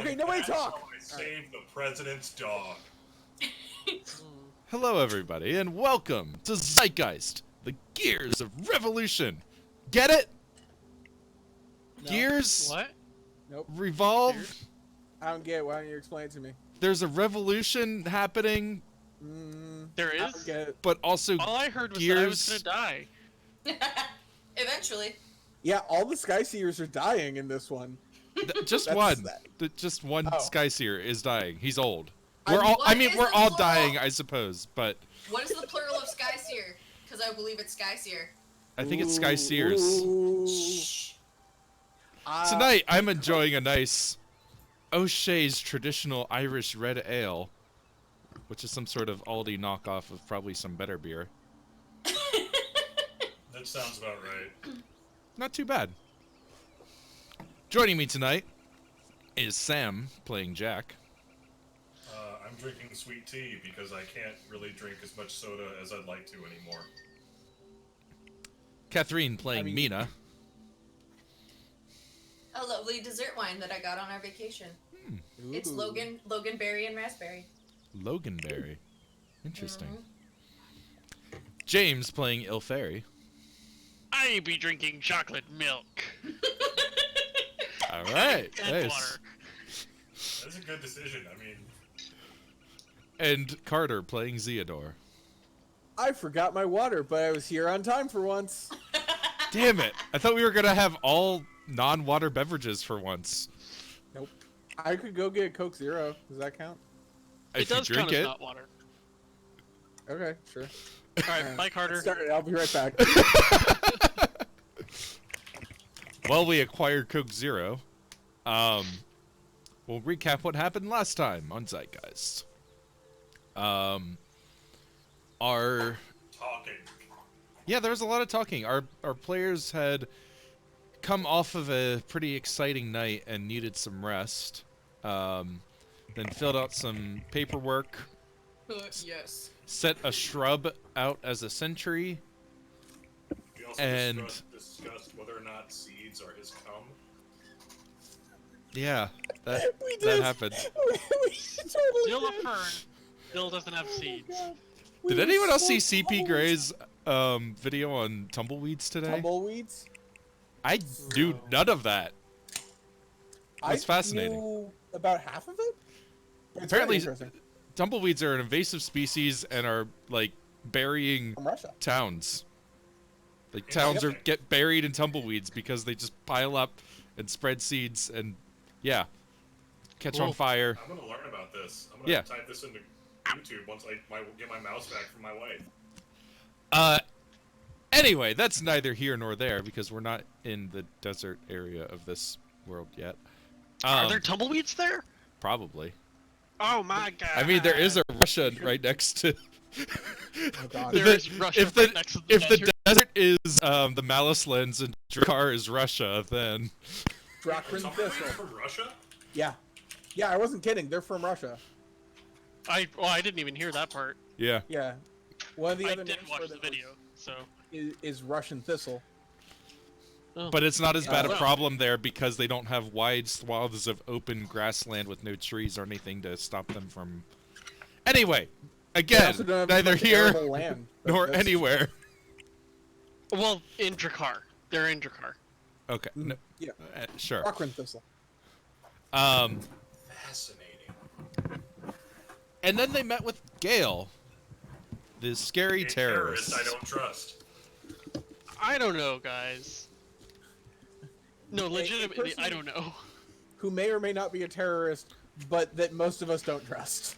Okay, nobody talk! I saved the president's dog. Hello, everybody, and welcome to Zeitgeist, the Gears of Revolution. Get it? No. Gears What? Nope. revolve. Gears? I don't get it. Why don't you explain it to me? There's a revolution happening, There I don't is? get it. but also All I heard was Gears. that I was gonna die. Eventually. Yeah, all the Skyseers are dying in this one. Just That's one. that. Just one Oh. Skyseer is dying. He's old. I'm- We're all. I What mean, is we're the all plural? dying, I suppose, but What is the plural of Skyseer? Because I believe it's Skyseer. I think it's Skyseers. Ooh. Tonight, I'm enjoying a nice O'Shea's traditional Irish red ale, which is some sort of Aldi knockoff of probably some better beer. That sounds about right. Not too bad. Joining me tonight is Sam playing Jack. I'm drinking sweet tea because I can't really drink as much soda as I'd like to anymore. Catherine playing I mean- Mina. A lovely dessert wine that I got on our vacation. It's Ooh. Loganberry and raspberry. Loganberry. Interesting. Mm-hmm. James playing Ilfairy. I be drinking chocolate milk. All right. And Nice. water. That's a good decision. I mean, And Carter playing Zeodor. I forgot my water, but I was here on time for once. Damn it. I thought we were going to have all non-water beverages for once. Nope. I could go get a Coke Zero. Does that count? It If does you drink count as it. not water. Okay, sure. Alright, bye Carter. Start, I'll be right back. Well, we acquired Coke Zero. We'll recap what happened last time on Zeitgeist. Our talking. Yeah, there was a lot of talking. Our players had come off of a pretty exciting night and needed some rest. Then filled out some paperwork, Yes. set a shrub out as a sentry. We also And- discussed whether or not seeds are his cum. Yeah, that We that did. happened. we totally Still a did. fern. Still doesn't have seeds. We Did were anyone else so see CP close. Gray's video on tumbleweeds today? Tumbleweeds? I do none of that. It's fascinating. I knew about half of it. But it's Apparently- very interesting. Tumbleweeds are an invasive species and are like burying From Russia. towns. Like Yeah, towns are okay. get buried in tumbleweeds because they just pile up and spread seeds and yeah, catch on Cool. fire. I'm gonna learn about this. I'm gonna Yeah. type this into YouTube once I get my mouse back from my wife. Anyway, that's neither here nor there because we're not in the desert area of this world yet. Are there tumbleweeds there? Probably. Oh my god. I mean, there is a Russia right next to. Oh god. There the- is Russia if the right next to the if desert. the desert is the Malice Lands and Drakkar is Russia, then Drakrin Tumbleweeds Thistle. from Russia? Yeah. Yeah, I wasn't kidding. They're from Russia. I didn't even hear that part. yeah. Yeah. One of the I other did names watch for the them video, so. is Russian Thistle. Oh. But it's not as bad a well. problem there because they don't have wide swaths of open grassland with no trees or anything to stop them from. Anyway, They again, also don't have neither much here arable land, but nor that's- anywhere. Well, in Drakkar. They're in Drakkar. Okay, no, Yeah. sure. Drakrin Thistle. Fascinating. And then they met with Gale, the scary A terrorist. I don't trust. I don't know, guys. No, A legitimately, person- I don't know. Who may or may not be a terrorist, but that most of us don't trust.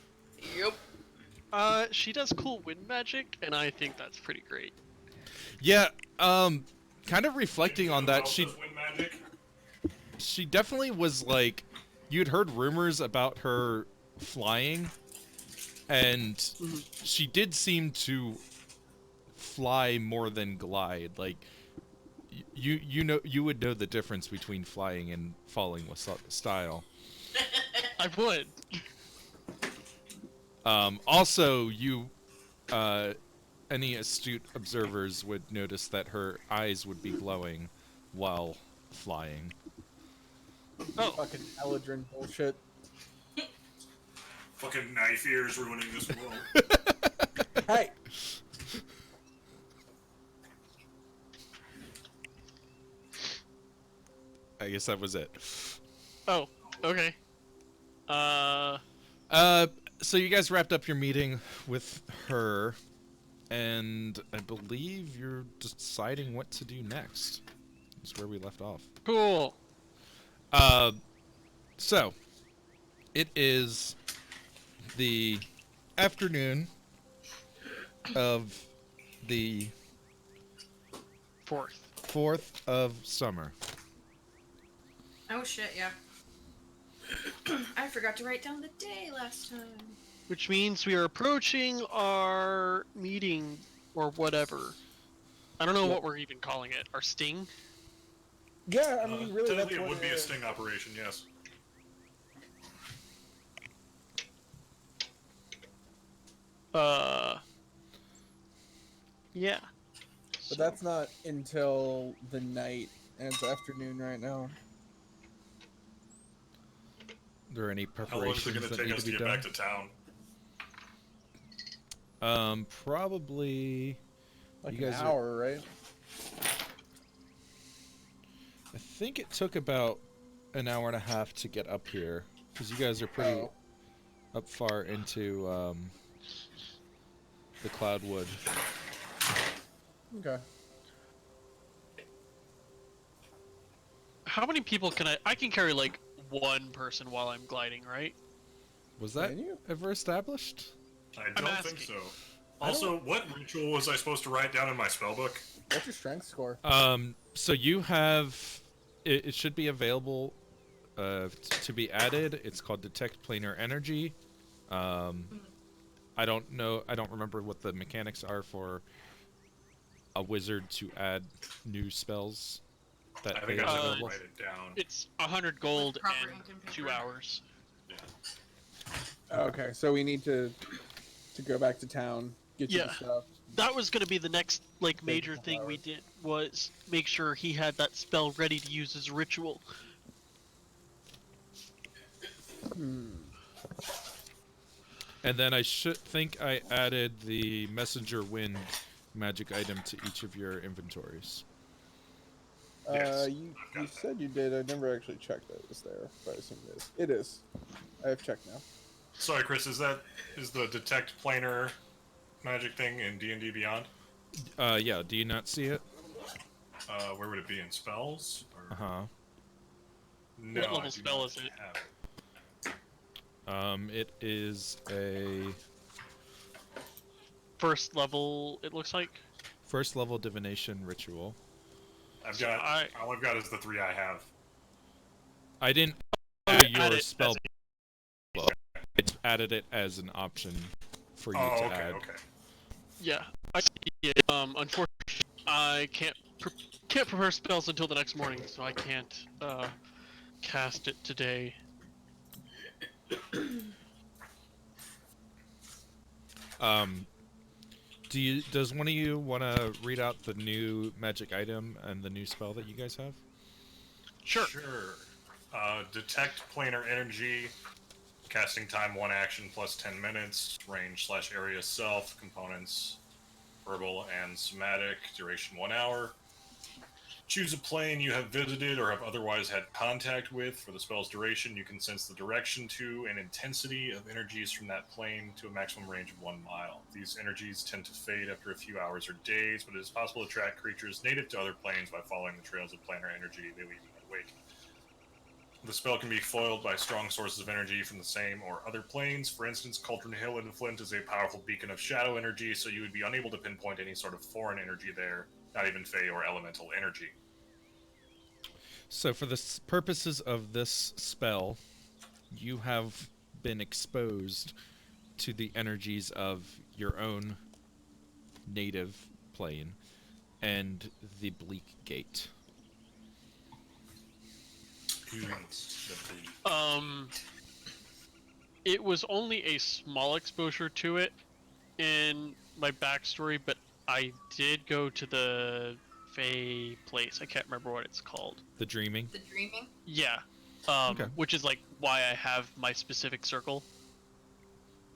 Yep. She does cool wind magic, and I think that's pretty great. Yeah, kind of reflecting on that, Does wind magic? she definitely was like, you'd heard rumors about her flying, and she did seem to fly more than glide. Like, you would know the difference between flying and falling with style. I would. Also, any astute observers would notice that her eyes would be glowing while flying. Oh, Fucking Eladrin bullshit. Fucking knife ears ruining this world. Hey, I guess that was it. Oh, okay. So you guys wrapped up your meeting with her, and I believe you're deciding what to do next. That's where we left off. Cool. So it is the afternoon of the Fourth. 4th of summer. Oh shit, yeah. I forgot to write down the day last time. Which means we are approaching our meeting, or whatever. I don't know what we're even calling it. Our sting? yeah, I mean, really, that's Technically, it what would be it a is. sting operation, yes. Yeah. But that's not until the night, and it's afternoon right now. Are there any How long is it preparations going to that take need us to to be get done? back to town? Probably. Like You an guys are- hour, right? I think it took about an hour and a half to get up here, because you guys are pretty Oh. up far into the Cloudwood. Okay. How many people can I can carry like one person while I'm gliding, right? Was that Can you? ever established? I don't think asking. so. Also, what ritual was I supposed to write down in my spellbook? What's your strength score? So you have, it should be available to be added. It's called Detect Planar Energy. I don't know, I don't remember what the mechanics are for a wizard to add new spells that I they think have I should available. write it down. It's 100 gold With proper and ink and 2 paper. hours. Yeah. Okay, so we need to go back to town, get you the Yeah. stuff. That was gonna be the next like major couple thing we hours. did, was make sure he had that spell ready to use as ritual. And then I should think I added the Messenger Wind magic item to each of your inventories. Yes, You I've got that. said you did. I never actually checked that it was there, but I assume it is. It is. I have checked now. Sorry, Chris, is the detect planar magic thing in D&D Beyond? Yeah, do you not see it? Where would it be, in spells? Or... Uh-huh. No, What I level do spell not is it? have it. It is a First level, it looks like. first level divination ritual. I've So got I- all I've got is the 3 I have. I didn't I add add your it spell as book. I added it as an option for you Oh, to okay, add. Yeah, I see it. Unfortunately, I can't prepare spells until the next morning, so I can't cast it today. Does one of you want to read out the new magic item and the new spell that you guys have? Sure. Detect planar energy. Casting time 1 action plus 10 minutes. Range/area self. Components verbal and somatic. Duration 1 hour. Choose a plane you have visited or have otherwise had contact with. For the spell's duration, you can sense the direction to and intensity of energies from that plane to a maximum range of 1 mile. These energies tend to fade after a few hours or days, but it is possible to track creatures native to other planes by following the trails of planar energy they leave in their wake. The spell can be foiled by strong sources of energy from the same or other planes. For instance, Cauldron Hill in Flint is a powerful beacon of shadow energy, so you would be unable to pinpoint any sort of foreign energy there, not even fey or elemental energy. So for the purposes of this spell, you have been exposed to the energies of your own native plane and the Bleak Gate. It was only a small exposure to it in my backstory, but I did go to the Fey place. I can't remember what it's called. The Dreaming? The dreaming? Yeah. Okay. Which is like why I have my specific circle.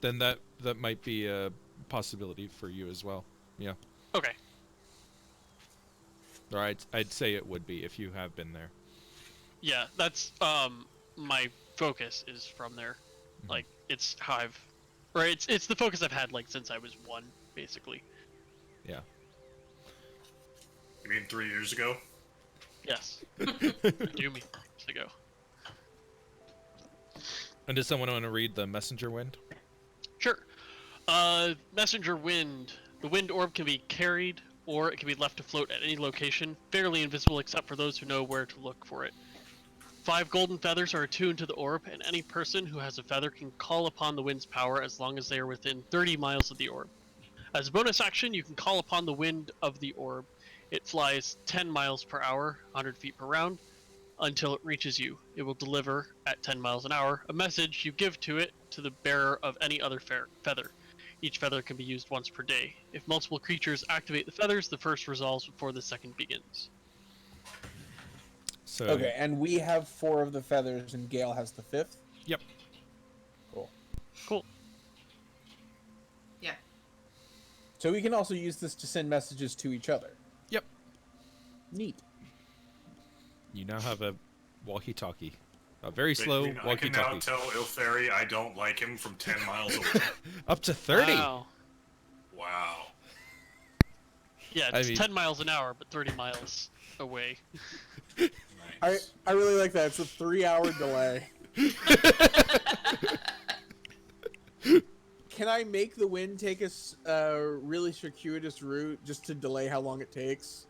then that might be a possibility for you as well. Yeah. Okay. Or I'd say it would be if you have been there. Yeah, that's my focus is from there. Like it's how it's the focus I've had like since I was 1, basically. Yeah. You mean 3 years ago? Yes. Do me years ago. And does someone want to read the messenger wind? Sure. Messenger wind. The wind orb can be carried, or it can be left to float at any location, fairly invisible except for those who know where to look for it. 5 golden feathers are attuned to the orb, and any person who has a feather can call upon the wind's power as long as they are within 30 miles of the orb. As a bonus action, you can call upon the wind of the orb. It flies 10 miles per hour, 100 feet per round, until it reaches you. It will deliver, at 10 miles an hour, a message you give to it to the bearer of any other feather. Each feather can be used once per day. If multiple creatures activate the feathers, the first resolves before the second begins. So Okay, and we have 4 of the feathers, and Gale has the 5th. Yep. Cool. Cool. Yeah. So we can also use this to send messages to each other. Yep. Neat. You now have a walkie-talkie. A very slow I can now walkie-talkie. tell Ilferi I don't like him from 10 miles away. Up to 30. Wow. Wow. Yeah, I it's mean- 10 miles an hour, but 30 miles away. Nice. I really like that. It's a 3-hour delay. Can I make the wind take us a really circuitous route just to delay how long it takes?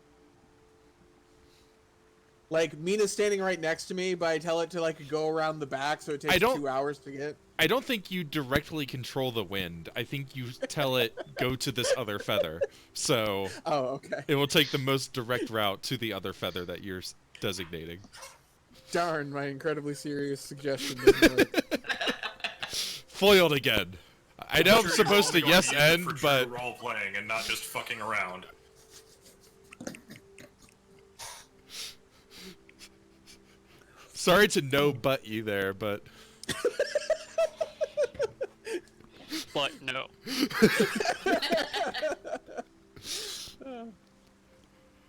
Like, Mina's standing right next to me, but I tell it to, like, go around the back, so it takes 2 hours to get... I don't think you directly control the wind. I think you tell it, go to this other feather. So Oh, okay. it will take the most direct route to the other feather that you're designating. Darn, my incredibly serious suggestion didn't work. Foiled again. I know I'm Sure, supposed to you're only yes going use it end, for true but role-playing and not just fucking around. sorry to no butt you there, but But no. all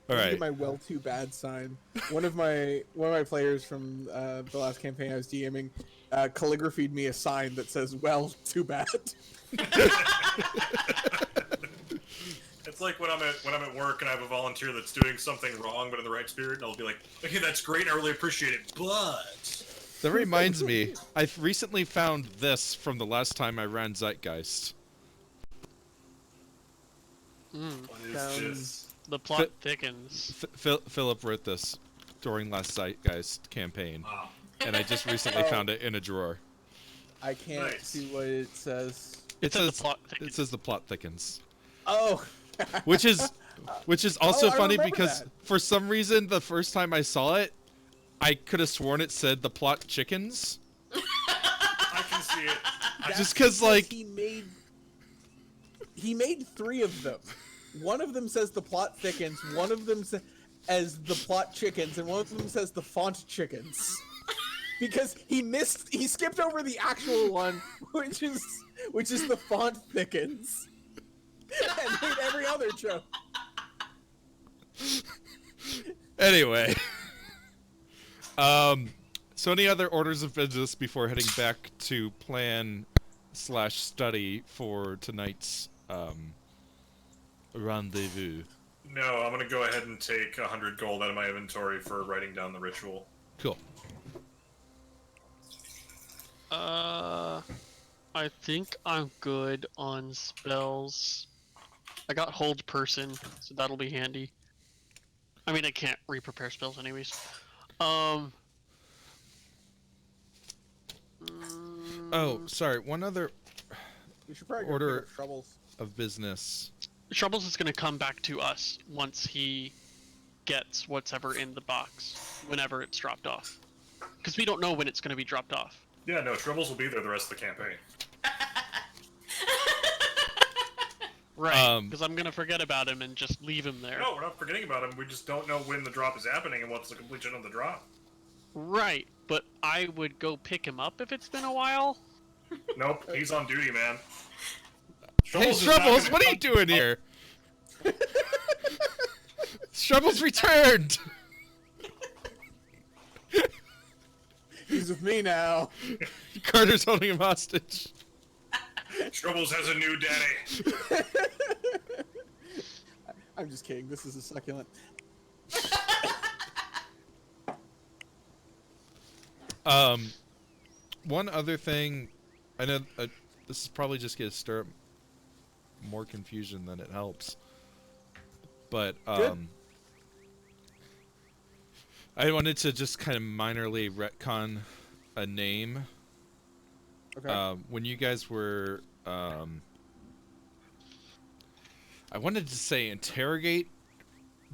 Get right. my well too bad sign. One of my players from the last campaign I was DMing calligraphied me a sign that says "well too bad." It's like when I'm at work and I have a volunteer that's doing something wrong but in the right spirit, and I'll be like, okay, that's great, I really appreciate it, but... That reminds me, I've recently found this from the last time I ran Zeitgeist. What is Sounds- this? The plot thickens. Philip wrote this during last Zeitgeist campaign, Ah, and I just recently found it in a drawer. I can't Nice. see what it says. It says the says plot thickens. it says the plot thickens, Oh, which is also Oh, I funny remember because that. for some reason the first time I saw it, I could have sworn it said the plot chickens. I can see it. Just 'cause, like- he made 3 of them. One of them says the plot thickens. One of them as the plot chickens, and one of them says the font chickens. Because he skipped over the actual one, which is the font thickens, and made every other joke. Anyway, so any other orders of business before heading back to plan/study for tonight's rendezvous? No, I'm gonna go ahead and take 100 gold out of my inventory for writing down the ritual. Cool. I think I'm good on spells. I got hold person, so that'll be handy. I mean, I can't re-prepare spells anyways. Oh, sorry. One other We should probably Order- go pick up Troubles. of business. Troubles is gonna come back to us once he gets whatever in the box, whenever it's dropped off. Because we don't know when it's gonna be dropped off. Yeah, no, Troubles will be there the rest of the campaign. Right, because I'm gonna forget about him and just leave him there. No, we're not forgetting about him, we just don't know when the drop is happening and what's the completion of the drop. Right, but I would go pick him up if it's been a while. Nope, he's on duty, man. Hey, is not Shrubbles, gonna what are you come- doing here? Shrubbles returned! He's with me now. Carter's holding him hostage. Troubles has a new daddy. I'm just kidding. This is a succulent. One other thing, I know this is probably just gonna stir up more confusion than it helps, but Good. I wanted to just kind of minorly retcon a name. Okay. When you guys were, I wanted to say interrogate,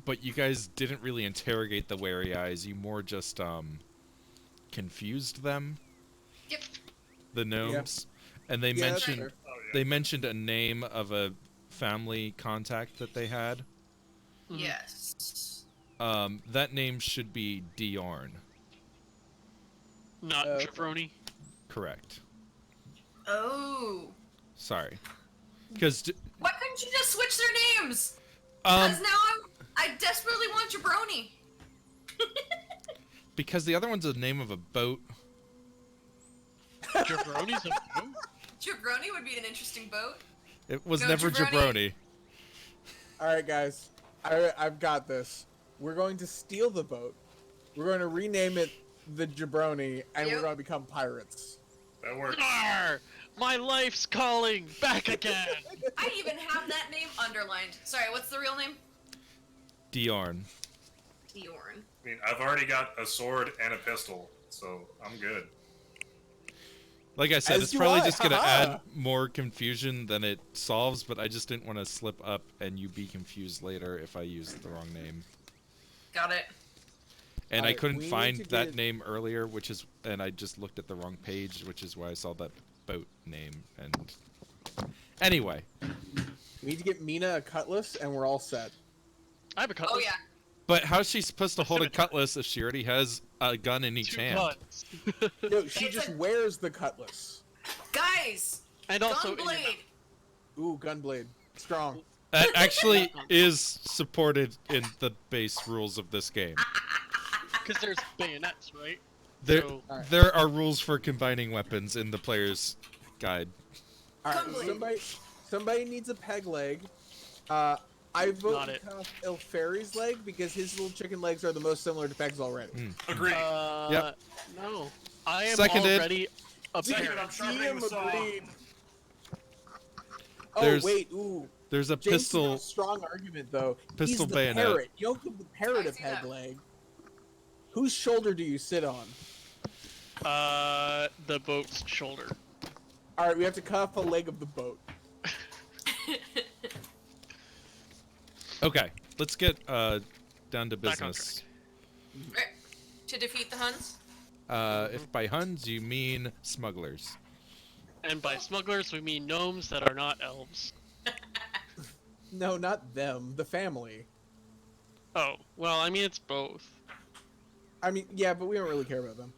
but you guys didn't really interrogate the wary eyes. You more just confused them. Yep. The gnomes, and they Yeah, that's mentioned fair. Oh, yeah. they mentioned a name of a family contact that they had. Mhm. Yes. That name should be Diorn. Not Okay. Javroni. Correct. Oh. Sorry. Because Why couldn't you just switch their names? Because now I desperately want Jabroni. because the other one's the name of a boat. Javroni's a boat? Jabroni would be an interesting boat. It was Go never Jabroni. Jabroni. All right, guys. I've got this. We're going to steal the boat. We're going to rename it the Jabroni, and we're Yep. going to become pirates. That works. Arr! My life's calling back again. I even have that name underlined. Sorry, what's the real name? Diorn. Diorn. I mean, I've already got a sword and a pistol, so I'm good. Like I said, As it's do probably I, just gonna haha. add more confusion than it solves, but I just didn't want to slip up and you be confused later if I used the wrong name. Got it. And I Alright, couldn't we need find to that get- name earlier, and I just looked at the wrong page, which is why I saw that boat name. And anyway, We need to get Mina a cutlass, and we're all set. I have a cutlass. Oh yeah. but how's she supposed to hold a Scimitar. cutlass if she already has a gun in each Two hand? guns. No, she It's just a- wears the cutlass. Guys. And also in your mouth. Gunblade. Ooh, gunblade. Strong. That actually is supported in the base rules of this game. Because there's bayonets, right? There, So- Alright. there are rules for combining weapons in the player's guide. All right, Gunblade. somebody needs a peg leg. I vote Not to it. cut off Ilferi's leg because his little chicken legs are the most similar to pegs already. Agreed. Yep. No. I am Seconded. already a Second, parent. I'm sharpening the saw. Oh There's wait, ooh. There's a Jason's got pistol. a strong argument though. Pistol He's the bayonet. parrot. You don't give the parrot I a see peg that. leg. Whose shoulder do you sit on? The boat's shoulder. All right, we have to cut off a leg of the boat. Okay, let's get down to Back on business. Right. To defeat the Huns. If by Huns you mean smugglers. And by smugglers, we mean gnomes that are not elves. No, not them. The family. Oh, well, I mean, it's both. I mean, yeah, but we don't really care about them.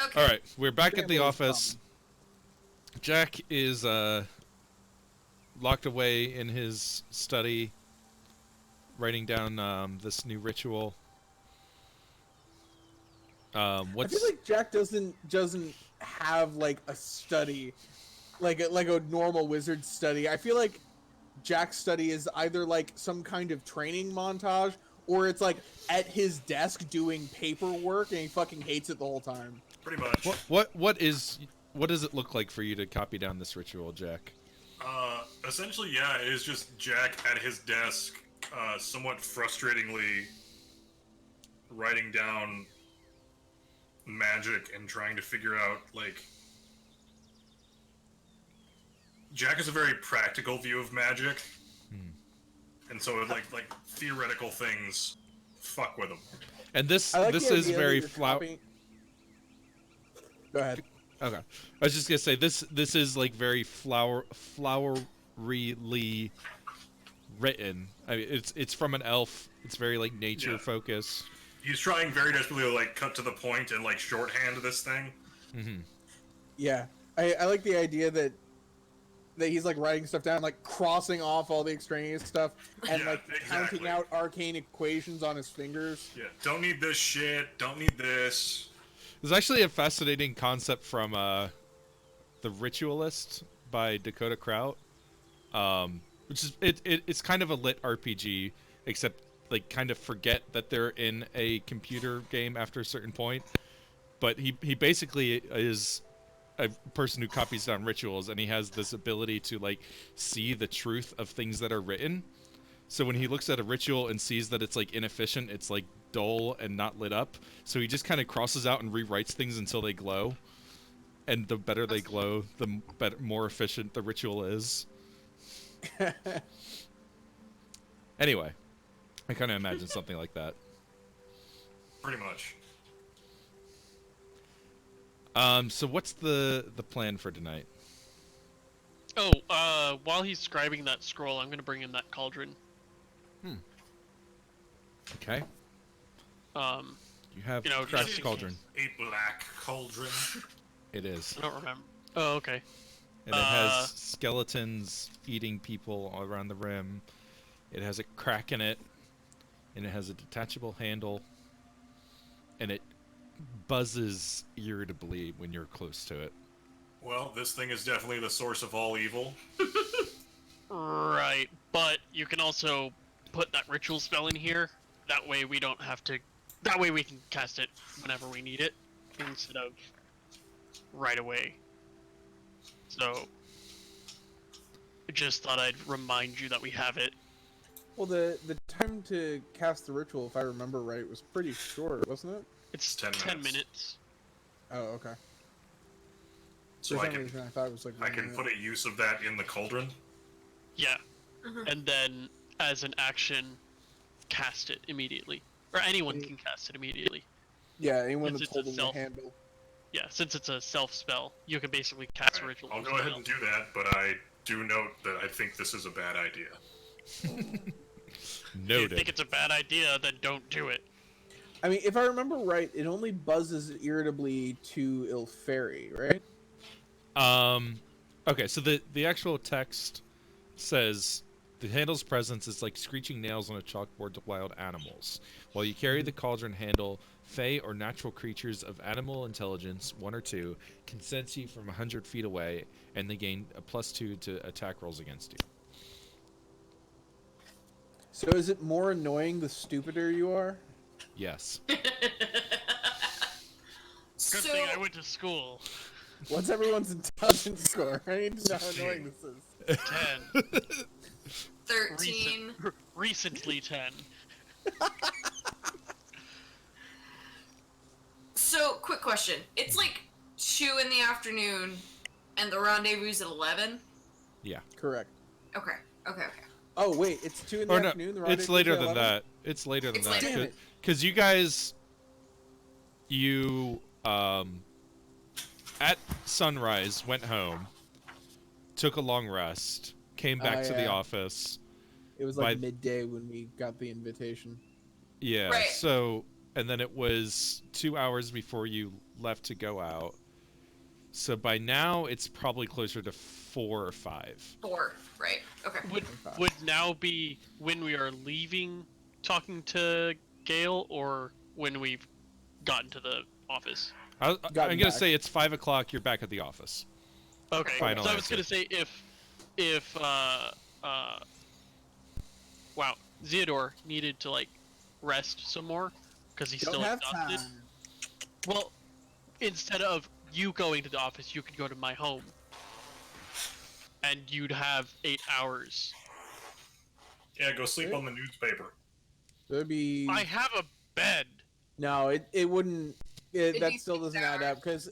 Okay. All right, we're back at the Family is office. Jack is locked away in his study, writing down this new ritual. I What's feel like Jack doesn't have like a study, like a normal wizard study. I feel like Jack's study is either like some kind of training montage, or it's like at his desk doing paperwork, and he fucking hates it the whole time. Pretty much. what does it look like for you to copy down this ritual, Jack? Essentially, yeah, it is just Jack at his desk, somewhat frustratingly writing down magic and trying to figure out, like... Jack has a very practical view of magic, and so, like theoretical things fuck with him. And this I like this the is idea that very you're flower. copying- Go ahead. Okay, I was just gonna say this is like very floweryly written. I mean, it's from an elf. It's very like nature Yeah. focused. He's trying very desperately to, like, cut to the point and, like, shorthand this thing. Mm-hmm. Yeah. I like the idea that he's like writing stuff down, like crossing off all the extraneous stuff, and Yeah, like exactly. counting out arcane equations on his fingers. Yeah, don't need this shit. Don't need this. There's actually a fascinating concept from The Ritualist by Dakota Kraut, which is it's kind of a lit RPG, except like kind of forget that they're in a computer game after a certain point. But he basically is a person who copies down rituals, and he has this ability to like see the truth of things that are written. So when he looks at a ritual and sees that it's like inefficient, it's like dull and not lit up, so he just kind of crosses out and rewrites things until they glow. And the better they glow, the better, more efficient the ritual is. Anyway, I kind of imagine something like that. Pretty much. So what's the plan for tonight? Oh, while he's scribing that scroll, I'm gonna bring him that cauldron. Okay. You have You know, Crack's just- Cauldron. A black cauldron. It is. I don't remember. Oh, okay. And it has skeletons eating people all around the rim. It has a crack in it. And it has a detachable handle. And it buzzes irritably when you're close to it. Well, this thing is definitely the source of all evil. Right, but you can also put that ritual spell in here. That way we don't have to. That way we can cast it whenever we need it, instead of right away. So, I just thought I'd remind you that we have it. Well, the time to cast the ritual, if I remember right, was pretty short, wasn't it? It's 10 10 minutes. minutes. Oh, okay. So For I some can reason, I thought it was like. I can put a use of that in the cauldron. Yeah, Mhm. and then as an action, cast it immediately, or anyone can cast it immediately. Yeah, anyone Since that's it's a holding the self- handle. Yeah, since it's a self spell, you can basically cast a Alright, ritual. I'll go ahead and do that, but I do note that I think this is a bad idea. If you Noted. think it's a bad idea, then don't do it. I mean, if I remember right, it only buzzes irritably to Ilferi, right? Okay, so the actual text says the handle's presence is like screeching nails on a chalkboard to wild animals. While you carry the cauldron handle, fey or natural creatures of animal intelligence, 1 or 2, can sense you from 100 feet away, and they gain a +2 to attack rolls against you. So is it more annoying the stupider you are? Yes. Good So, thing I went to school. What's everyone's intelligence score? I need to know how annoying this is. 10. 13. Recently 10. So, quick question. It's like 2 in the afternoon, and the rendezvous at 11? Yeah. Correct. Okay. Oh wait, it's 2 in the Or no, afternoon. The it's rendezvous later at than 11? that. It's later than It's that. later. Damn it. Because you guys, at sunrise, went home, took a long rest, came back to the yeah. office. It was like by- midday when we got the invitation. Yeah, Right. so, and then it was 2 hours before you left to go out. So by now, it's probably closer to 4 or 5. 4. Right. Okay. Would now be when we are leaving talking to Gale, or when we've gotten to the office? I'm Gotten going to back. say it's 5 o'clock, you're back at the office. Okay. Final So I was answer. gonna say if wow, Theodore needed to like rest some more because he's Don't still have exhausted. time. Well, instead of you going to the office, you could go to my home, and you'd have 8 hours. Yeah, go sleep on the newspaper. That'd be. I have a bed. No, it wouldn't. That needs still 6 doesn't add hours. up because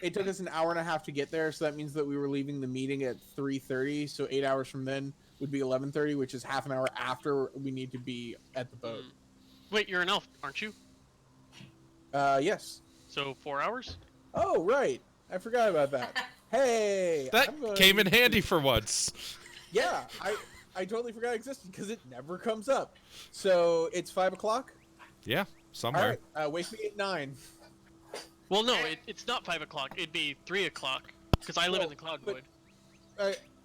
it took us an hour and a half to get there, so that means that we were leaving the meeting at 3:30. So 8 hours from then would be 11:30, which is half an hour after we need to be at the boat. Wait, you're an elf, aren't you? Yes. So 4 hours? Oh right, I forgot about that. Hey, That I'm going came in to- handy for once. Yeah, I totally forgot it existed because it never comes up. So it's 5 o'clock. Yeah, All somewhere. right, wake me at 9. Well, no, it's not 5 o'clock. It'd be 3 o'clock because I live in the Cloud Void.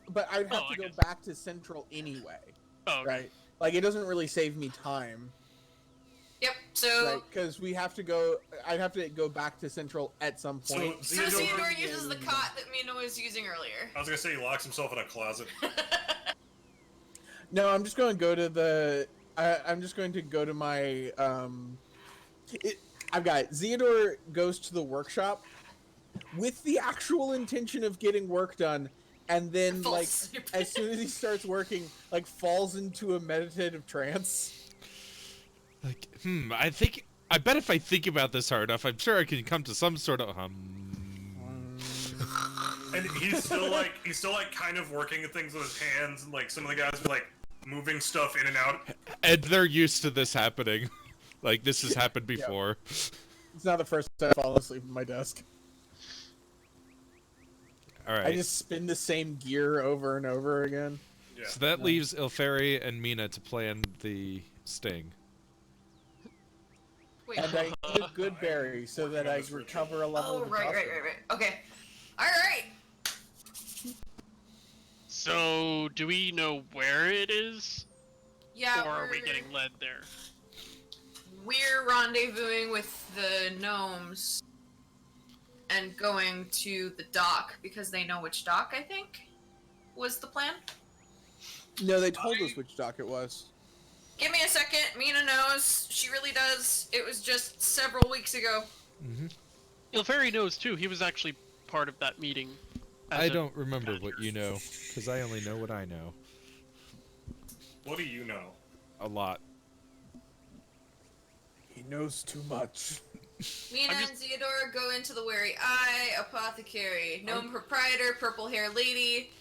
But I'd have Oh, to I go guess. back to Central anyway, Oh, okay. right? Like, it doesn't really save me time, Yep. So right? Because we have to go. I'd have to go back to Central at some point. so Theodore uses the cot that Mina was using earlier. I was gonna say he locks himself in a closet. No, I'm just going to go to the. I'm just going to go to my. I've got Zeodore goes to the workshop with the actual intention of getting work done, and then Falls like asleep. as soon as he starts working, like falls into a meditative trance. Like, I bet if I think about this hard enough, I'm sure I can come to some sort of And he's still like kind of working at things with his hands, and like some of the guys are like moving stuff in and out. And they're used to this happening. Like, this has happened before. It's not the first time I fall asleep at my desk. Alright. I just spin the same gear over and over again. Yeah. So that leaves Ilferi and Mina to plan the sting. Wait. And I eat a good berry so that I recover a level Oh, of right. exhaustion. Okay. All right. So, do we know where it is? Yeah. Or are we getting led there? We're rendezvousing with the gnomes and going to the dock because they know which dock, I think, was the plan. No, they told us which dock it was. Give me a second. Mina knows. She really does. It was just several weeks ago. Ilferi knows too. He was actually part of that meeting. I don't remember what you know, because I only know what I know. What do you know? A lot. He knows too much. Mina and Zeodore go into the Wary Eye, apothecary, gnome proprietor, purple hair lady,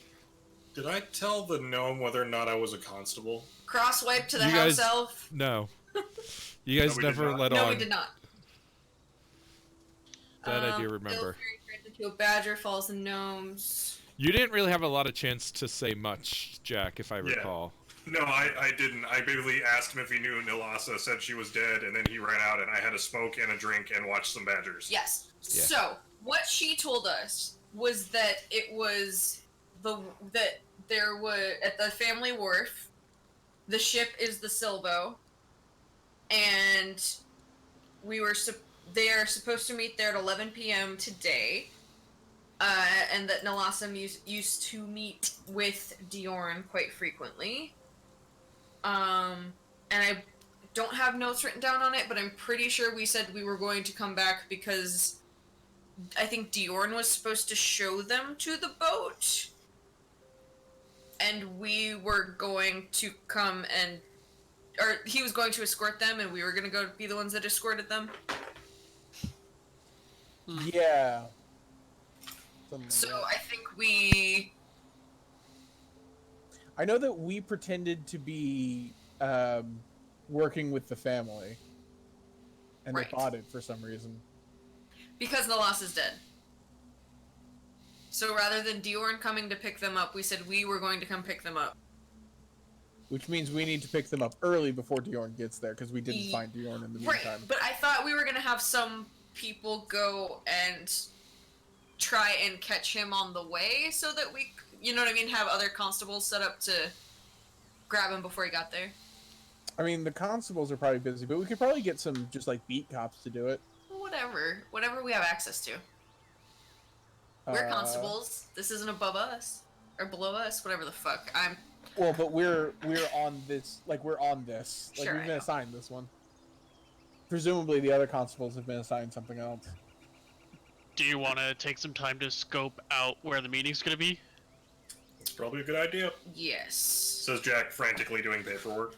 Did I tell the gnome whether or not I was a constable? crosswipe to the You house guys- elf. No. You guys No, we did never not. let No, on. we did not. That I do remember. Ilferi turns into a badger, falls in gnomes. You didn't really have a lot of chance to say much, Jack, if I Yeah. recall. No, I didn't. I basically asked him if he knew Nilasa, said she was dead, and then he ran out, and I had a smoke and a drink and watched some badgers. Yes. Yeah. So what she told us was that it was that there was at the family wharf. The ship is the Silvo, and they are supposed to meet there at 11 p.m. today. And that Nalasam used to meet with Diorn quite frequently. And I don't have notes written down on it, but I'm pretty sure we said we were going to come back because I think Diorn was supposed to show them to the boat. And we were going to come and... Or he was going to escort them, and we were going to go be the ones that escorted them. Yeah. Something like So that. I think we... I know that we pretended to be working with the family, and Right. they bought it for some reason. Because Nalas is dead. So rather than Diorn coming to pick them up, we said we were going to come pick them up. Which means we need to pick them up early before Diorn gets there, because we didn't find Diorn in the Right, meantime. but I thought we were going to have some people go and try and catch him on the way so that we, you know what I mean, have other constables set up to grab him before he got there. I mean, the constables are probably busy, but we could probably get some just like beat cops to do it. Whatever we have access to. We're Uh, constables. This isn't above us or below us. Whatever the fuck. I'm. Well, but we're on this. Like we're on this. Like Sure, we've I been know. assigned this one. Presumably, the other constables have been assigned something else. Do you want to take some time to scope out where the meeting's going to be? It's probably a good idea. Yes. Says Jack, frantically doing paperwork.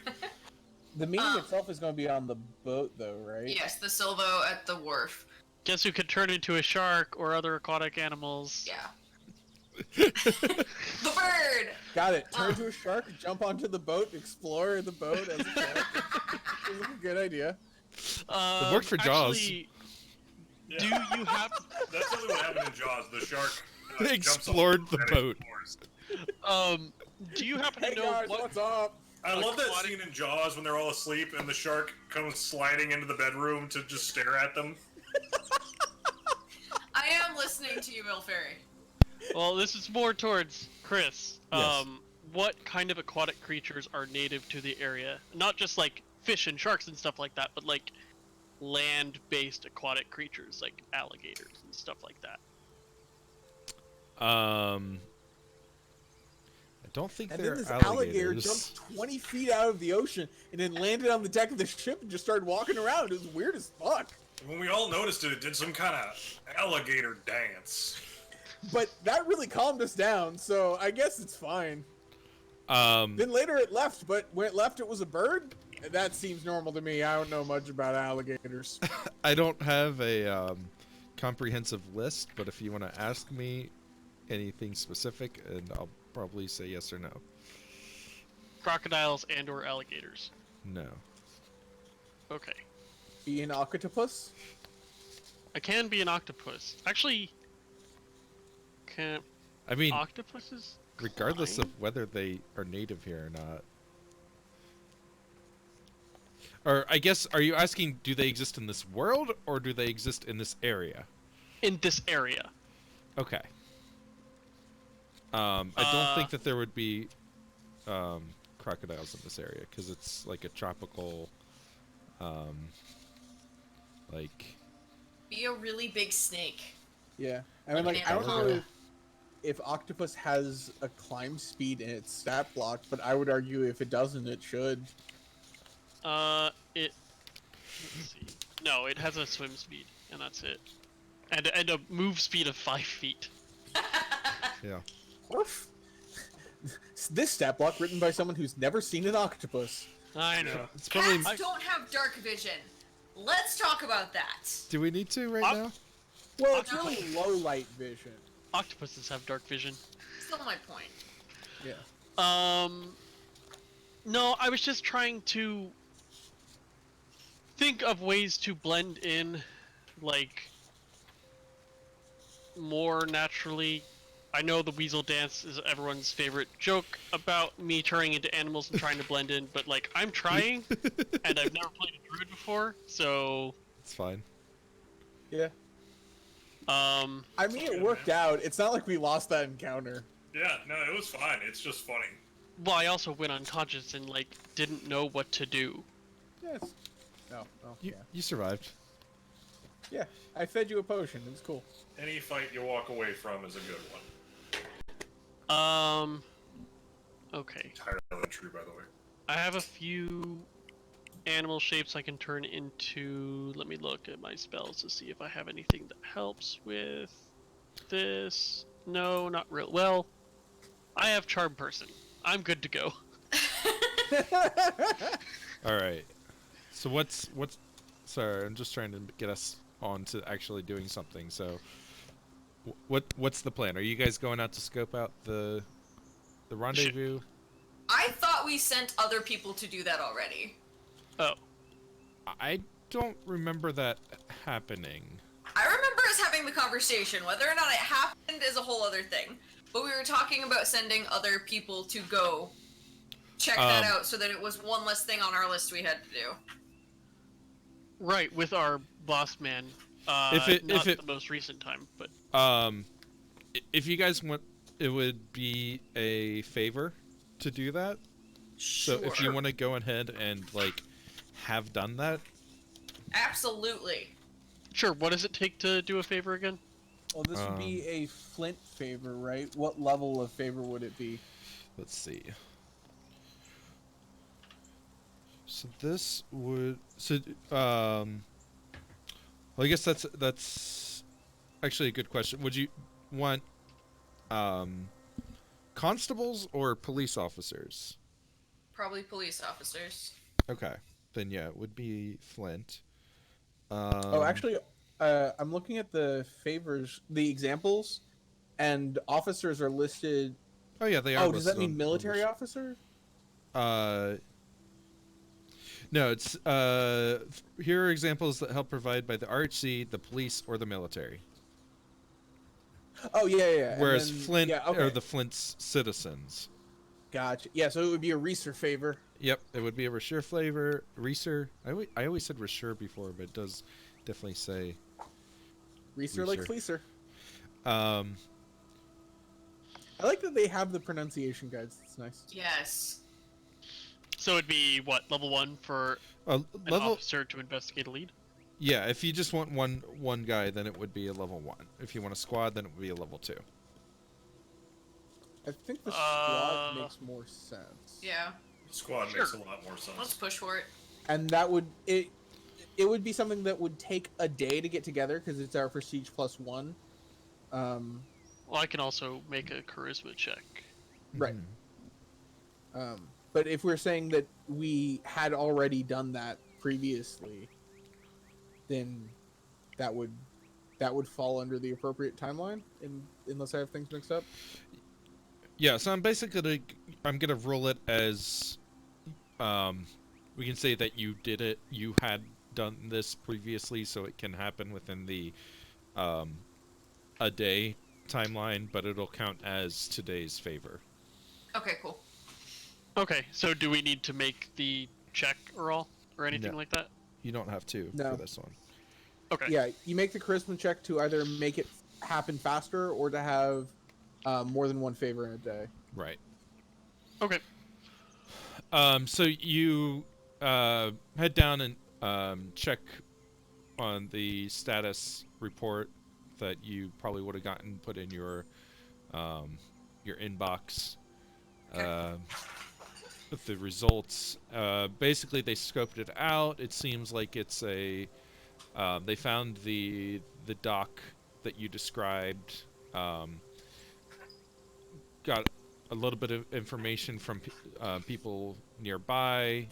The meeting itself is going to be on the boat, though, right? Yes, the Silvo at the wharf. Guess who could turn into a shark or other aquatic animals? Yeah. The bird. Got it. Turn into a shark, jump onto the boat, explore the boat as a shark. Seems like a good idea. It worked for Jaws. Actually, Yeah. do you have... That's something what happened in Jaws. The shark They jumps off explored the and boat. explores. Do you happen Hey to know guys, what... what's up? I love that aquatic- scene in Jaws when they're all asleep and the shark comes sliding into the bedroom to just stare at them. I am listening to you, Milfairy. Well, this is more towards Chris. Yes. What kind of aquatic creatures are native to the area? Not just like fish and sharks and stuff like that, but like land-based aquatic creatures like alligators and stuff like that. I don't think And they're then this alligator alligators. jumped 20 feet out of the ocean and then landed on the deck of the ship and just started walking around. It was weird as fuck. When we all noticed it, it did some kind of alligator dance. But that really calmed us down, so I guess it's fine. Um, Then later it left, but when it left, it was a bird. That seems normal to me. I don't know much about alligators. I don't have a comprehensive list, but if you want to ask me anything specific, and I'll probably say yes or no. Crocodiles and/or alligators. No. Okay. Be an octopus? I can be an octopus. Actually, can I mean, octopuses? regardless climb? of whether they are native here or not. Or I guess, are you asking, do they exist in this world, or do they exist in this area? In this area. Okay. I don't think that there would be crocodiles in this area, because it's like a tropical, like... Be a really big snake. Yeah. I mean, like, I don't know if octopus has a climb speed in its stat block, but I would argue if it doesn't, it should. Let's see. No, it has a swim speed, and that's it. And a move speed of 5 feet. Yeah. Orf. This stat block written by someone who's never seen an octopus. I know. It's probably... Cats don't have dark vision. Let's talk about that. Do we need to right Oc- now? Well, it's really low light vision. Octopuses have dark vision. Still my point. Yeah. No, I was just trying to think of ways to blend in, like, more naturally. I know the weasel dance is everyone's favorite joke about me turning into animals and trying to blend in, but, like, I'm trying, and I've never played a druid before, so... It's fine. Yeah. I mean, it worked out. It's not like we lost that encounter. Yeah, no, it was fine. It's just funny. Well, I also went unconscious and, like, didn't know what to do. Yes. Oh, You, yeah. you survived. Yeah, I fed you a potion. It was cool. Any fight you walk away from is a good one. Okay. Entirely true, by the way. I have a few animal shapes I can turn into. Let me look at my spells to see if I have anything that helps with this. No, not real. Well, I have Charm Person. I'm good to go. All right. So what's sorry, I'm just trying to get us on to actually doing something. So what's the plan? Are you guys going out to scope out the rendezvous? I thought we sent other people to do that already. Oh. I don't remember that happening. I remember us having the conversation. Whether or not it happened is a whole other thing. But we were talking about sending other people to go check that out so that it was one less thing on our list we had to do. Right, with our boss man. If it- not the most recent time, but If you guys want, it would be a favor to do that. Sure. So if you want to go ahead and like have done that, Absolutely. sure. What does it take to do a favor again? Well, this would be a flint favor, right? What level of favor would it be? let's see. So this would well, I guess that's actually a good question. Would you want constables or police officers? Probably police officers. Okay, then yeah, it would be Flint. Oh, actually, I'm looking at the favors, the examples, and officers are listed. Oh yeah, they are. Oh, does that listed mean on military this. officer? No, it's here are examples that help provide by the RHC, the police, or the military. Oh yeah, yeah. and Whereas then- Flint yeah, okay. are the Flint's citizens. Gotcha. Yeah, so it would be a Reeser favor. Yep, it would be a Rasher flavor. Reeser. I always said Rasher before, but it does definitely say Reeser like Reeser. Fleecer. Um, I like that they have the pronunciation guides. It's nice. Yes. So it'd be what, level 1 for an level. officer to investigate a lead? Yeah, if you just want one guy, then it would be a level 1. If you want a squad, then it would be a level 2. I think the squad makes more sense. Yeah. Squad Sure. makes a lot more sense. Let's push for it. And that would it would be something that would take a day to get together because it's our prestige +1. Well, I can also make a charisma check. Right. But if we're saying that we had already done that previously, then that would fall under the appropriate timeline, unless I have things mixed up. Yeah, so I'm gonna rule it as, we can say that you did it. You had done this previously, so it can happen within the, a day timeline, but it'll count as today's favor. Okay, cool. Okay, so do we need to make the check or anything No. like that? You don't have to No. for this one. Okay. Yeah, you make the charisma check to either make it happen faster or to have more than one favor in a day. Right. Okay. So you head down and check on the status report that you probably would have gotten put in your inbox. With the results, basically they scoped it out. It seems like it's a they found the dock that you described. Got a little bit of information from people nearby.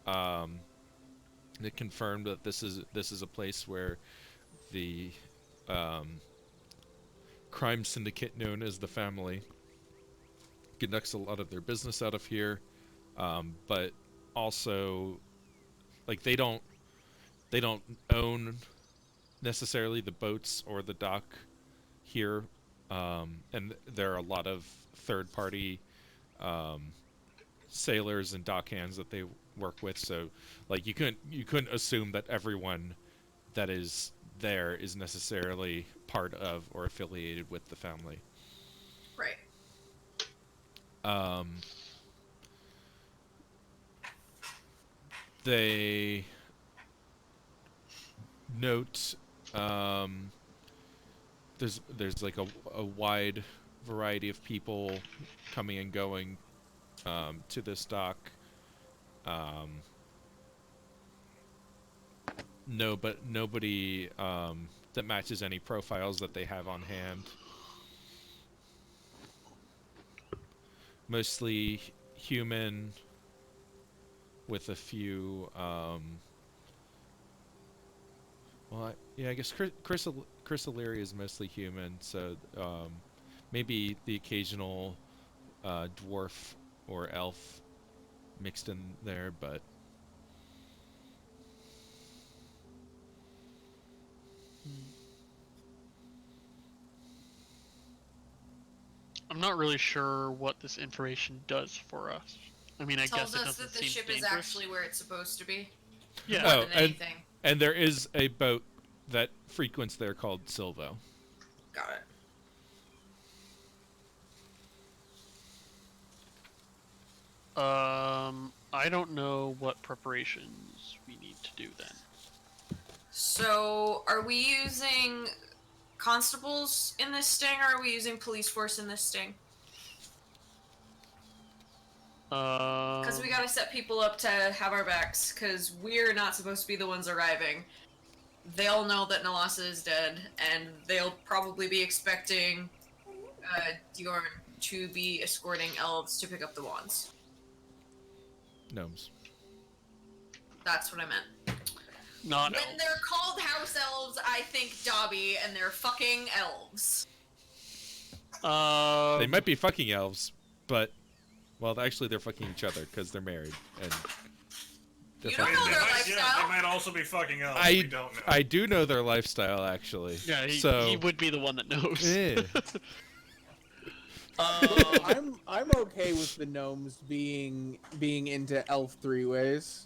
They confirmed that this is a place where the crime syndicate known as the Family conducts a lot of their business out of here, but also, like, they don't own necessarily the boats or the dock here, and there are a lot of third-party sailors and dockhands that they work with. So, like, you couldn't assume that everyone that is there is necessarily part of or affiliated with the Family. Right. They note there's like a wide variety of people coming and going to this dock. No, but nobody that matches any profiles that they have on hand. Mostly human, with a few. I guess Chris O'Leary is mostly human, so maybe the occasional dwarf or elf mixed in there, but. I'm not really sure what this information does for us. I mean, I guess Tells it us doesn't that the seem ship dangerous. is actually where it's supposed to be. Yeah. More Oh, than anything. and there is a boat that frequents there called Silvo. Got it. I don't know what preparations we need to do then. So, are we using constables in this sting, or are we using police force in this sting? Because we gotta set people up to have our backs, because we're not supposed to be the ones arriving. They'll know that Nalasa is dead, and they'll probably be expecting Diorn to be escorting elves to pick up the wands. Gnomes. That's what I meant. Not When elves. they're called house elves, I think Dobby, and they're fucking elves. They might be fucking elves, but well, actually they're fucking each other because they're married and. You don't know their lifestyle. They might also be fucking elves. I We don't know. I do know their lifestyle actually. Yeah, so he would be the one that knows. eh. I'm okay with the gnomes being into elf three ways.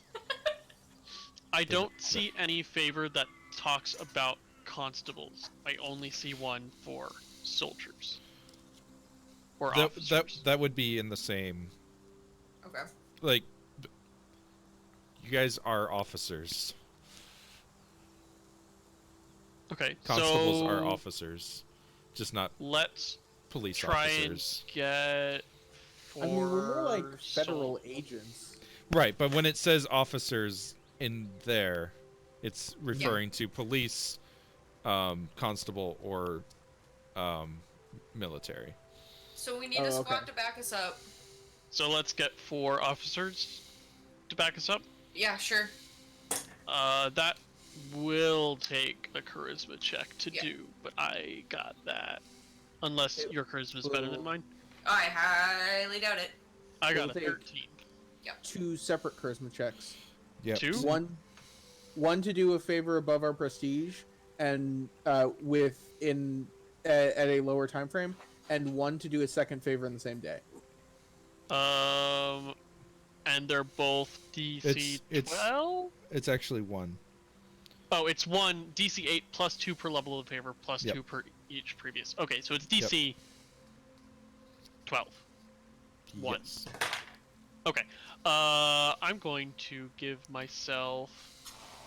I don't see any favor that talks about constables. I only see one for soldiers or That officers. that would be in the same. Okay. Like, you guys are officers. Okay, Constables so are officers, just not let's police try officers. and get. I mean, we're more like four federal sol- agents. Right, but when it says officers in there, it's referring to police, constable, or military. So we need Oh, a squad okay. to back us up. So let's get 4 officers to back us up. Yeah, sure. That will take a charisma check to Yeah. do, but I got that. Unless It your charisma is better than will- mine. I highly doubt it. I It'll got a take- 13. 2 separate charisma checks. Yep. 2? One to do a favor above our prestige, and at a lower time frame, and one to do a second favor in the same day. And they're both DC It's- 12? It's actually 1. Oh, it's 1 DC 8 plus 2 per level of favor plus Yep. 2 per each previous. Okay, so it's DC 12. 1. Yes. Okay. I'm going to give myself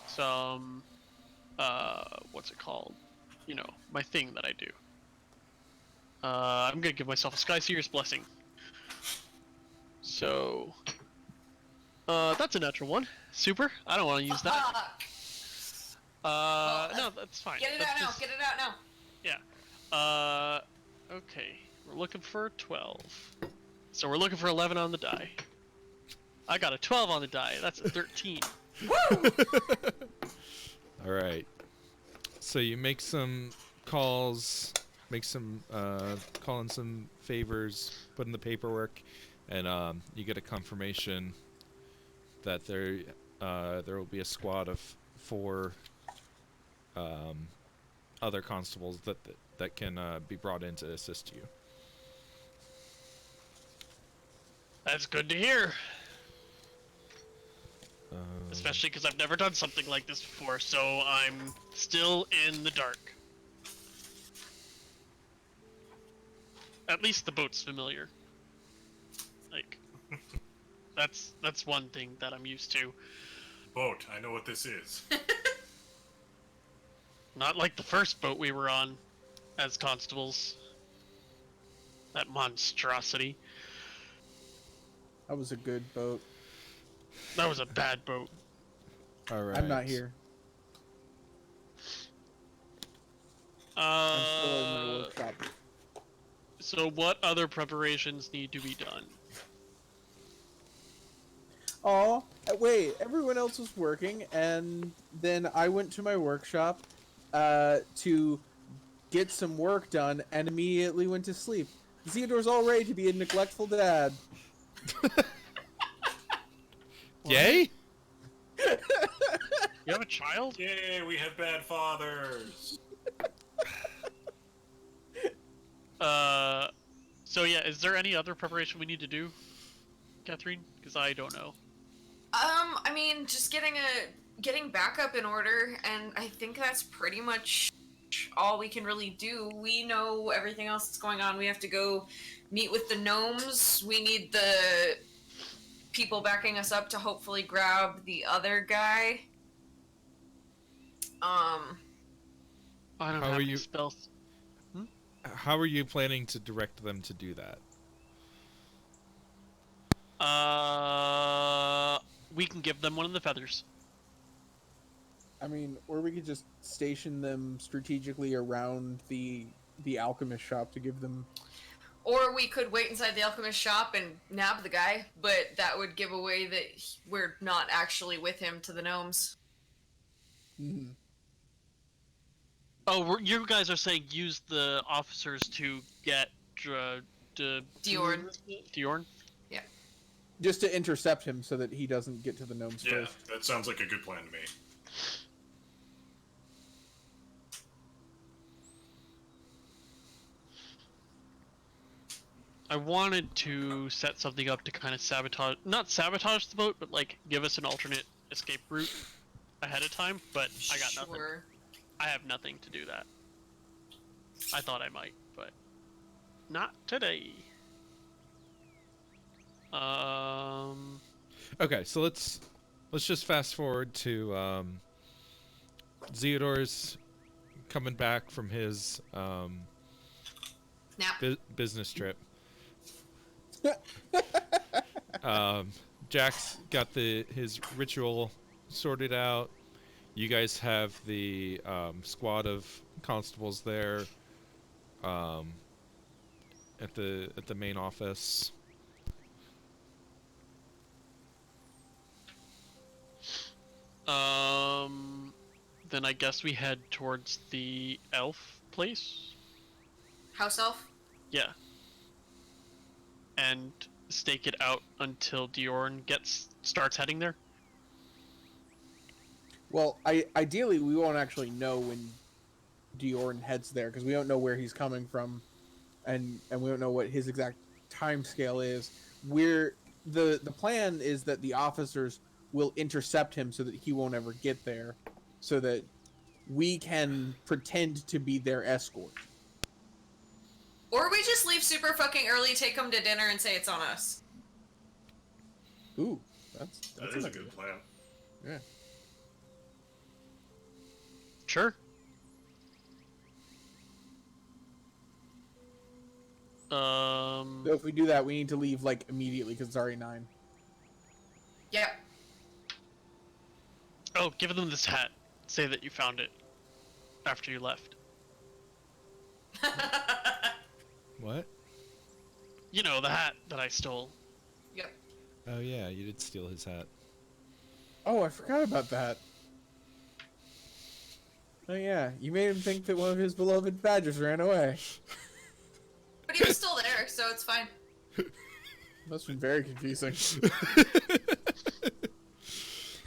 some what's it called? You know, my thing that I do. I'm gonna give myself a Sky Seer's Blessing. So that's a natural 1. Super. I don't want to use that. No, that's fine. Get it That's out now. just- Get it out now. Okay. We're looking for 12. So we're looking for 11 on the die. I got a 12 on the die. That's a 13. All right. So you make some calls, call in some favors, put in the paperwork, and you get a confirmation that there will be a squad of 4 other constables that can be brought in to assist you. That's good to hear. Um, Especially because I've never done something like this before, so I'm still in the dark. At least the boat's familiar. Like, that's one thing that I'm used to. Boat, I know what this is. Not like the first boat we were on as constables. That monstrosity. That was a good boat. That was a bad boat. all right. I'm not here. I'm still in my workshop. So what other preparations need to be done? Oh, wait, everyone else was working, and then I went to my workshop to get some work done and immediately went to sleep. Theodore's all ready to be a neglectful dad. Yay! You have a child? Yay, we have bad fathers. So yeah, is there any other preparation we need to do, Catherine? Because I don't know. I mean, just getting backup in order, and I think that's pretty much all we can really do. We know everything else that's going on. We have to go meet with the gnomes. We need the people backing us up to hopefully grab the other guy. I don't How have are any you- spells. How are you planning to direct them to do that? We can give them one of the feathers. I mean, or we could just station them strategically around the alchemist shop to give them. Or we could wait inside the alchemist shop and nab the guy, but that would give away that we're not actually with him to the gnomes. Mhm. Oh, you guys are saying use the officers to get Diorn. Diorn? Just to intercept him so that he doesn't get to the gnomes Yeah, first. that sounds like a good plan to me. I wanted to set something up to kind of not sabotage the boat, but like give us an alternate escape route ahead of time, but I got nothing. Sure. I have nothing to do that. I thought I might, but not today. Okay, so let's just fast forward to Theodore's coming back from his Now, business trip. Jack's got his ritual sorted out. You guys have the squad of constables there at the main office. Then I guess we head towards the elf place. house elf. Yeah. And stake it out until Diorn starts heading there. Well, ideally we won't actually know when Diorn heads there because we don't know where he's coming from, and we don't know what his exact time scale is. The plan is that the officers will intercept him so that he won't ever get there, so that we can pretend to be their escort. Or we just leave super fucking early, take him to dinner, and say it's on us. Ooh, that's That is a good plan. Yeah. Sure. So if we do that, we need to leave like immediately because it's already 9. Yep. Oh, give them this hat. Say that you found it after you left. What? You know, the hat that I stole. Yep. Oh yeah, you did steal his hat. Oh, I forgot about that. Oh yeah, you made him think that one of his beloved badgers ran away. But he was still there, so it's fine. Must have been very confusing.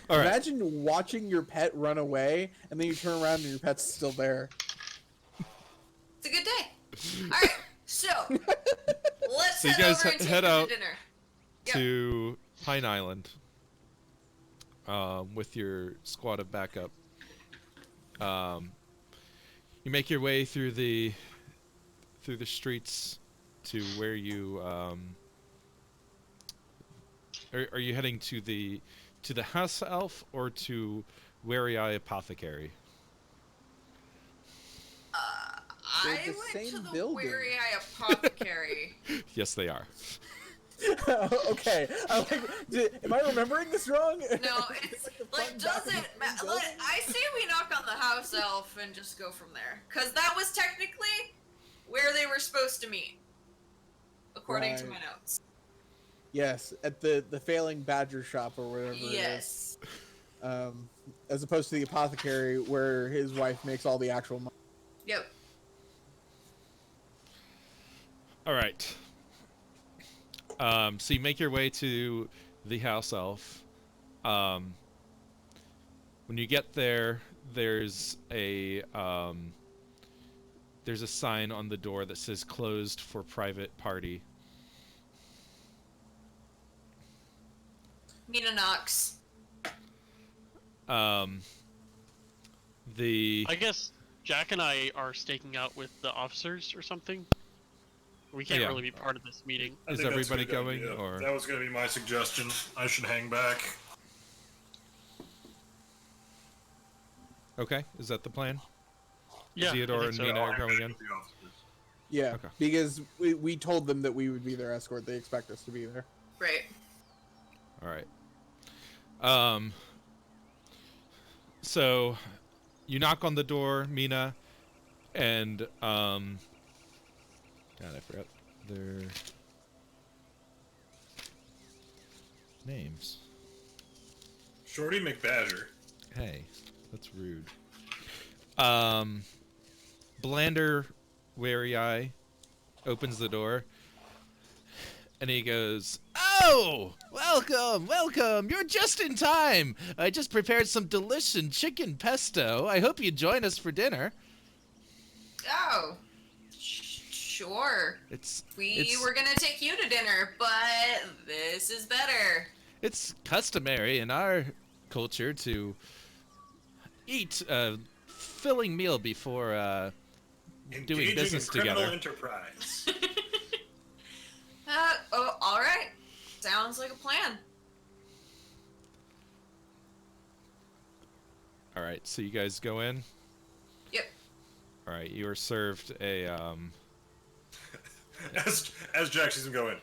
All right. Imagine watching your pet run away, and then you turn around and your pet's still there. It's a good day. Alright, so let's So you head guys over and take head him out to dinner. Yep. to Pine Island with your squad of backup. You make your way through the streets to where you are you heading to the house elf or to Wary Eye Apothecary? They're I the went same to the building. Weary Eye Apothecary. Yes, they are. Okay. Am I remembering this wrong? No, it's like doesn't matter. I say we knock on the house elf and just go from there, cause that was technically where they were supposed to meet, according to Right. my notes. Yes, at the failing badger shop or whatever Yes. it is. As opposed to the apothecary where his wife makes all the actual money. Yep. All right. So you make your way to the house elf. When you get there, there's a sign on the door that says "Closed for private party." Mina knocks. The I guess Jack and I are staking out with the officers or something. We can't Yeah. really be part of this meeting. I Is think that's a everybody good going, idea. or- That was going to be my suggestion. I should hang back. Okay, is that the plan? Yeah, Theodore I and think so. Mina I'll are hang going back in. with the officers. Yeah, Okay. because we told them that we would be their escort. They expect us to be there. Right. All right. So you knock on the door, Mina, and God, I forgot their names. Shorty McBadger. Hey, that's rude. Blander, Wary Eye, opens the door, and he goes, "Oh, welcome, welcome! You're just in time. I just prepared some delicious chicken pesto. I hope you join us for dinner." Oh. Sure. We were gonna take you to dinner, but this is better. It's customary in our culture to eat a filling meal before doing Engaging business in criminal together. enterprise. like a plan. All right, so you guys go in. Yep. All right, you are served a As Jack sees him go in.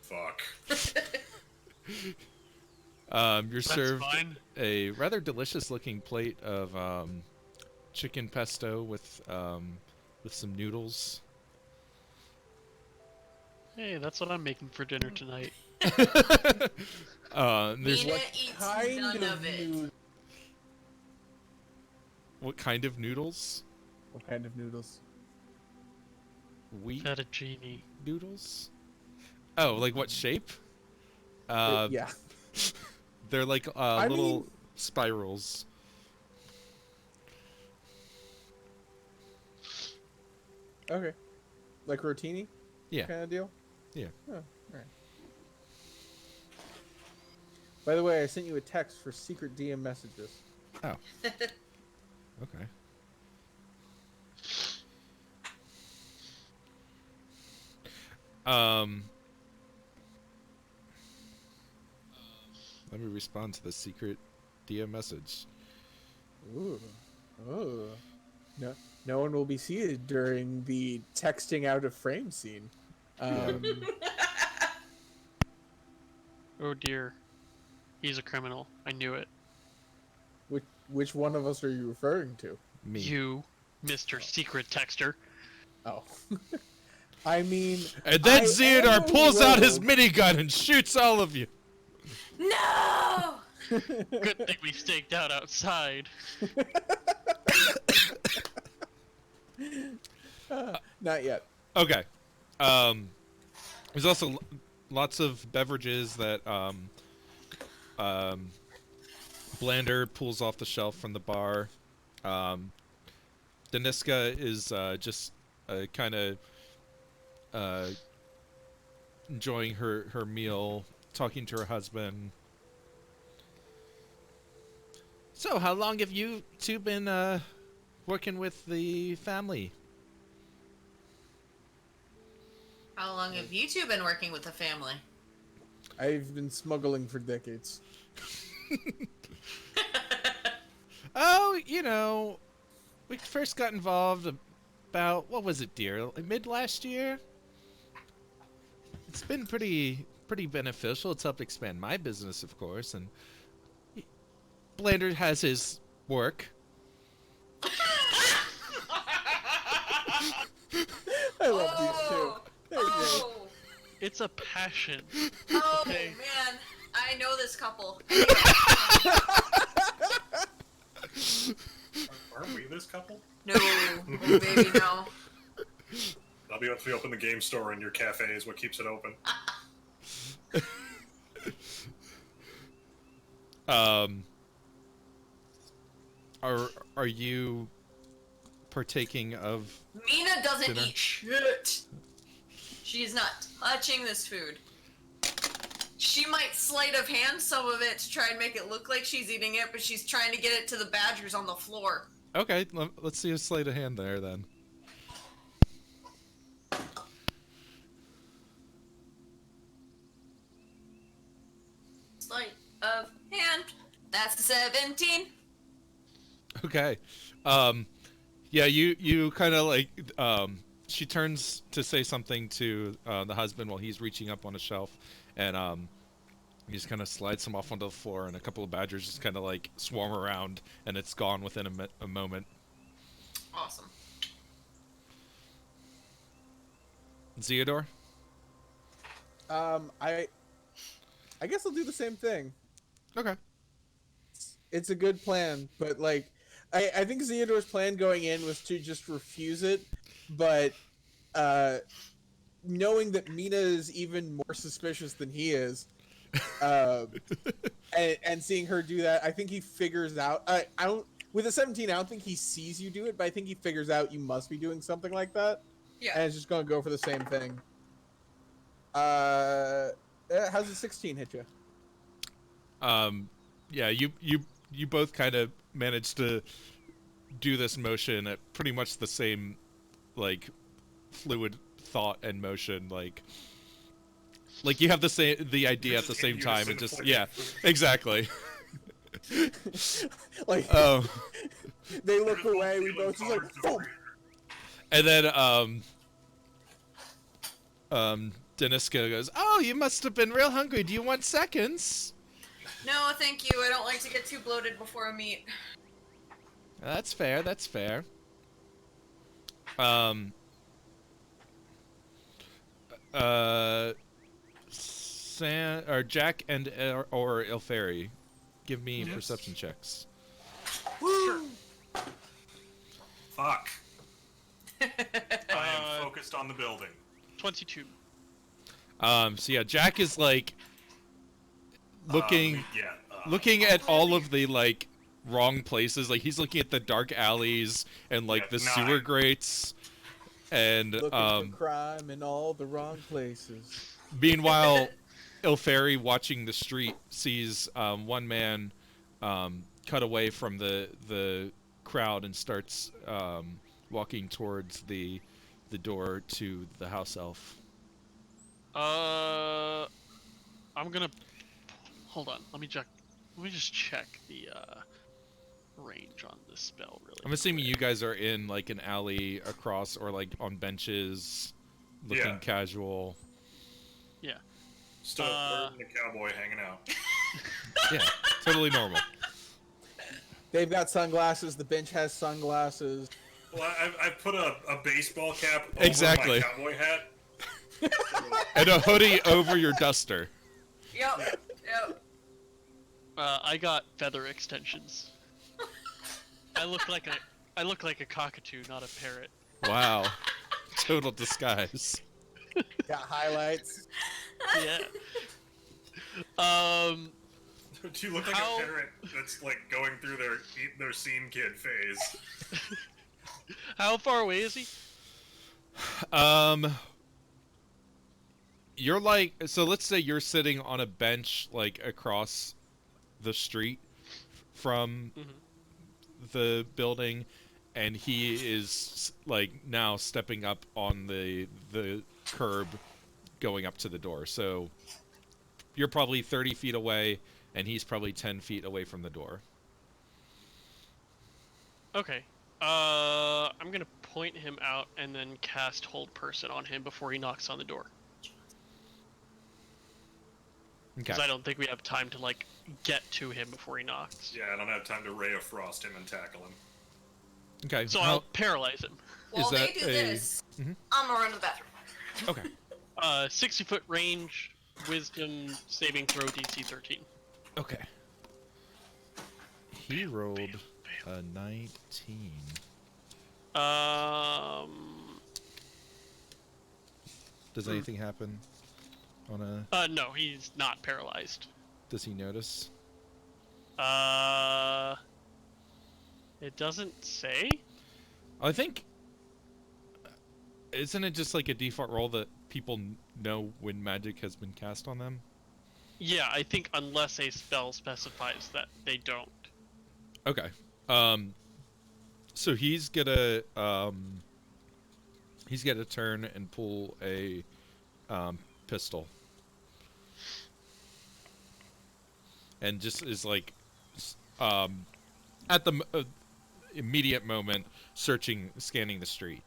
Fuck. you're That's served fine. a rather delicious looking plate of chicken pesto with some noodles. Hey, that's what I'm making for dinner tonight. There's Mina eats none of it. what kind of noodles? What kind of noodles? Wheat Fettuccine. noodles? Oh, like what shape? Yeah. They're like I little mean- spirals. Okay. Like rotini? Yeah. Kind of deal? Yeah. Oh, alright. By the way, I sent you a text for secret DM messages. Oh. Okay. Let me respond to the secret DM message. Ooh. Oh. No one will be seated during the texting out of frame scene. Oh dear. He's a criminal. I knew it. Which one of us are you referring to? Me. You, Mr. Secret Texter. Oh. I mean... And then I am Xeodar a pulls out his rogue. minigun and shoots all of you. No! Good thing we staked out outside. Not yet. Okay. There's also lots of beverages that Blander pulls off the shelf from the bar. Daniska is just kind of enjoying her meal, talking to her husband. So, how long have you two been working with the family? How long have you two been working with the family? I've been smuggling for decades. Oh, we first got involved about, what was it, dear? Like mid last year? It's been pretty beneficial. It's helped expand my business, of course, and Blander has his work. I love these two. They're great. Oh! It's a passion. Oh, Okay. man. I know this couple. Aren't we this couple? No. Oh, baby, no. That'll be once we open the game store and your cafe is what keeps it open. Are you partaking of? Mina doesn't Dinner. eat shit. She's not touching this food. She might sleight of hand some of it to try and make it look like she's eating it, but she's trying to get it to the badgers on the floor. Okay, let's see a sleight of hand there then. Sleight of hand. That's a 17. Okay. Yeah, you kind of like, she turns to say something to the husband while he's reaching up on a shelf, and he just kind of slides him off onto the floor, and a couple of badgers just kind of like swarm around, and it's gone within a moment. Awesome. Zeodor? I guess I'll do the same thing. Okay. It's a good plan, but like, I think Zeodor's plan going in was to just refuse it, but knowing that Mina is even more suspicious than he is, and seeing her do that, I think he figures out. I don't. With a 17, I don't think he sees you do it, but I think he figures out you must be doing something like that. Yeah. And it's just gonna go for the same thing. How's a 16 hit you? Yeah, you both kind of managed to do this motion at pretty much the same, like, fluid thought and motion. Like, Like you have the idea at the same time, and just exactly. Like Oh, they look away. We both just like boom. and then Deniska goes, "Oh, you must have been real hungry. Do you want seconds?" No, thank you. I don't like to get too bloated before a meet. That's fair. That's fair. Jack and or Ilferi, give me perception checks. Woo! Fuck. I am focused on the building. 22. So yeah, Jack is like looking at all of the like wrong places. Like he's looking at the dark alleys and like the sewer grates, and Looking for crime in all the wrong places. meanwhile, Ilferi, watching the street, sees one man cut away from the crowd and starts walking towards the door to the house elf. I'm gonna hold on. Let me just check the range on this spell. Really. I'm assuming you guys are in like an alley across, or like on benches, looking casual. Yeah. Still a cowboy hanging out. Yeah, totally normal. They've got sunglasses. The bench has sunglasses. Well, I put a baseball cap over Exactly. my cowboy hat. And a hoodie over your duster. Yep. I got feather extensions. I look like a cockatoo, not a parrot. Wow. Total disguise. Got highlights. Yeah. Do you look like a parrot that's like going through their scene kid phase? How far away is he? You're like, so let's say you're sitting on a bench like across the street from the building, and he is like now stepping up on the curb going up to the door. So you're probably 30 feet away, and he's probably 10 feet away from the door. Okay. I'm gonna point him out and then cast Hold Person on him before he knocks on the door. Okay. Because I don't think we have time to like get to him before he knocks. Yeah, I don't have time to Ray of Frost him and tackle him. Okay. So I'll paralyze him. While Is they that do a- this, Mhm. I'm gonna run to the bathroom. Okay. 60-foot range, Wisdom saving throw DC 13. Okay. He rolled a 19. Does anything happen on a... No, he's not paralyzed. Does he notice? It doesn't say. I think... Isn't it just like a default roll that people know when magic has been cast on them? Yeah, I think unless a spell specifies that they don't. Okay. So he's gonna turn and pull a pistol, and just is like at the immediate moment scanning the street.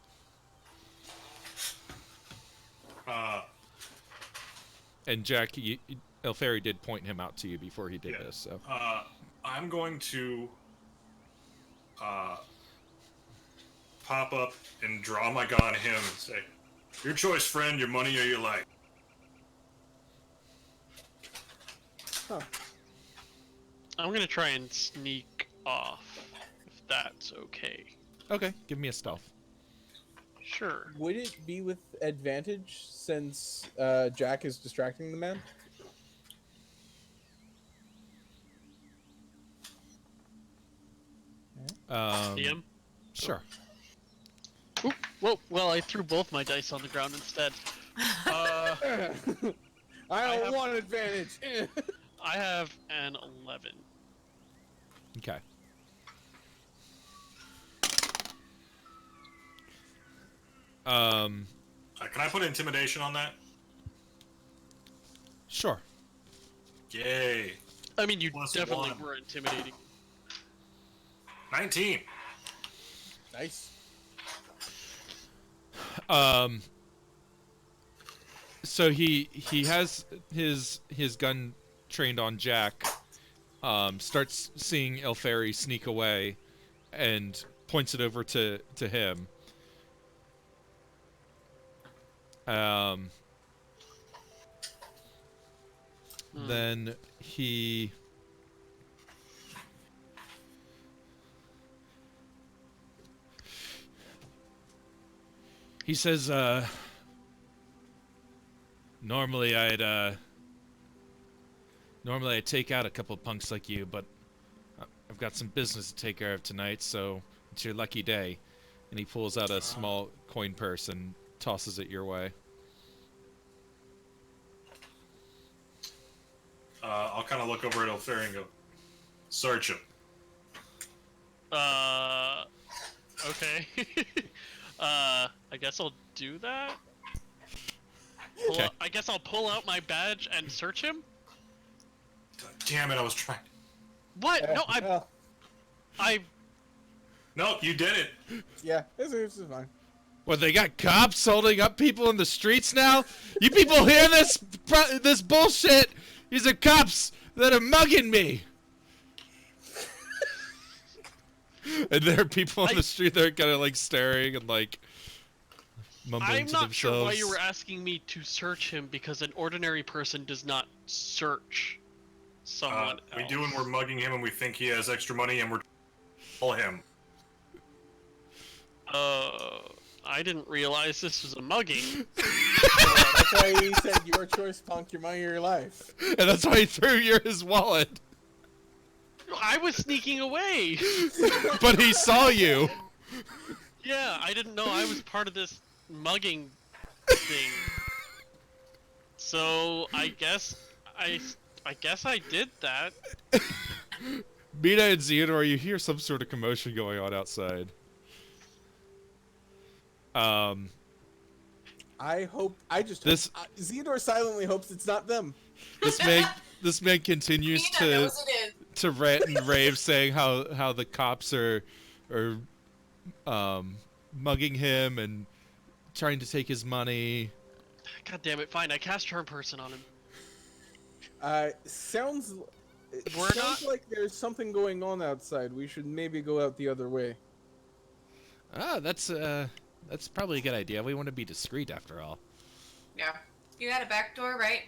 And Jack, Elferi did point him out to you before he did this. So I'm going to pop up and draw my gun at him and say, "Your choice, friend. Your money or your life." Huh. I'm gonna try and sneak off, if that's okay. okay, give me a stealth. Sure. Would it be with advantage since Jack is distracting the man? DM? Sure. Oop, whoa, well, I threw both my dice on the ground instead. I don't have- want advantage. I have an 11. Okay. Can I put intimidation on that? Sure. Yay. I mean, you Plus definitely 1. were intimidating. 19. Nice. So he has his gun trained on Jack. Starts seeing Elferi sneak away, and points it over to him. Then he says, normally I'd take out a couple punks like you, but I've got some business to take care of tonight, so it's your lucky day. And he pulls out a small coin purse and tosses it your way. I'll kind of look over at Elferi and go, search him. Okay. I guess I'll do that. Okay. I guess I'll pull out my badge and search him. Damn it, I was trying. What? No, Well, I. No, you did it. yeah, this is fine. What, they got cops holding up people in the streets now? You people hear this bullshit? These are cops that are mugging me. And there are people on the street that are kind of like staring and like mumbling I'm to not themselves. sure why you were asking me to search him, because an ordinary person does not search someone We else. do when we're mugging him and we think he has extra money and we're pull him. I didn't realize this was a mugging. That's why he said your choice, punk, your money, or your life. And that's why he threw his wallet. I was sneaking away. But he saw you. Yeah, I didn't know I was part of this mugging thing. So I guess I did that. Mina and Theodore, you hear some sort of commotion going on outside. I hope. Zeodor silently hopes it's not them. This man continues Mina knows it is. to rant and rave, saying how the cops are mugging him and trying to take his money. God damn it! Fine, I cast Charm Person on him. Sounds We're not- like there's something going on outside. We should maybe go out the other way. Ah, that's probably a good idea. We want to be discreet after all. Yeah. You got a back door, right?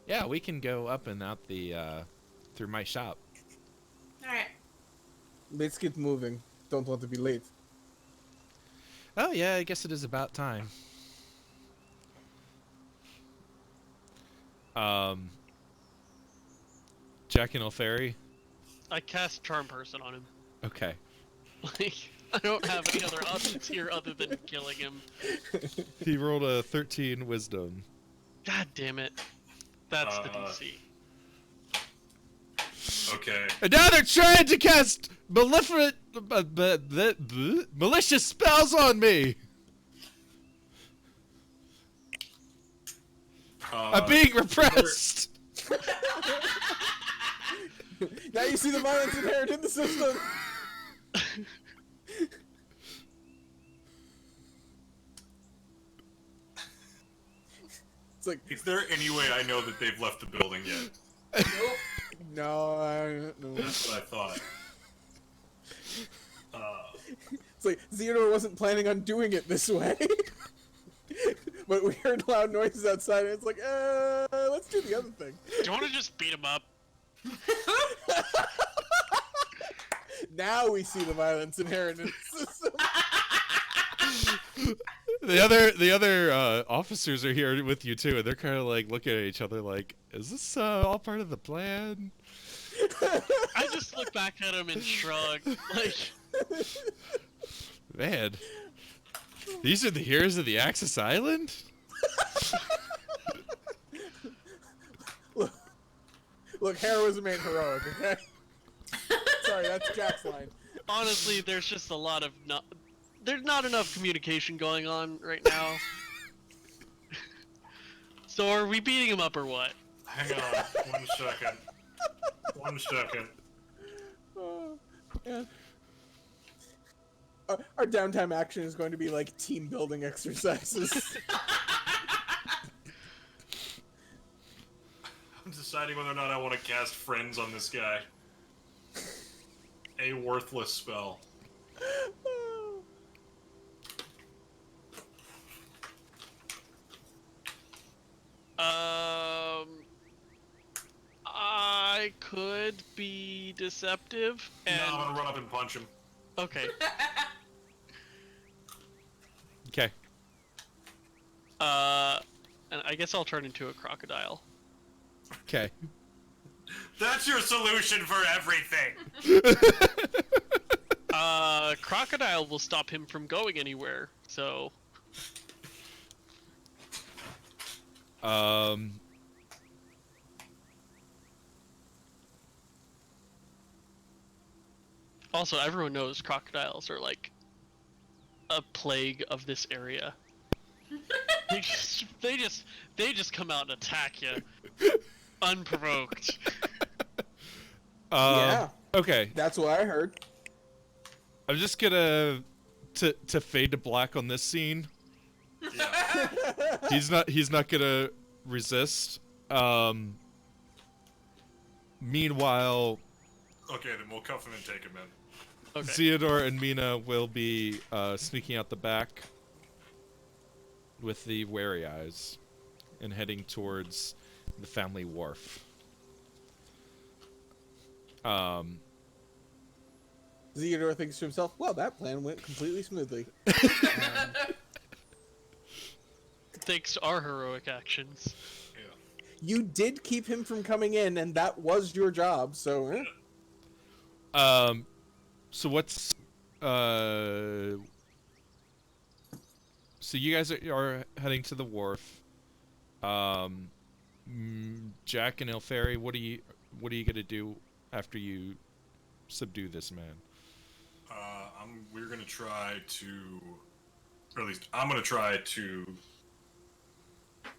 Yeah, we can go up and out the through my shop. Alright. Let's get moving. Don't want to be late. Oh yeah, I guess it is about time. Jack and Elferi? I cast Charm Person on him. Okay. Like, I don't have any other options here other than killing him. He rolled a 13 wisdom. God damn it. That's the DC. Okay. And now they're trying to cast malicious spells on me! I'm being repressed! Now you see the violence inherent in the system. It's like, Is there any way I know that they've left the building yet? Nope. no, I don't know. That's what I thought. It's like Theodore wasn't planning on doing it this way. But we heard loud noises outside, and it's like, let's do the other thing. Do you want to just beat him up? Now we see the violence inherent in the system. The other officers are here with you too, and they're kind of like looking at each other like, is this all part of the plan? I just look back at him and shrug. Like, Man, these are the heroes of the Axis Island? Look, heroism ain't heroic, okay? Sorry, that's Jack's line. honestly, there's just a lot of there's not enough communication going on right now. So are we beating him up or what? Hang on, 1 second. 1 second. Oh, yeah. Our downtime action is going to be like team building exercises. I'm deciding whether or not I want to cast Friends on this guy. A worthless spell. I could be deceptive and. No, I'm gonna run up and punch him. Okay. Okay. And I guess I'll turn into a crocodile. Okay. That's your solution for everything! Crocodile will stop him from going anywhere, so. Also, everyone knows crocodiles are like a plague of this area. they just come out and attack you, unprovoked. Yeah. Okay. That's what I heard. I'm just gonna to fade to black on this scene. Yeah. He's not gonna resist. Meanwhile, Okay, then we'll cuff him and take him in. Okay. Theodore and Mina will be sneaking out the back with the wary eyes and heading towards the family wharf. Theodore thinks to himself, well, that plan went completely smoothly. Thanks to our heroic actions. Yeah. You did keep him from coming in, and that was your job, so... So what's so you guys are heading to the wharf. Jack and Ilferi, what are you gonna do after you subdue this man? We're gonna try to, or at least I'm gonna try to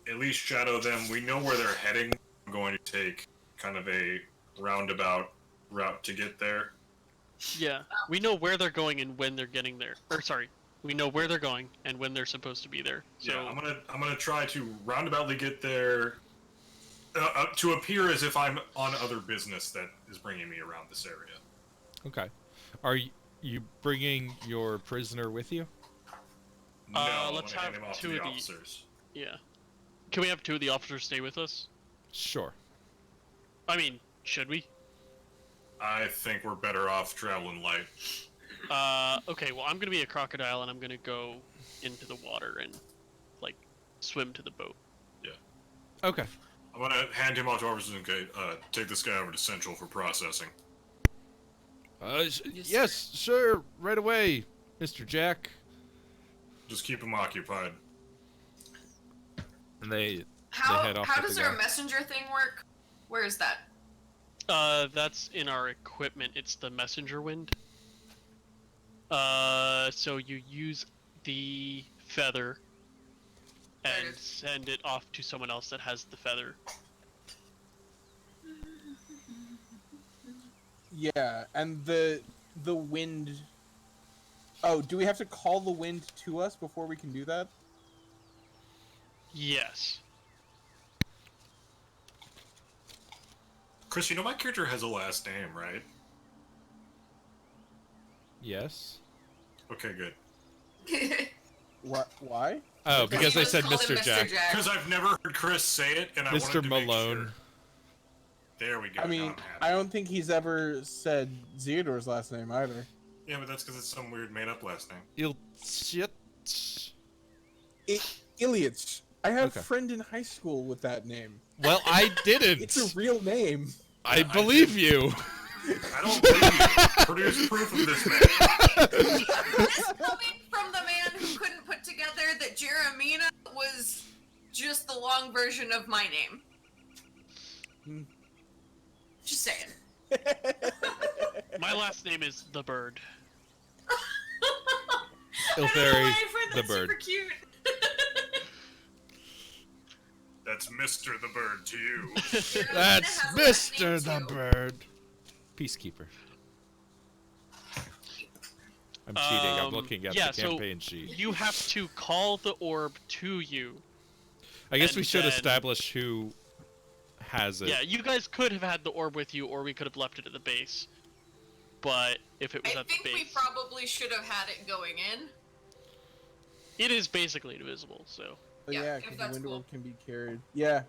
at least shadow them. We know where they're heading. I'm going to take kind of a roundabout route to get there. Yeah, we know where they're going and when they're getting there. Or sorry, we know where they're going and when they're supposed to be there. So Yeah, I'm gonna try to roundaboutly get there to appear as if I'm on other business that is bringing me around this area. Okay. Are you bringing your prisoner with you? No, I'm let's gonna hand have him off two to the of the- officers. yeah, can we have 2 of the officers stay with us? Sure. I mean, should we? I think we're better off traveling light. Okay. Well, I'm gonna be a crocodile and I'm gonna go into the water and like swim to the boat. Okay. I'm gonna hand him off to officers and take this guy over to Central for processing. Yes, sure, right away, Mr. Jack. Just keep him occupied. And they How head off how with does the our guy. messenger thing work? Where is that? That's in our equipment. It's the messenger wind. So you use the feather There it and is. send it off to someone else that has the feather. Yeah, and the wind... Oh, do we have to call the wind to us before we can do that? Yes. Chris, you know my character has a last name, right? Yes. Okay, good. What? Why? Oh, because You I just said called him Mr. Jack. Because I've never heard Chris say it, and I wanted Mr. to Malone. make sure. There we go. I mean, now I'm happy. I don't think he's ever said Theodore's last name either. Yeah, but that's because it's some weird made-up last name. Shit. Ilyich. I have Okay. a friend in high school with that name. Well, I didn't. It's a real name. I believe you. I don't believe you. Produce proof of this man. This coming from the man who couldn't put together that Jeremina was just the long version of my name. Just saying. My last name is the Bird. I don't know Ilferi, why I find the that bird. super cute. That's Mr. the Bird to you. That's has a last Mr. name, the too. Bird. Peacekeeper. I'm cheating. I'm looking at yeah, the campaign sheet. You have to call the orb to you. I guess we and should then- establish who has it. Yeah, you guys could have had the orb with you, or we could have left it at the base. But if it was I at think the we base, probably should have had it going in. it is basically invisible. So Oh, Yeah, yeah, if because the that's wind cool. orb can be carried. Yeah.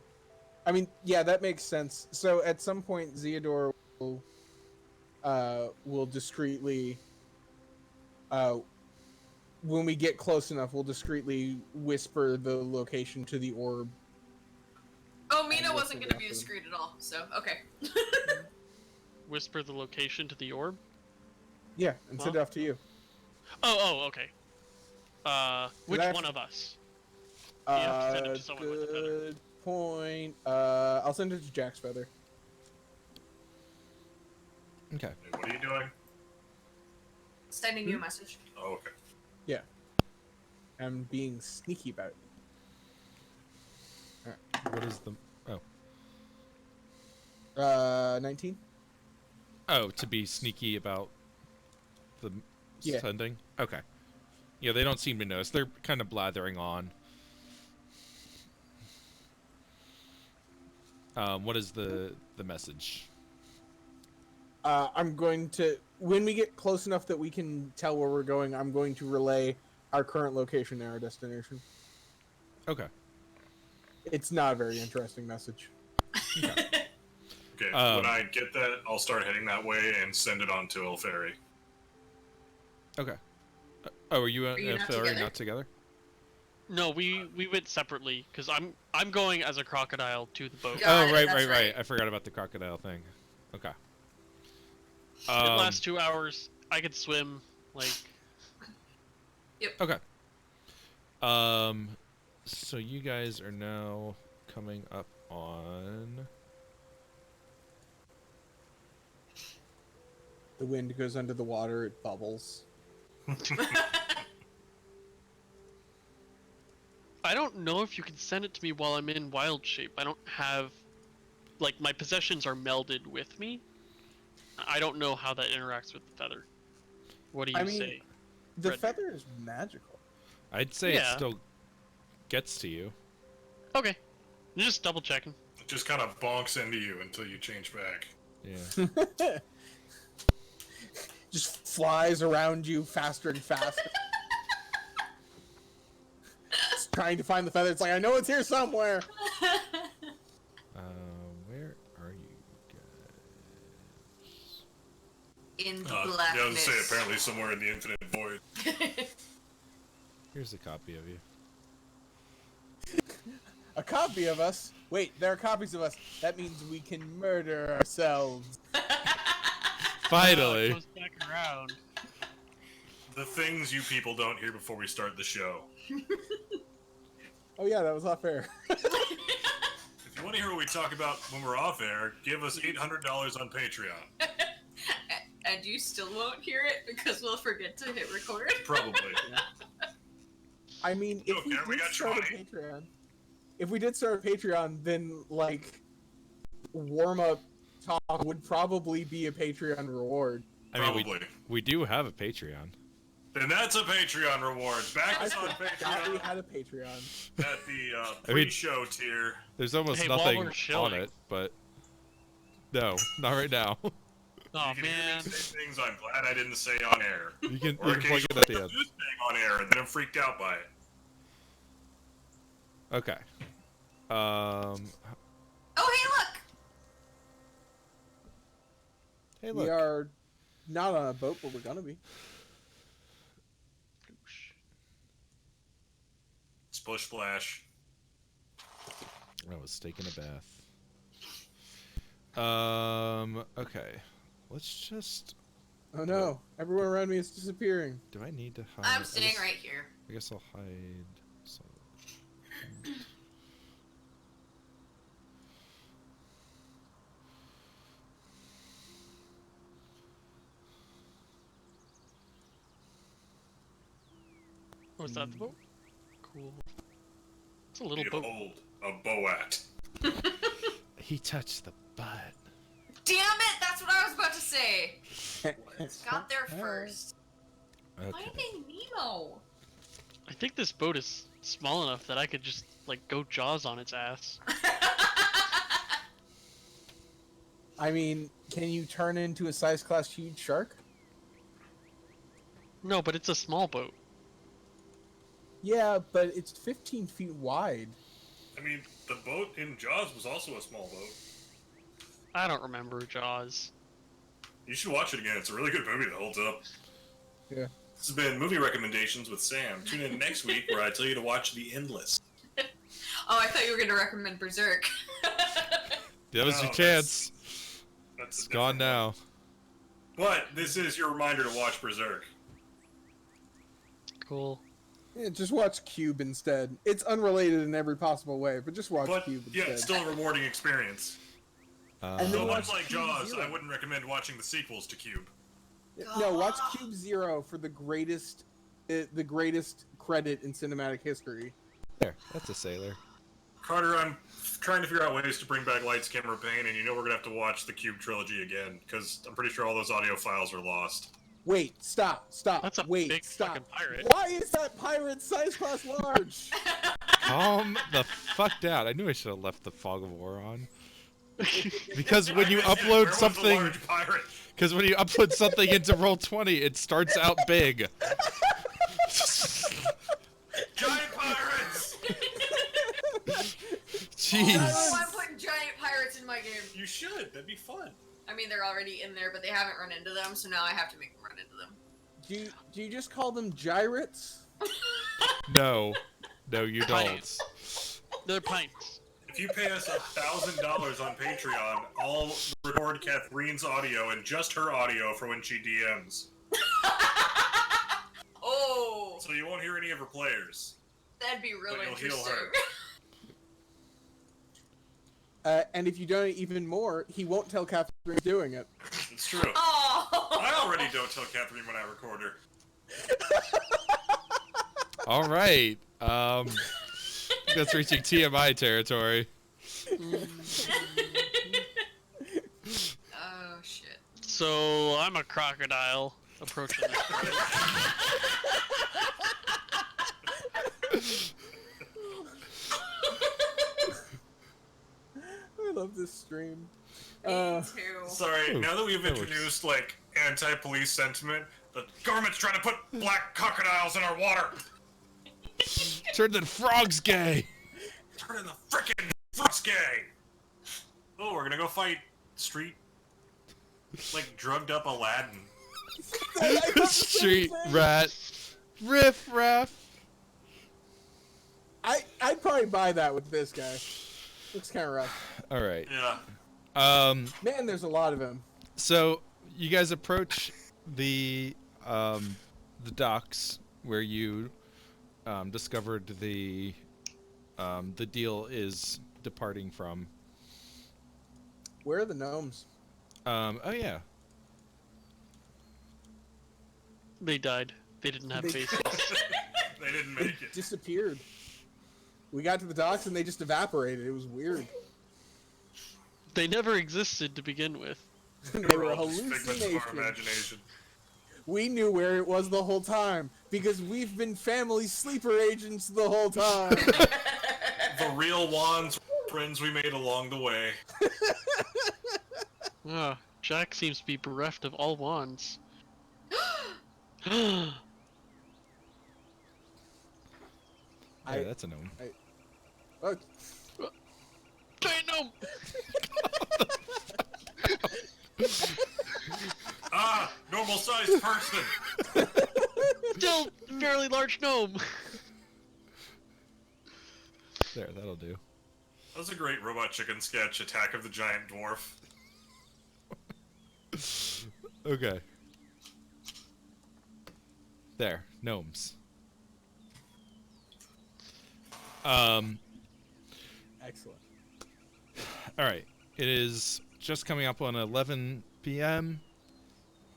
I mean, yeah, that makes sense. So at some point, Zeodor will discreetly, when we get close enough, we'll discreetly whisper the location to the orb. Oh, Mina we'll wasn't figure gonna out be the- discreet at all, so okay. whisper the location to the orb. Yeah, and send it off to you. Oh, okay. Which that's- one of us? You have to send it to someone with a feather. Good point. I'll send it to Jack's feather. Okay. Hey, what are you doing? Sending you a message. Oh, okay. Yeah. I'm being sneaky about it. What is the... Oh. 19? Oh, to be sneaky about the Yeah. sending? Okay. Yeah, they don't seem to notice. They're kind of blathering on. What is the message? I'm going to, when we get close enough that we can tell where we're going, I'm going to relay our current location and our destination. Okay. It's not a very interesting message. Okay, Um, when I get that, I'll start heading that way and send it on to El Ferry. Okay. Oh, are you Are you and not Phil together? not together? No, we went separately because I'm going as a crocodile to the boat. Yeah. Oh, right, that's right. right. I forgot about the crocodile thing. Okay. It lasts 2 hours. I could swim. Like, Okay. So you guys are now coming up on... The wind goes under the water, it bubbles. I don't know if you can send it to me while I'm in wild shape. I don't have, like, my possessions are melded with me. I don't know how that interacts with the feather. What do you I mean, say? The Red. feather is magical. I'd say it Yeah. still gets to you. Okay, I'm just double checking. It just kind of bonks into you until you change back. Yeah. Just flies around you faster and faster. It's trying to find the feather. It's like, I know it's here somewhere. Where are you guys? In the Yeah, I was blackness. gonna say, apparently somewhere in the infinite void. Here's a copy of you. A copy of us? Wait, there are copies of us. That means we can murder ourselves. Finally. It goes back around. The things you people don't hear before we start the show. Oh yeah, that was not fair. If you want to hear what we talk about when we're off air, give us $800 on Patreon. And you still won't hear it because we'll forget to hit record. Probably. I mean, if we Okay, we did got start a Johnny. Patreon, then like warm up talk would probably be a Patreon reward. I mean, Probably. we do have a Patreon. Then that's a Patreon reward. Back I us on forgot we Patreon had a Patreon. at the I mean- pre-show tier. There's almost Hey, while nothing we're on shilling- it, but no, not right now. Oh You can hear man. me say things I'm glad I didn't say on air. You can Or plug occasionally it at the I end. do saying on air and then I'm freaked out by it. Okay. Oh, hey, look! Hey, look. We are not on a boat, but we're gonna be. Splish splash. I was taking a bath. Okay. Let's just... Oh no, everyone around me is disappearing. Do I need to hide? I'm sitting right here. I guess I'll hide some. Oh, is that the boat? Cool. It's a little boat. Behold, A Boat. He touched the butt. Damn it! That's what I was about to say. Got there first. Okay. Finding Nemo. I think this boat is small enough that I could just like go Jaws on its ass. I mean, can you turn into a size class huge shark? No, but it's a small boat. Yeah, but it's 15 feet wide. I mean, the boat in Jaws was also a small boat. I don't remember Jaws. You should watch it again. It's a really good movie that holds up. Yeah. This has been Movie Recommendations with Sam. Tune in next week where I tell you to watch The Endless. Oh, I thought you were going to recommend Berserk. That was No, your chance. That's It's gone now. But this is your reminder to watch Berserk. Cool. Yeah, just watch Cube instead. It's unrelated in every possible way, but just watch But Cube yeah, instead. it's still a rewarding experience. And then So watch much like Cube Jaws, Zero. I wouldn't recommend watching the sequels to Cube. No, watch Cube Zero for the greatest credit in cinematic history. There, that's a sailor. Carter, I'm trying to figure out ways to bring back Lights, Camera, Pain, and you know we're gonna have to watch the Cube trilogy again, because I'm pretty sure all those audio files are lost. Wait, stop, That's a wait, big stop. fucking pirate. Why is that pirate size class large? Calm the fuck down. I knew I should have left the fog of war on. Because when you upload something, because when you upload something into Roll20, it starts out big. Giant pirates! I don't know Jeez. why I'm putting giant pirates in my game. You should. That'd be fun. I mean, they're already in there, but they haven't run into them, so now I have to make them run into them. Do you just call them gyrates? No, you don't. Pints. They're pints. If you pay us $1,000 on Patreon, I'll record Kathleen's audio and just her audio for when she DMs. Oh, So you won't hear any of her players. that'd be really But you'll heal interesting. her. And if you donate even more, he won't tell Catherine he's doing it. It's true. Oh. I already don't tell Catherine when I record her. All right. That's reaching TMI territory. Oh shit. So I'm a crocodile approaching this boat. I love this stream. Me Uh, too. Sorry, Ooh, now that we've that works. introduced, like, anti-police sentiment, the government's trying to put black crocodiles in our water! Turn the frogs gay. Turn in the frickin' frogs gay! Oh, we're gonna go fight street, like, drugged up Aladdin. I thought the same Street thing. rat. Riff raff. I'd probably buy that with this guy. Looks kind of rough. All right. Yeah. Man, there's a lot of him. So you guys approach the docks where you discovered the deal is departing from. Where are the gnomes? Oh yeah. They died. They didn't have They- faces. They didn't They make it. disappeared. We got to the docks and they just evaporated. It was weird. They never existed to begin with. They were all just figments of our hallucinations. imagination. We knew where it was the whole time because we've been family sleeper agents the whole time. The real wands were friends we made along the way. Ah, Jack seems to be bereft of all wands. Oh, Yeah, that's a gnome. Oh, giant gnome! Ah! Normal sized person! Still fairly large gnome. There, that'll do. That was a great Robot Chicken sketch, Attack of the Giant Dwarf. Okay. There, gnomes. excellent. All right. It is just coming up on 11 p.m.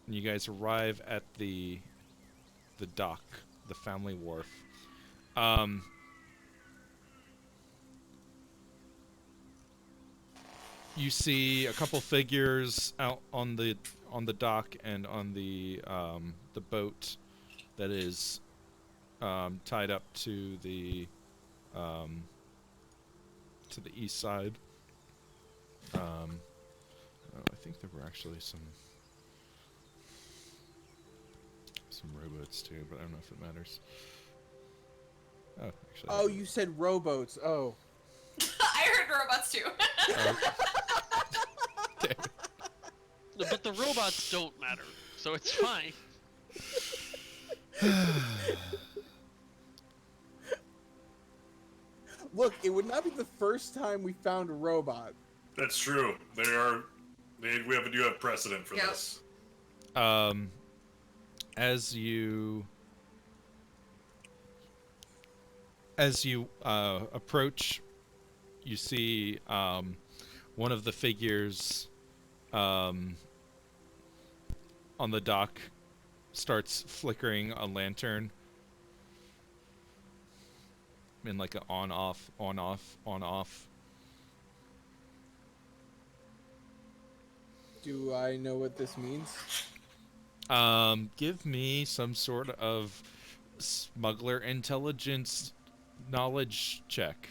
And you guys arrive at the dock, the family wharf. You see a couple figures out on the dock and on the boat that is tied up to the east side. Oh, I think there were actually some rowboats too, but I don't know if it matters. Oh, actually. Oh, you said rowboats. Oh. I heard robots too. But the robots don't matter, so it's fine. Look, it would not be the first time we found a robot. That's true. We do have precedent for Yep. this. As you approach, you see one of the figures on the dock starts flickering a lantern in like an on-off, on-off, on-off. Do I know what this means? Give me some sort of smuggler intelligence knowledge check.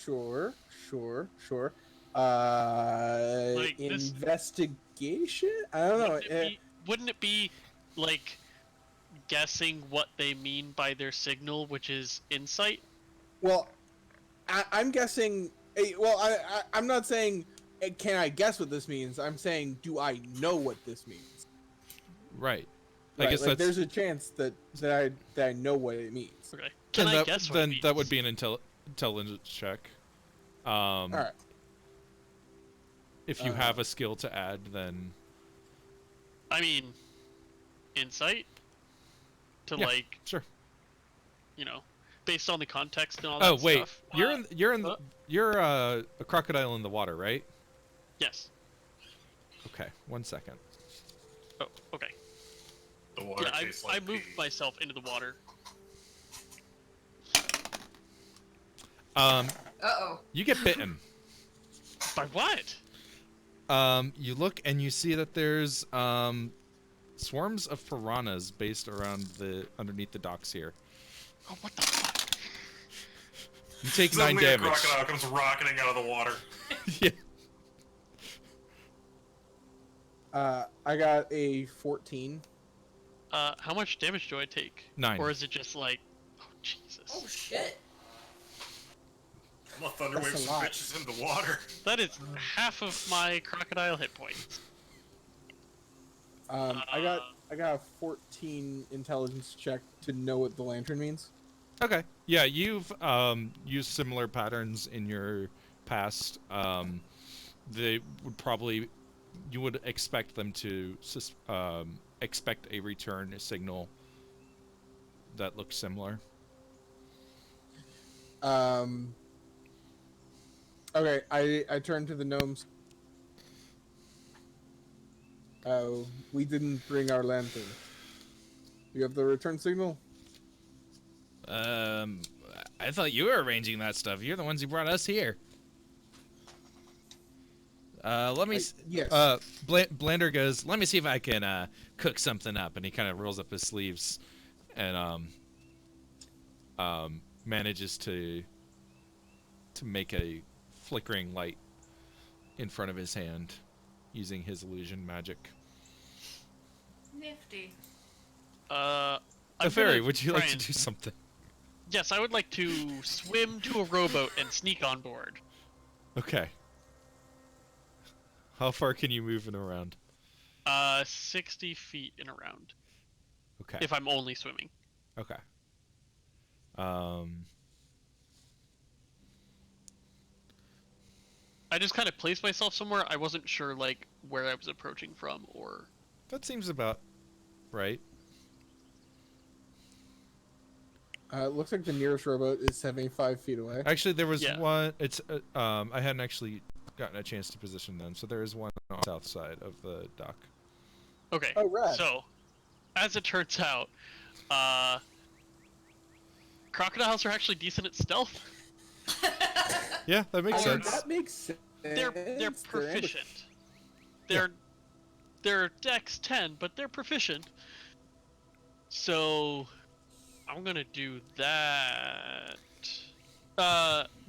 Sure. Like this- Investigation? I don't know. Wouldn't it be like guessing what they mean by their signal, which is insight? Well, I'm guessing. I'm not saying. Can I guess what this means? I'm saying, do I know what this means? Right. Right, I guess like, that's there's a chance that I know what it means. Okay. Can I guess what it then means? that would be an intelligence check. All right. If you have a skill to add, then I mean, insight to Yeah. like, sure. you know, based on the context and all that Oh wait, stuff. you're a crocodile in the water, right? Yes. Okay, 1 second. Oh, okay. The water Yeah, tastes I like moved pee. myself into the water. Uh-oh. You get bitten. By what? You look and you see that there's swarms of piranhas based around underneath the docks here. Oh, what the fuck? You take 9 Suddenly a damage. crocodile comes rocketing out of the water. Yeah. I got a 14. How much damage do I take? 9. Or is it just like, oh Jesus? Oh shit. I'm gonna thunderwave That's a some lot. bitches in the water. That is half of my crocodile hit points. I got a 14 intelligence check to know what the lantern means. Okay. Yeah, you've used similar patterns in your past. They would probably, you would expect them to expect a return signal that looks similar. Okay, I turned to the gnomes. We didn't bring our lantern. You have the return signal? I thought you were arranging that stuff. You're the ones who brought us here. Let me. Yes. Blander goes. Let me see if I can cook something up, and he kind of rolls up his sleeves, and manages to make a flickering light in front of his hand, using his illusion magic. Nifty. Fairy, would you like to do something? Yes, I would like to swim to a rowboat and sneak on board. Okay. How far can you move and around? 60 feet and around. Okay. If I'm only swimming. Okay. I just kind of placed myself somewhere. I wasn't sure, like, where I was approaching from, or... That seems about right. It looks like the nearest rowboat is 75 feet away. Actually, there was Yeah. one. It's I hadn't actually gotten a chance to position them, so there is one on the south side of the dock. Okay, Oh, rad. so, as it turns out, crocodiles are actually decent at stealth. Yeah, that makes I mean, sense. that makes sense. They're proficient. They're Dex 10, but they're proficient. So I'm gonna do that.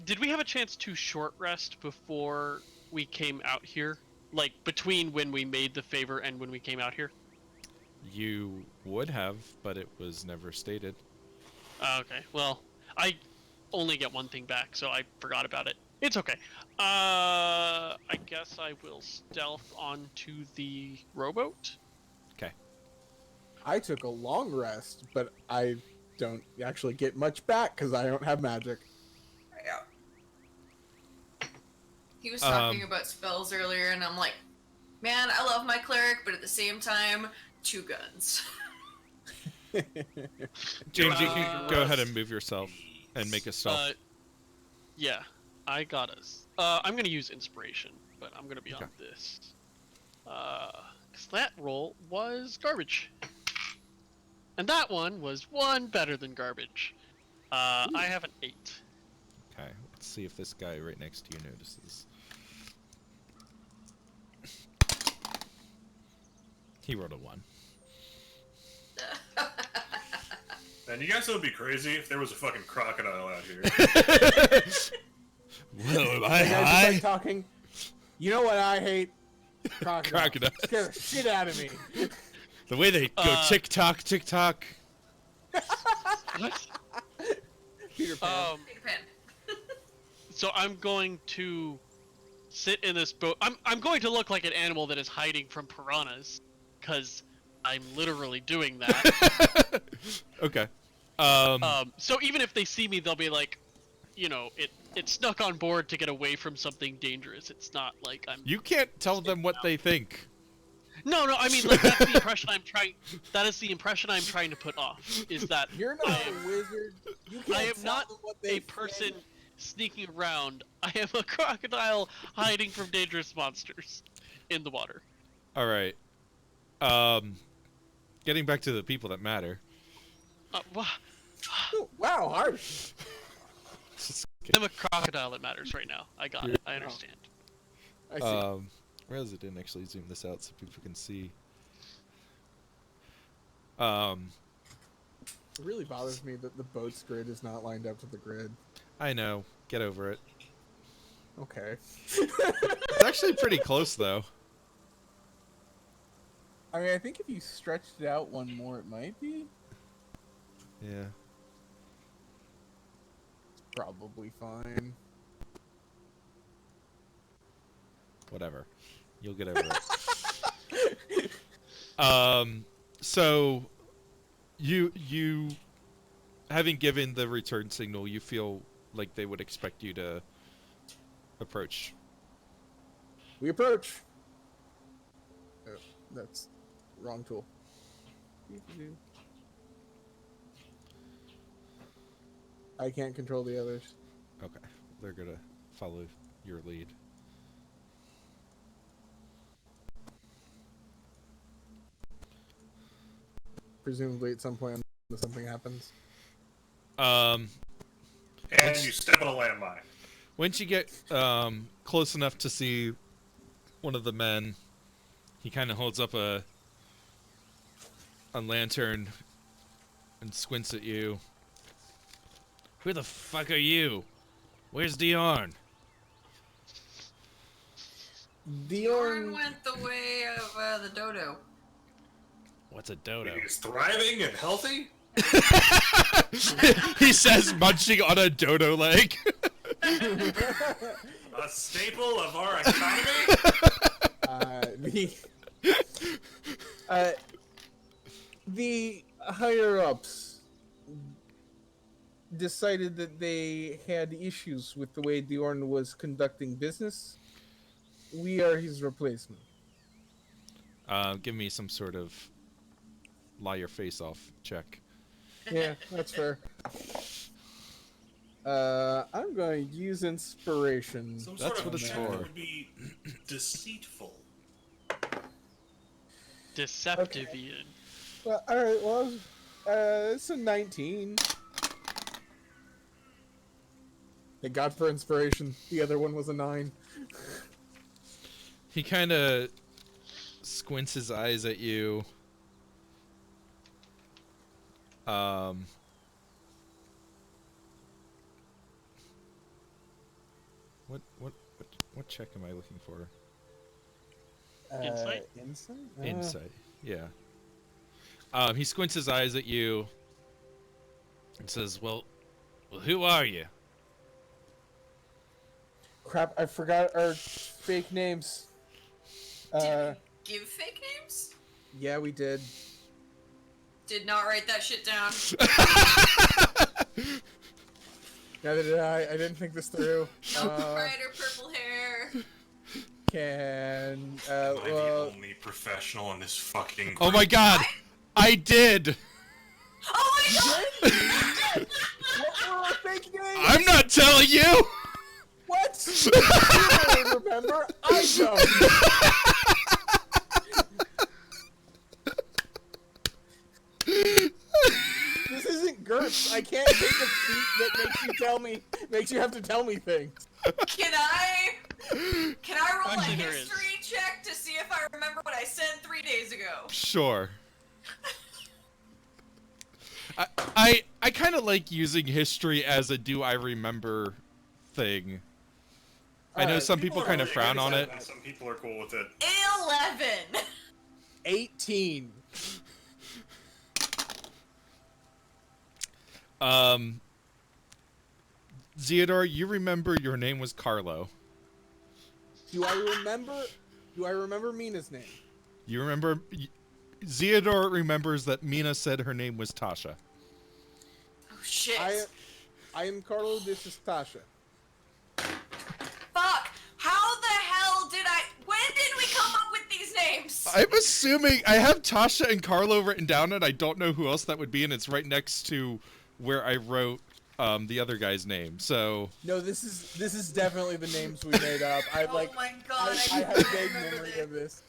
Did we have a chance to short rest before we came out here? Like between when we made the favor and when we came out here? You would have, but it was never stated. Okay. Well, I only get one thing back, so I forgot about it. It's okay. I guess I will stealth onto the rowboat. Okay. I took a long rest, but I don't actually get much back because I don't have magic. Yeah. He was talking Um, about spells earlier, and I'm like, man, I love my cleric, but at the same time, 2 guns. James, you Uh, can go ahead and move yourself and make a stealth. Yeah, I got us. I'm gonna use inspiration, but I'm gonna be on Okay. this. Cause that roll was garbage, and that one was one better than garbage. I have an 8. Okay, let's see if this guy right next to you notices. He rolled a 1. And you guys would be crazy if there was a fucking crocodile out here. Well, am The guy just like talking. You know what I hate? Crocodile. Scare the shit out of me. The way they go tick tock, tick tock. What? Peter Pan. Big pen. So I'm going to sit in this boat. I'm going to look like an animal that is hiding from piranhas, because I'm literally doing that. Okay. So even if they see me, they'll be like, you know, it snuck on board to get away from something dangerous. It's not like I'm. You can't tell them what they think. No, I mean, like, that's the impression I'm trying. That is the impression I'm trying to put off. Is that You're not a wizard. You can't I am tell not them what they a person think. sneaking around. I am a crocodile hiding from dangerous monsters in the water. All right. Getting back to the people that matter. Oh, wow, harsh. I'm a crocodile that matters right now. I got it. I understand. I see. Realize I didn't actually zoom this out so people can see. It It really bothers me that the boat's grid is not lined up to the grid. I know. Get over it. Okay. It's actually pretty close, though. I mean, I think if you stretched it out one more, it might be. Yeah. Probably fine. Whatever. You'll get over it. So you having given the return signal, you feel like they would expect you to approach. We approach. Oh, that's wrong tool. I can't control the others. Okay. They're gonna follow your lead. Presumably, at some point, something happens. And you step on a landmine. Once you get close enough to see one of the men, he kind of holds up a lantern and squints at you. Who the fuck are you? Where's Diorn? Bjorn went the way of the dodo. What's a dodo? He's thriving and healthy. He says, munching on a dodo leg. A staple of our economy. The higher ups decided that they had issues with the way Diorn was conducting business. We are his replacement. Give me some sort of lie your face off check. Yeah, that's fair. I'm going to use inspiration. Some That's sort what of it's check for. that would be deceitful. Deceptive, Okay. Ian. Well, all right. Well, it's a 19. Thank God for inspiration. The other one was a 9. He kind of squints his eyes at you. What check am I looking for? Insight? Insight? Insight. Yeah. He squints his eyes at you and says, "Well, who are you?" Crap, I forgot our fake names. Did we give fake names? Yeah, we did. Did not write that shit down. Neither did I. I didn't think this through. Brighter purple hair. Can Am I the only professional in this fucking group? Oh my God! I did. Oh my god! what were our fake names? I'm not telling you. What? You don't remember? I don't. This isn't GURPS. I can't take a feat that makes you have to tell me things. Can I roll a Ignorance. history check to see if I remember what I said 3 days ago? Sure. I kind of like using history as a do I remember thing. I know Alright, some people kind of frown on it. And some people are cool with it. 11. 18. Theodore, you remember your name was Carlo. Do I remember Mina's name? You remember... Theodore remembers that Mina said her name was Tasha. Oh shit. I am Carlo, this is Tasha. Fuck! How the hell did when did we come up with these names? I'm assuming... I have Tasha and Carlo written down, and I don't know who else that would be, and it's right next to where I wrote the other guy's name, so... No, this is definitely the names we made up. Oh my god, I have vague memory of this.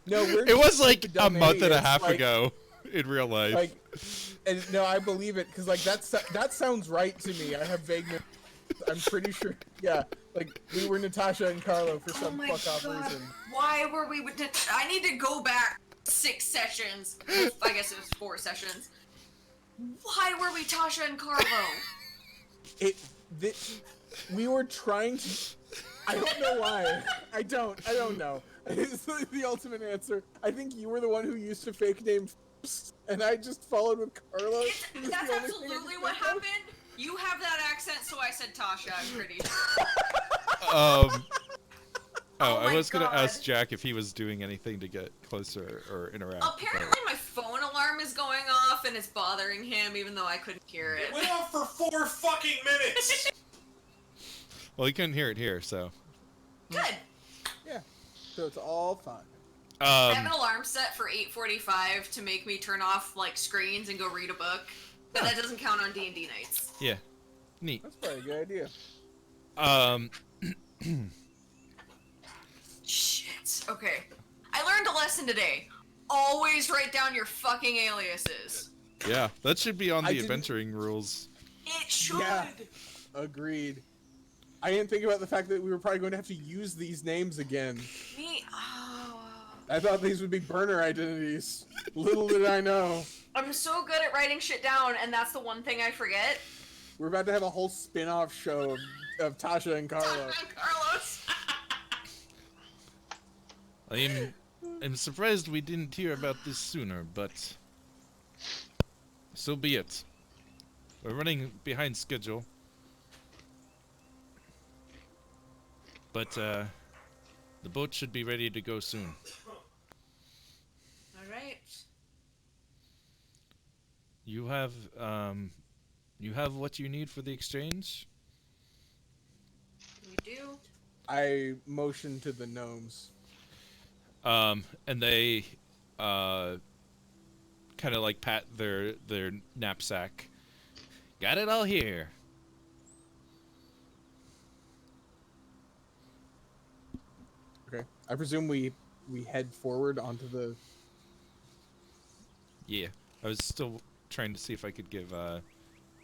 No, It was like stupid a dumb month and a idiots, half like- ago in real life. Like, and no, I believe it because like that sounds right to me. I have vague. I'm pretty sure. Yeah, like we were Natasha and Carlo for Oh some my fuck off god. reason. Why were we I need to go back 6 sessions. I guess it was 4 sessions. Why were we Tasha and Carlo? We were trying to. I don't know why. I don't know. It's the ultimate answer. I think you were the one who used to fake name, and I just followed with Carlo. It was That's the only thing I absolutely could what think of. happened. You have that accent, so I said Tasha. I'm pretty sure. Oh, Oh I my was gonna God. ask Jack if he was doing anything to get closer or interact. Apparently, my phone alarm is going off, and it's bothering him, even though I couldn't hear it. It went on for 4 fucking minutes! Well, he couldn't hear it here, so. Good. Yeah, so it's all fine. I have an alarm set for 8:45 to make me turn off like screens and go read a book, but that doesn't count on D&D nights. Yeah, neat. That's probably a good idea. Shit. Okay. I learned a lesson today. Always write down your fucking aliases. Yeah, that should be on I the didn't- adventuring rules. It should. Yeah. Agreed. I didn't think about the fact that we were probably going to have to use these names again. Me. Oh. I thought these would be burner identities. Little did I know. I'm so good at writing shit down, and that's the one thing I forget. We're about to have a whole spin-off show of Tasha and Carlo. Carlos. I'm surprised we didn't hear about this sooner, but so be it. We're running behind schedule. But the boat should be ready to go soon. All right. You have what you need for the exchange? We do. I motioned to the gnomes. And they kind of like pat their knapsack. Got it all here. Okay. I presume we head forward onto the. Yeah, I was still trying to see if I could give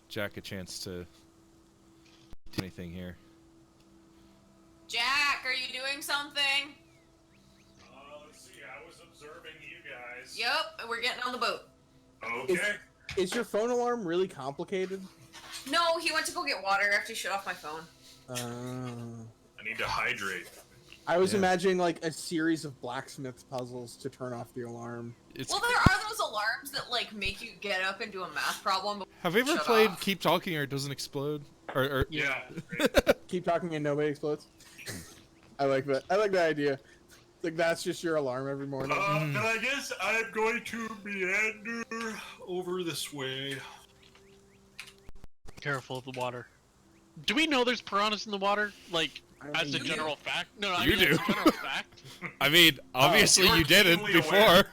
Jack a chance to anything here. Jack, are you doing something? Let's see. I was observing you guys. Yep, we're getting on the boat. Okay. Is your phone alarm really complicated? No, he went to go get water after he shut off my phone. I need to hydrate. I was Yeah. imagining like a series of blacksmith's puzzles to turn off the alarm. It's, Well, there are those alarms that like make you get up and do a math problem. have you ever Shut played off. Keep Talking or It Doesn't Explode? Or Yeah. Keep talking and nobody explodes. I like that. I like that idea. Like that's just your alarm every morning. Then I guess I'm going to meander over this way. Careful of the water. Do we know there's piranhas in the water? Like, I as a mean, general fact? No, I You mean, as do. a general fact. I mean, obviously you're you didn't keenly before. aware.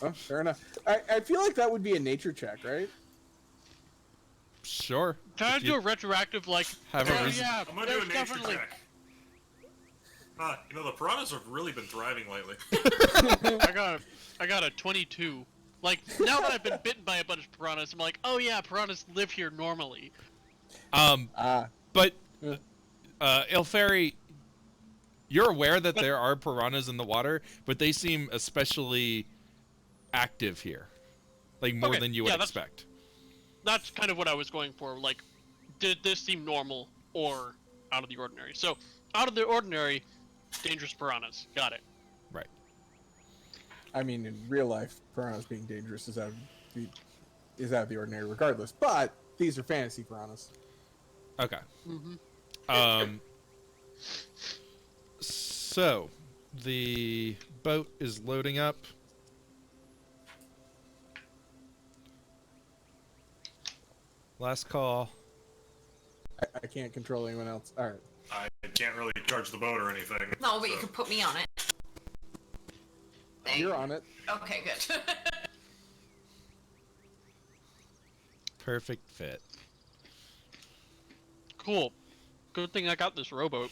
Oh, fair enough. I feel like that would be a nature check, right? Sure. Can I If do you a retroactive, like, have a oh reason. yeah, I'm gonna do a there's nature definitely... check. The piranhas have really been thriving lately. I got a 22. Like, now that I've been bitten by a bunch of piranhas, I'm like, oh yeah, piranhas live here normally. But Yeah. Ilferi, you're aware that there are piranhas in the water, but they seem especially active here, like more Okay, than you would yeah, that's- expect. That's kind of what I was going for. Like, did this seem normal or out of the ordinary? So, out of the ordinary, dangerous piranhas. Got it. Right. I mean, in real life, piranhas being dangerous is out of the ordinary, regardless. But these are fantasy piranhas. Okay. Mm-hmm. So the boat is loading up. Last call. I can't control anyone else. All right. I can't really charge the boat or anything. No, but you so- can put me on it. Thank You're you. on it. Okay, good. Perfect fit. Cool. Good thing I got this rowboat.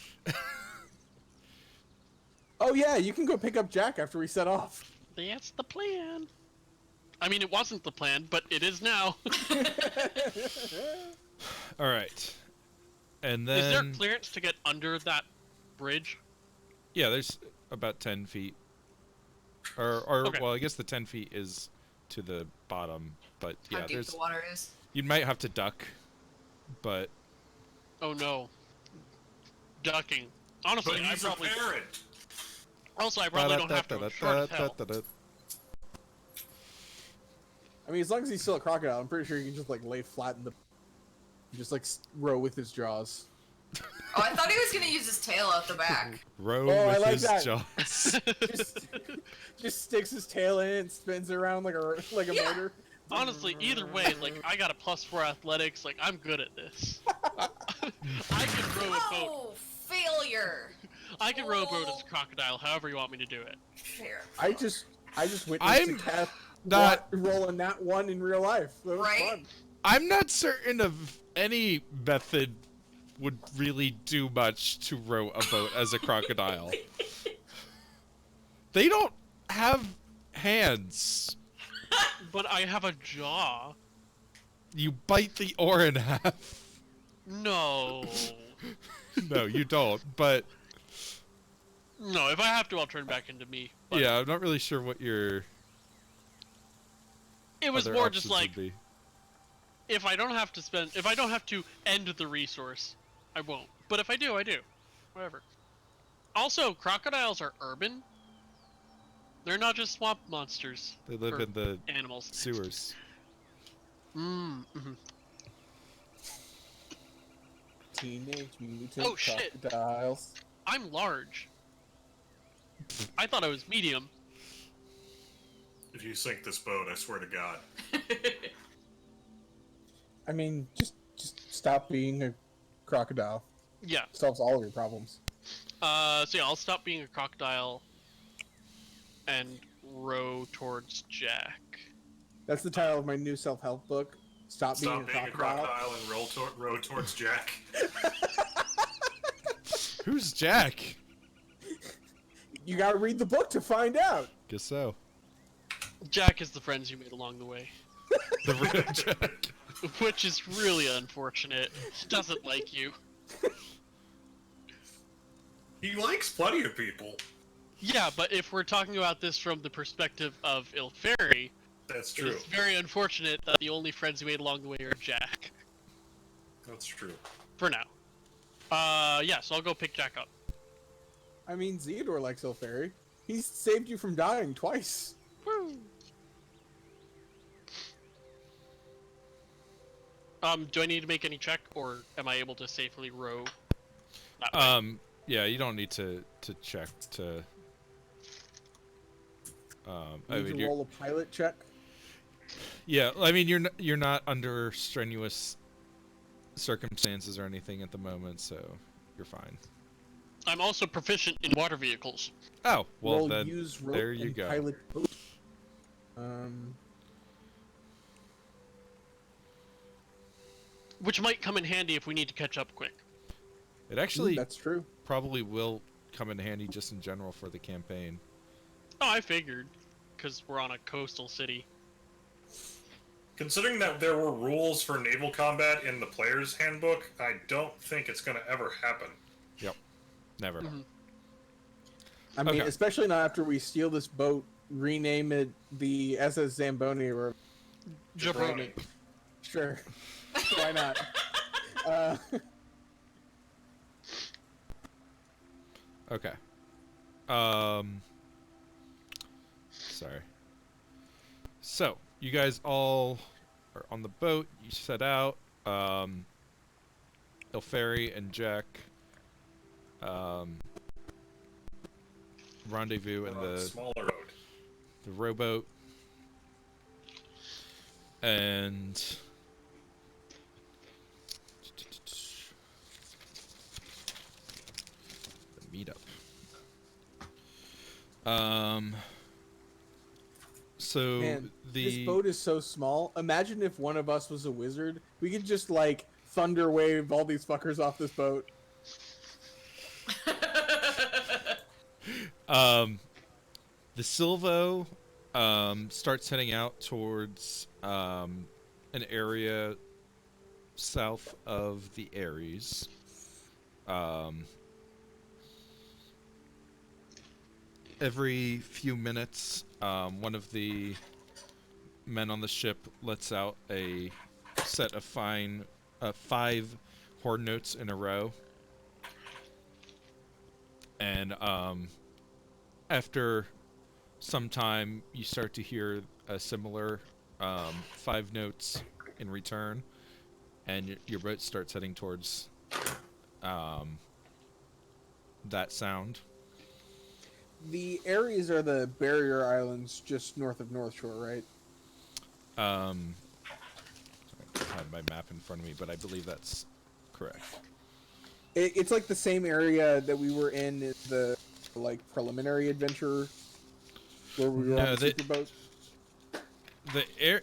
Oh yeah, you can go pick up Jack after we set off. That's the plan. I mean, it wasn't the plan, but it is now. All right. And Is there then clearance to get under that bridge? yeah, there's about 10 feet. Or Okay. well, I guess the 10 feet is to the bottom, but How yeah, deep there's the water is. you might have to duck, but Oh no. Ducking. Honestly, But I he's a probably parrot. don't have to. I'm short as hell. I mean, as long as he's still a crocodile, I'm pretty sure he can just like lay flat in the, just like row with his jaws. Oh, I thought he was gonna use his tail out the back. row Oh, I with like his that. jaws. Just sticks his tail in and spins it around like a Yeah. motor. Honestly, either way, like I got a +4 athletics. Like I'm good at this. I can row a boat. Oh, failure. I can row a boat as a crocodile. However you want me to do it. Fair. I just witnessed I'm a cat not- rolling that one in real life. That was Right? fun. I'm not certain of any method would really do much to row a boat as a crocodile. They don't have hands. But I have a jaw. You bite the oar in half. No. No, you don't. But No, if I have to, I'll turn back into me. But yeah, I'm not really sure what your it was other more just options like would be. if I don't have to end the resource, I won't. But if I do, I do. Whatever. Also, crocodiles are urban. They're not just swamp monsters. They live or in the animals. sewers. Mm-hmm. Teenage Mutant Oh, shit. Crocodiles. I'm large. I thought I was medium. If you sink this boat, I swear to God. I mean, just stop being a crocodile. Yeah. Solves all of your problems. So yeah, I'll stop being a crocodile and row towards Jack. That's the title of my new self-help book. Stop being Stop being a crocodile and row towards Jack. Who's Jack? You gotta read the book to find out. Guess so. Jack is the friends you made along the way. The real Jack. Which is really unfortunate. He doesn't like you. He likes plenty of people. Yeah, but if we're talking about this from the perspective of Ilferi, That's true. it's very unfortunate that the only friends he made along the way are Jack. That's true. For now. Yeah, so I'll go pick Jack up. I mean, Theodore likes Ilferi. He's saved you from dying twice. Woo! Do I need to make any check, or am I able to safely row that way? Yeah, you don't need to check to. I You mean, need to you're, roll a pilot check. yeah, I mean, you're not under strenuous circumstances or anything at the moment, so you're fine. I'm also proficient in water vehicles. Oh, well roll then, use rope there you and go. Pilot boat. Which might come in handy if we need to catch up quick. It actually That's true. probably will come in handy just in general for the campaign. Oh, I figured. Because we're on a coastal city. Considering that there were rules for naval combat in the player's handbook, I don't think it's going to ever happen. Yep, never. Mhm. I mean, Okay. especially not after we steal this boat, rename it the SS Zamboni, or Jabroni. sure, why not? Okay. Sorry. So, you guys all are on the boat. You set out. Ilferi and Jack rendezvous in the Smaller road. rowboat. And the meetup. So Man, the this boat is so small. Imagine if one of us was a wizard. We could just like thunder wave all these fuckers off this boat. the Silvo starts heading out towards an area south of the Ares. Every few minutes, one of the men on the ship lets out a set of 5 horn notes in a row. And after some time, you start to hear a similar 5 notes in return, and your boat starts heading towards that sound. The Ares are the barrier islands just north of North Shore, right? I don't have my map in front of me, but I believe that's correct. It's like the same area that we were in the like preliminary adventure where we were on the superboat. The air,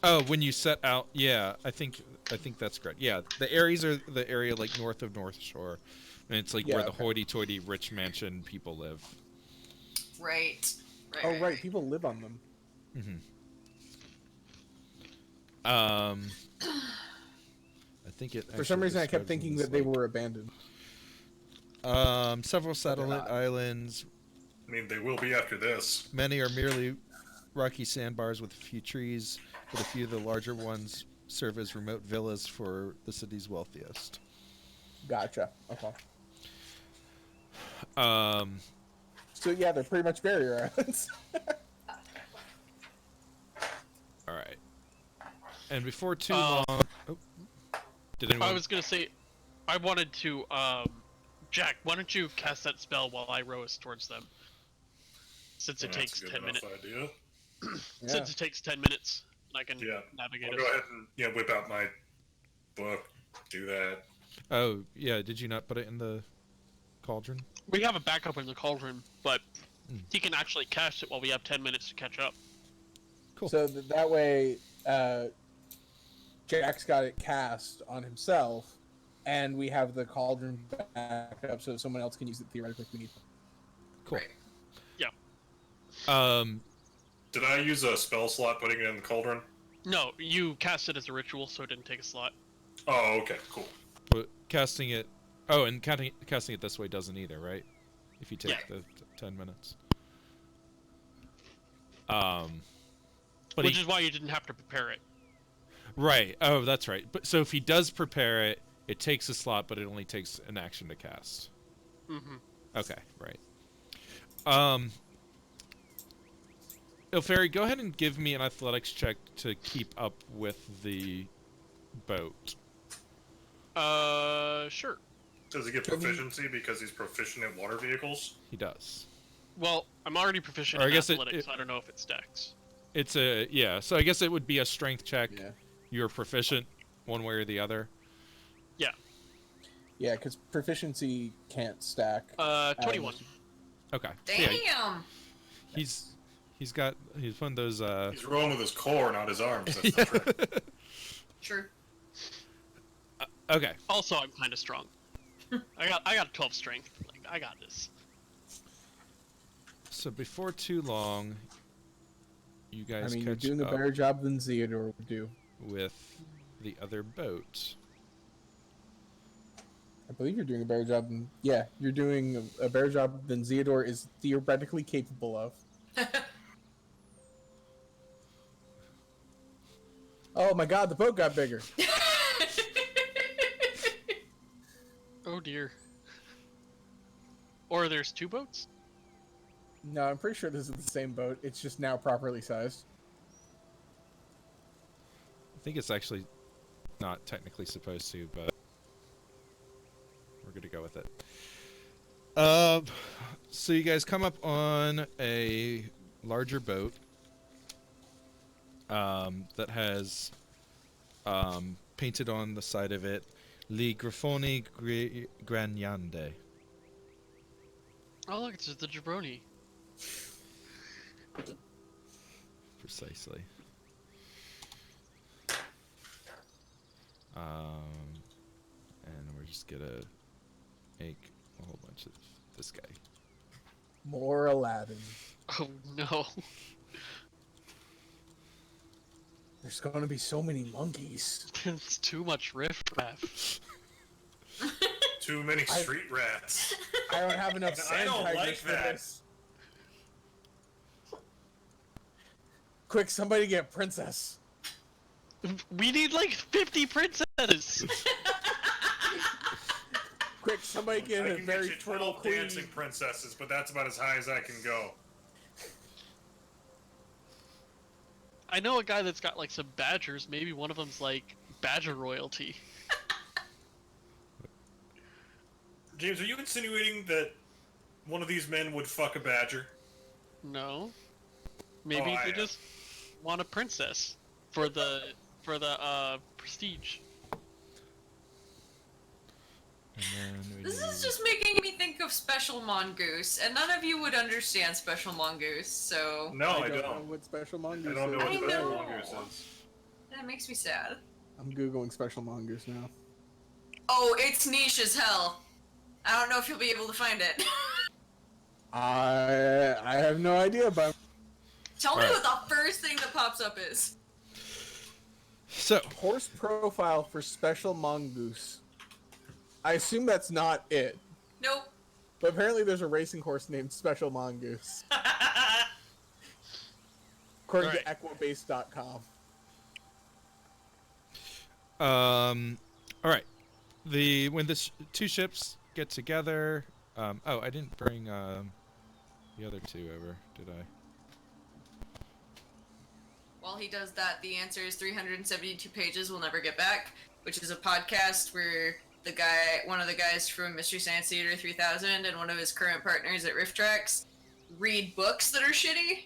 oh, when you set out, yeah, I think that's correct. Yeah, the Ares are the area like north of North Shore, and it's like where the hoity-toity rich mansion people live. Right. Oh, right. People live on them. I think it. For some reason, I kept thinking that they were abandoned. Several satellite islands. I mean, they will be after this. Many are merely rocky sandbars with a few trees, but a few of the larger ones serve as remote villas for the city's wealthiest. Gotcha. Okay. So yeah, they're pretty much barrier islands. All right. And before too long, did anyone? I was gonna say, I wanted to, Jack, why don't you cast that spell while I row us towards them? Since it takes 10 minutes. Idea. Since it takes 10 minutes, and I can navigate I'll us. go ahead and whip out my book. Do that. Oh yeah, did you not put it in the cauldron? We have a backup in the cauldron, but he can actually cast it while we have 10 minutes to catch up. Cool. So that way, Jack's got it cast on himself, and we have the cauldron back up so someone else can use it theoretically if we need. Cool. Right. Yeah. Did I use a spell slot putting it in the cauldron? No, you cast it as a ritual, so it didn't take a slot. Oh, okay, cool. But casting it... Oh, and casting it this way doesn't either, right? If you take Yeah. the 10 minutes. But Which is why you didn't have to prepare it. Right. Oh, that's right. But so if he does prepare it, it takes a slot, but it only takes an action to cast. Mm-hmm. Okay, right. Ilferi, go ahead and give me an athletics check to keep up with the boat. Sure. Does he get proficiency because he's proficient at water vehicles? He does. Well, I'm already proficient Or I in guess athletics, so I don't know if it stacks. It's a... Yeah, so I guess it would be a strength check. Yeah. You're proficient one way or the other. Yeah. Yeah, because proficiency can't stack. 21. Okay. Damn. Yeah, he's one of those... He's rolling with his core, not his arms. That's not right. True. Okay. Also, I'm kind of strong. I got 12 strength. Like, I got this. So before too long, you guys I mean, you're catch doing a up better job than Theodore would do. with the other boat. I believe you're doing a better job than... Yeah, you're doing a better job than Theodore is theoretically capable of. Oh my god, the boat got bigger. Oh dear. Or there's two boats? No, I'm pretty sure this is the same boat. It's just now properly sized. I think it's actually not technically supposed to, but we're gonna go with it. So you guys come up on a larger boat that has painted on the side of it "Li Grifoni Gragnande." Oh look, it's just the jabroni. Precisely. And we're just gonna make a whole bunch of this guy. More Aladdin. Oh no. There's going to be so many monkeys. It's too much riff-raff. Too many street rats. I don't have enough I sand don't tigers like for that. this. Quick, somebody get Princess. We need like 50 princesses! Quick, somebody get I a can very get you fertile 12 queen. dancing princesses, but that's about as high as I can go. I know a guy that's got like some badgers. Maybe one of them's like badger royalty. James, are you insinuating that one of these men would fuck a badger? No. Maybe Oh, I they am. just want a princess for the prestige. And then we This is need- just making me think of Special Mongoose, and none of you would understand Special Mongoose, so No, I know don't. what Special Mongoose I don't know is. what I Special know. Mongoose is. that makes me sad. I'm Googling Special Mongoose now. Oh, it's niche as hell. I don't know if you'll be able to find it. I have no idea, but Tell me Alright. what the first thing that pops up is. So, horse profile for Special Mongoose. I assume that's not it, Nope. but apparently there's a racing horse named Special Mongoose, according to Equibase.com. all right. When the two ships get together, oh, I didn't bring the other two over, did I? While he does that, the answer is 372 pages we'll never get back, which is a podcast where one of the guys from Mystery Science Theater 3000 and one of his current partners at Rift Tracks read books that are shitty.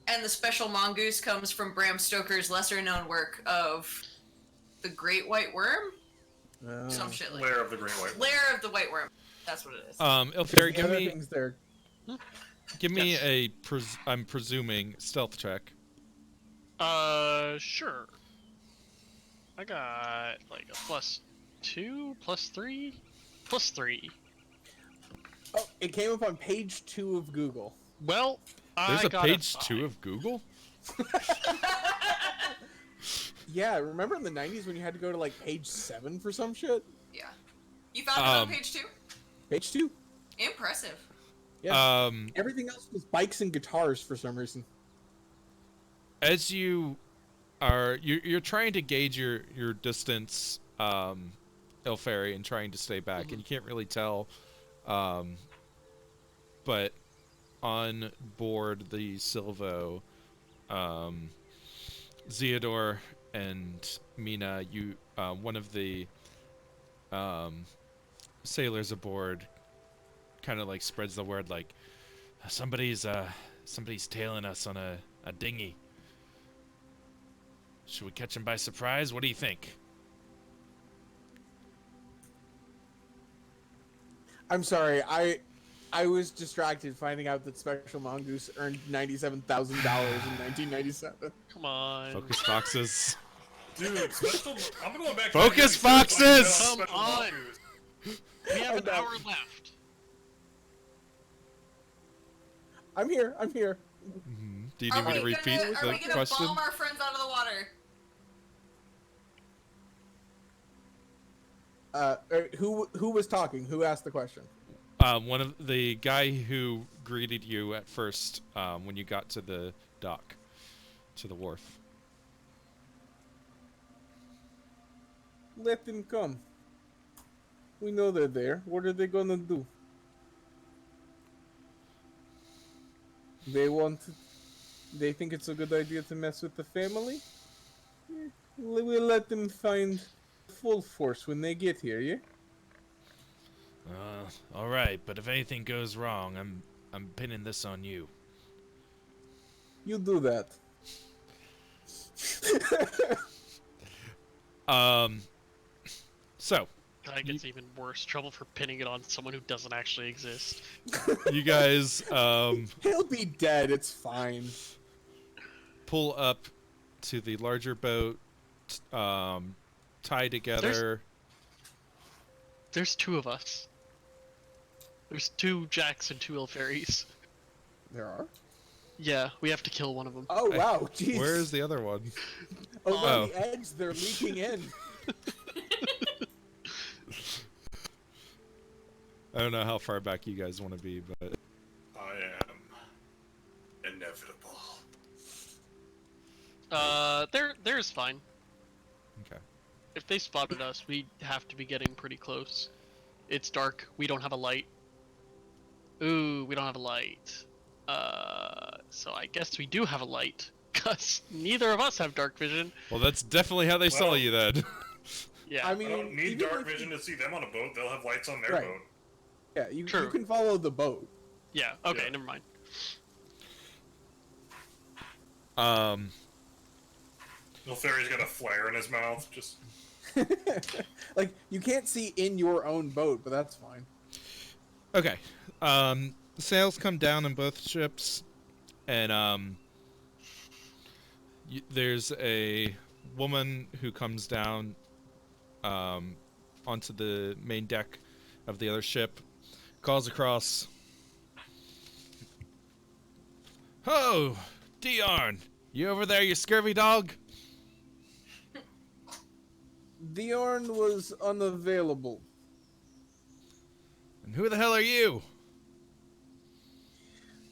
And the Special Mongoose comes from Bram Stoker's lesser-known work of The Great White Worm? Some shit like Lair of the Green White. Lair of the White Worm. That's what it is. Ilferi, The other things there. give me a I'm presuming stealth check. Sure. I got like a +2, +3, +3. Oh, it came up on page 2 of Google. Well, There's I a got page a 2 of Google. Yeah, remember in the 90s when you had to go to like page 7 for some shit? Yeah. You found it on page 2? Page 2. Impressive. Yeah. Everything else was bikes and guitars for some reason. As you're trying to gauge your distance, Ilferi, and trying to stay back, and you can't really tell, but on board the Silvo, Zeodor and Mina, one of the sailors aboard kind of like spreads the word like somebody's tailing us on a dinghy. Should we catch him by surprise? What do you think? I'm sorry, I was distracted finding out that Special Mongoose earned $97,000 in 1997. Come on. Focus foxes. Dude, I'm going back. Focus to foxes! Come on. We have an hour left. I'm here. Do you need me to repeat Are the we gonna question? bomb our friends out of the water? Who was talking? Who asked the question? One of the guy who greeted you at first when you got to the dock, to the wharf. Let them come. We know they're there. What are they gonna do? They think it's a good idea to mess with the family? We'll let them find full force when they get here, yeah? All right, but if anything goes wrong, I'm pinning this on you. You do that. So I think it's even worse. Trouble for pinning it on someone who doesn't actually exist. you guys He'll be dead. It's fine. pull up to the larger boat, tie together. There's two of us. There's 2 Jacks and 2 Ilferis. There are. Yeah, we have to kill one of them. Oh wow, jeez. Where is the other one? Over Oh. on the edge, they're leaking in. I don't know how far back you guys want to be, but I am inevitable. There's fine. okay. If they spotted us, we have to be getting pretty close. It's dark. We don't have a light. Ooh, we don't have a light. So I guess we do have a light, cause neither of us have dark vision. Well, that's definitely how they saw Well- you then. Yeah. I mean, I don't need even dark if vision to see them on a boat. They'll have lights on their Right. boat. Yeah, you True. can follow the boat. Yeah. Okay. Yeah. Never mind. Nilfari's got a flare in his mouth. Just Like, you can't see in your own boat, but that's fine. Okay. The sails come down on both ships, and there's a woman who comes down onto the main deck of the other ship, calls across. Oh, Diarn, you over there, you scurvy dog? Diorn was unavailable. And who the hell are you?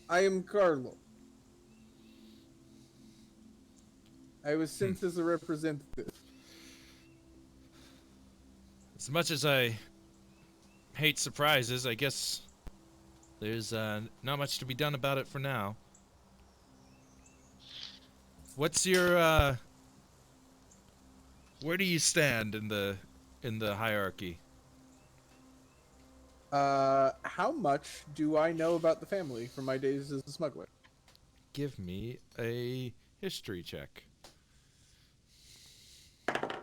I am Carlo. I was sent as a representative. As much as I hate surprises, I guess there's not much to be done about it for now. What's your where do you stand in the hierarchy? How much do I know about the family from my days as a smuggler? Give me a history check.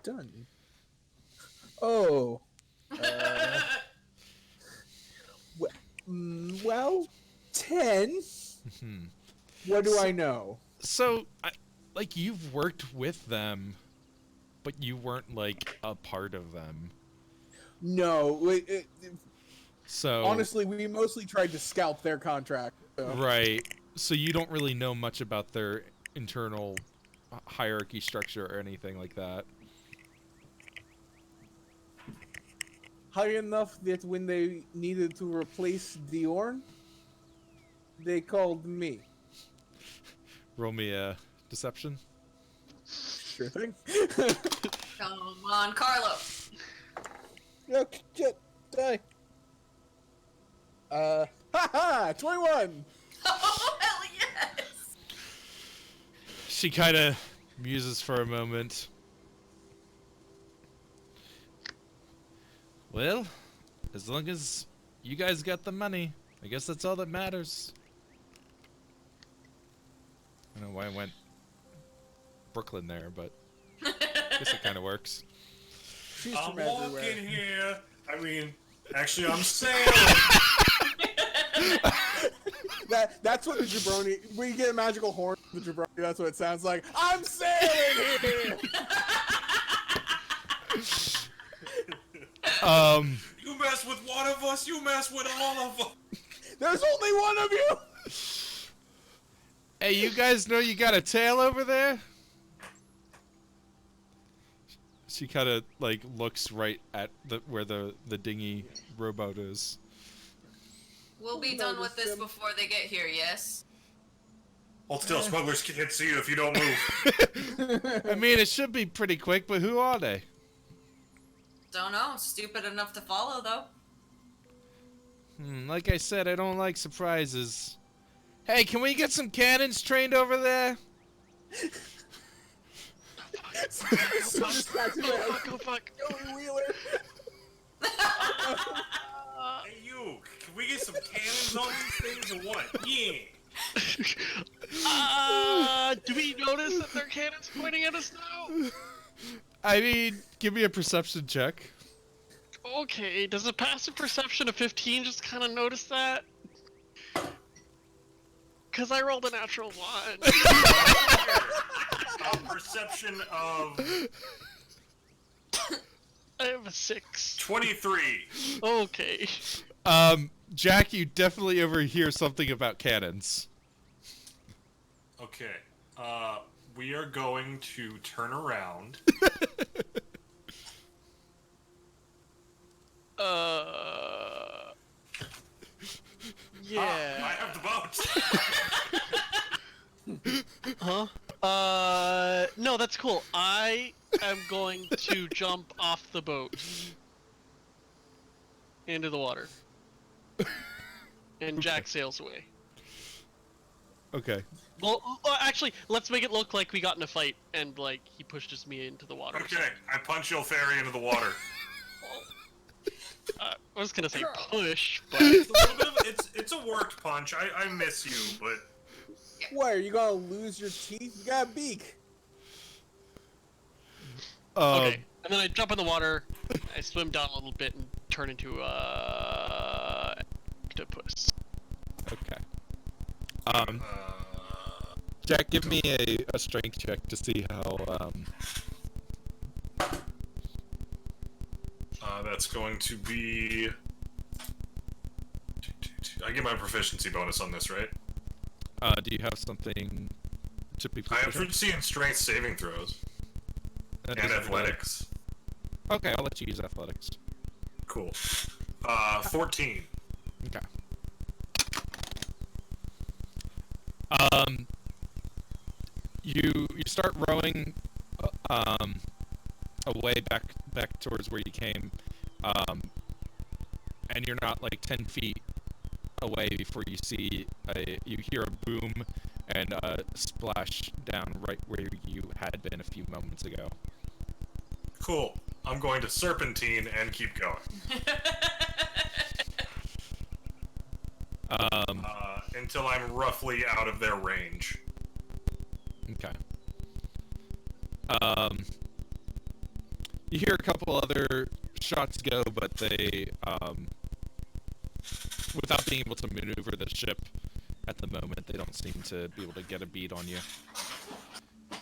Done. Oh. Well, 10. What do I know? So, like, you've worked with them, but you weren't like a part of them. No, So honestly, we mostly tried to scalp their contract. So. right. So you don't really know much about their internal hierarchy structure or anything like that. High enough that when they needed to replace Diorn, they called me. Roll me a deception. Sure thing. Come on, Carlo. Oh, shit. Die. Haha! 21! Oh, hell yes! She kind of muses for a moment. Well, as long as you guys got the money, I guess that's all that matters. I don't know why I went Brooklyn there, but I guess it kind of works. She's I'm from everywhere. walking here. I mean, actually, I'm sailing. That's what the jabroni. When you get a magical horn, the jabroni. That's what it sounds like. I'm sailing here. You mess with one of us, you mess with all of us. There's only one of you. Hey, you guys know you got a tail over there? She kind of like looks right at where the dinghy rowboat is. We'll be done with this before they get here, yes? Hold still, smugglers can't see you if you don't move. I mean, it should be pretty quick, but who are they? Don't know. Stupid enough to follow, though. Like I said, I don't like surprises. Hey, can we get some cannons trained over there? Go fuck. Joey Wheeler. Hey, you, can we get some cannons on these things or what? Yeah. Do we notice that their cannons pointing at us now? I mean, give me a perception check. Okay, does a passive perception of 15 just kind of notice that? Because I rolled a natural 1. A perception of I have a 6. 23. Okay. Jack, you definitely overhear something about cannons. Okay, we are going to turn around. Yeah. I have the boat. Huh? No, that's cool. I am going to jump off the boat into the water. And Jack sails away. Okay. Well, actually, let's make it look like we got in a fight and, like, he pushes me into the water. Okay, I punch your fairy into the water. I was gonna say push, but... It's a little bit of, it's a worked punch. I miss you, but... What, are you gonna lose your teeth? You got a beak. Okay, and then I jump in the water, I swim down a little bit and turn into octopus. Okay. Jack, give me a strength check to see how, that's going to be... I get my proficiency bonus on this, right? do you have something to be I have proficient? proficiency in strength saving throws. That And doesn't work. athletics. Okay, I'll let you use athletics. Cool. 14. Okay. You start rowing away back towards where you came, and you're not like 10 feet away before you see you hear a boom and a splash down right where you had been a few moments ago. Cool. I'm going to serpentine and keep going. Until I'm roughly out of their range. Okay. You hear a couple other shots go, but they, without being able to maneuver the ship at the moment, they don't seem to be able to get a bead on you.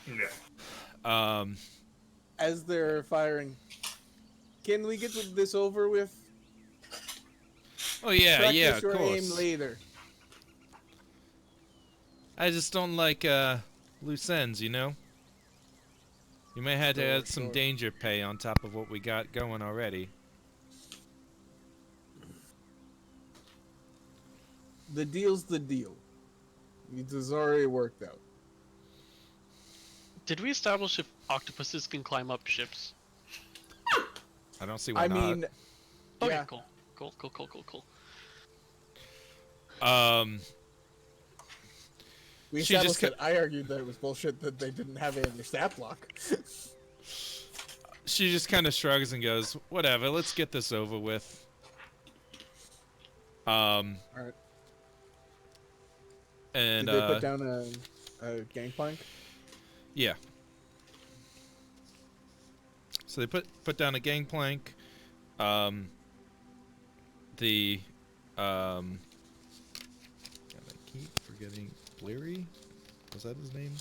Yeah. As they're firing, can we get this over with? Oh yeah, Practice yeah, of your course. aim later. I just don't like loose ends, you know. You may have to Sure, add some sure. danger pay on top of what we got going already. The deal's the deal. It was already worked out. Did we establish if octopuses can climb up ships? I don't see why I not. mean, Okay, yeah. cool. Cool. We She just established that I argued that it was bullshit that they didn't have it in their stat block. She just kind of shrugs and goes, "Whatever, let's get this over with." Alright. And Did they put down a gangplank? yeah. So they put down a gangplank. The God, I keep forgetting Bleary. Was that his name?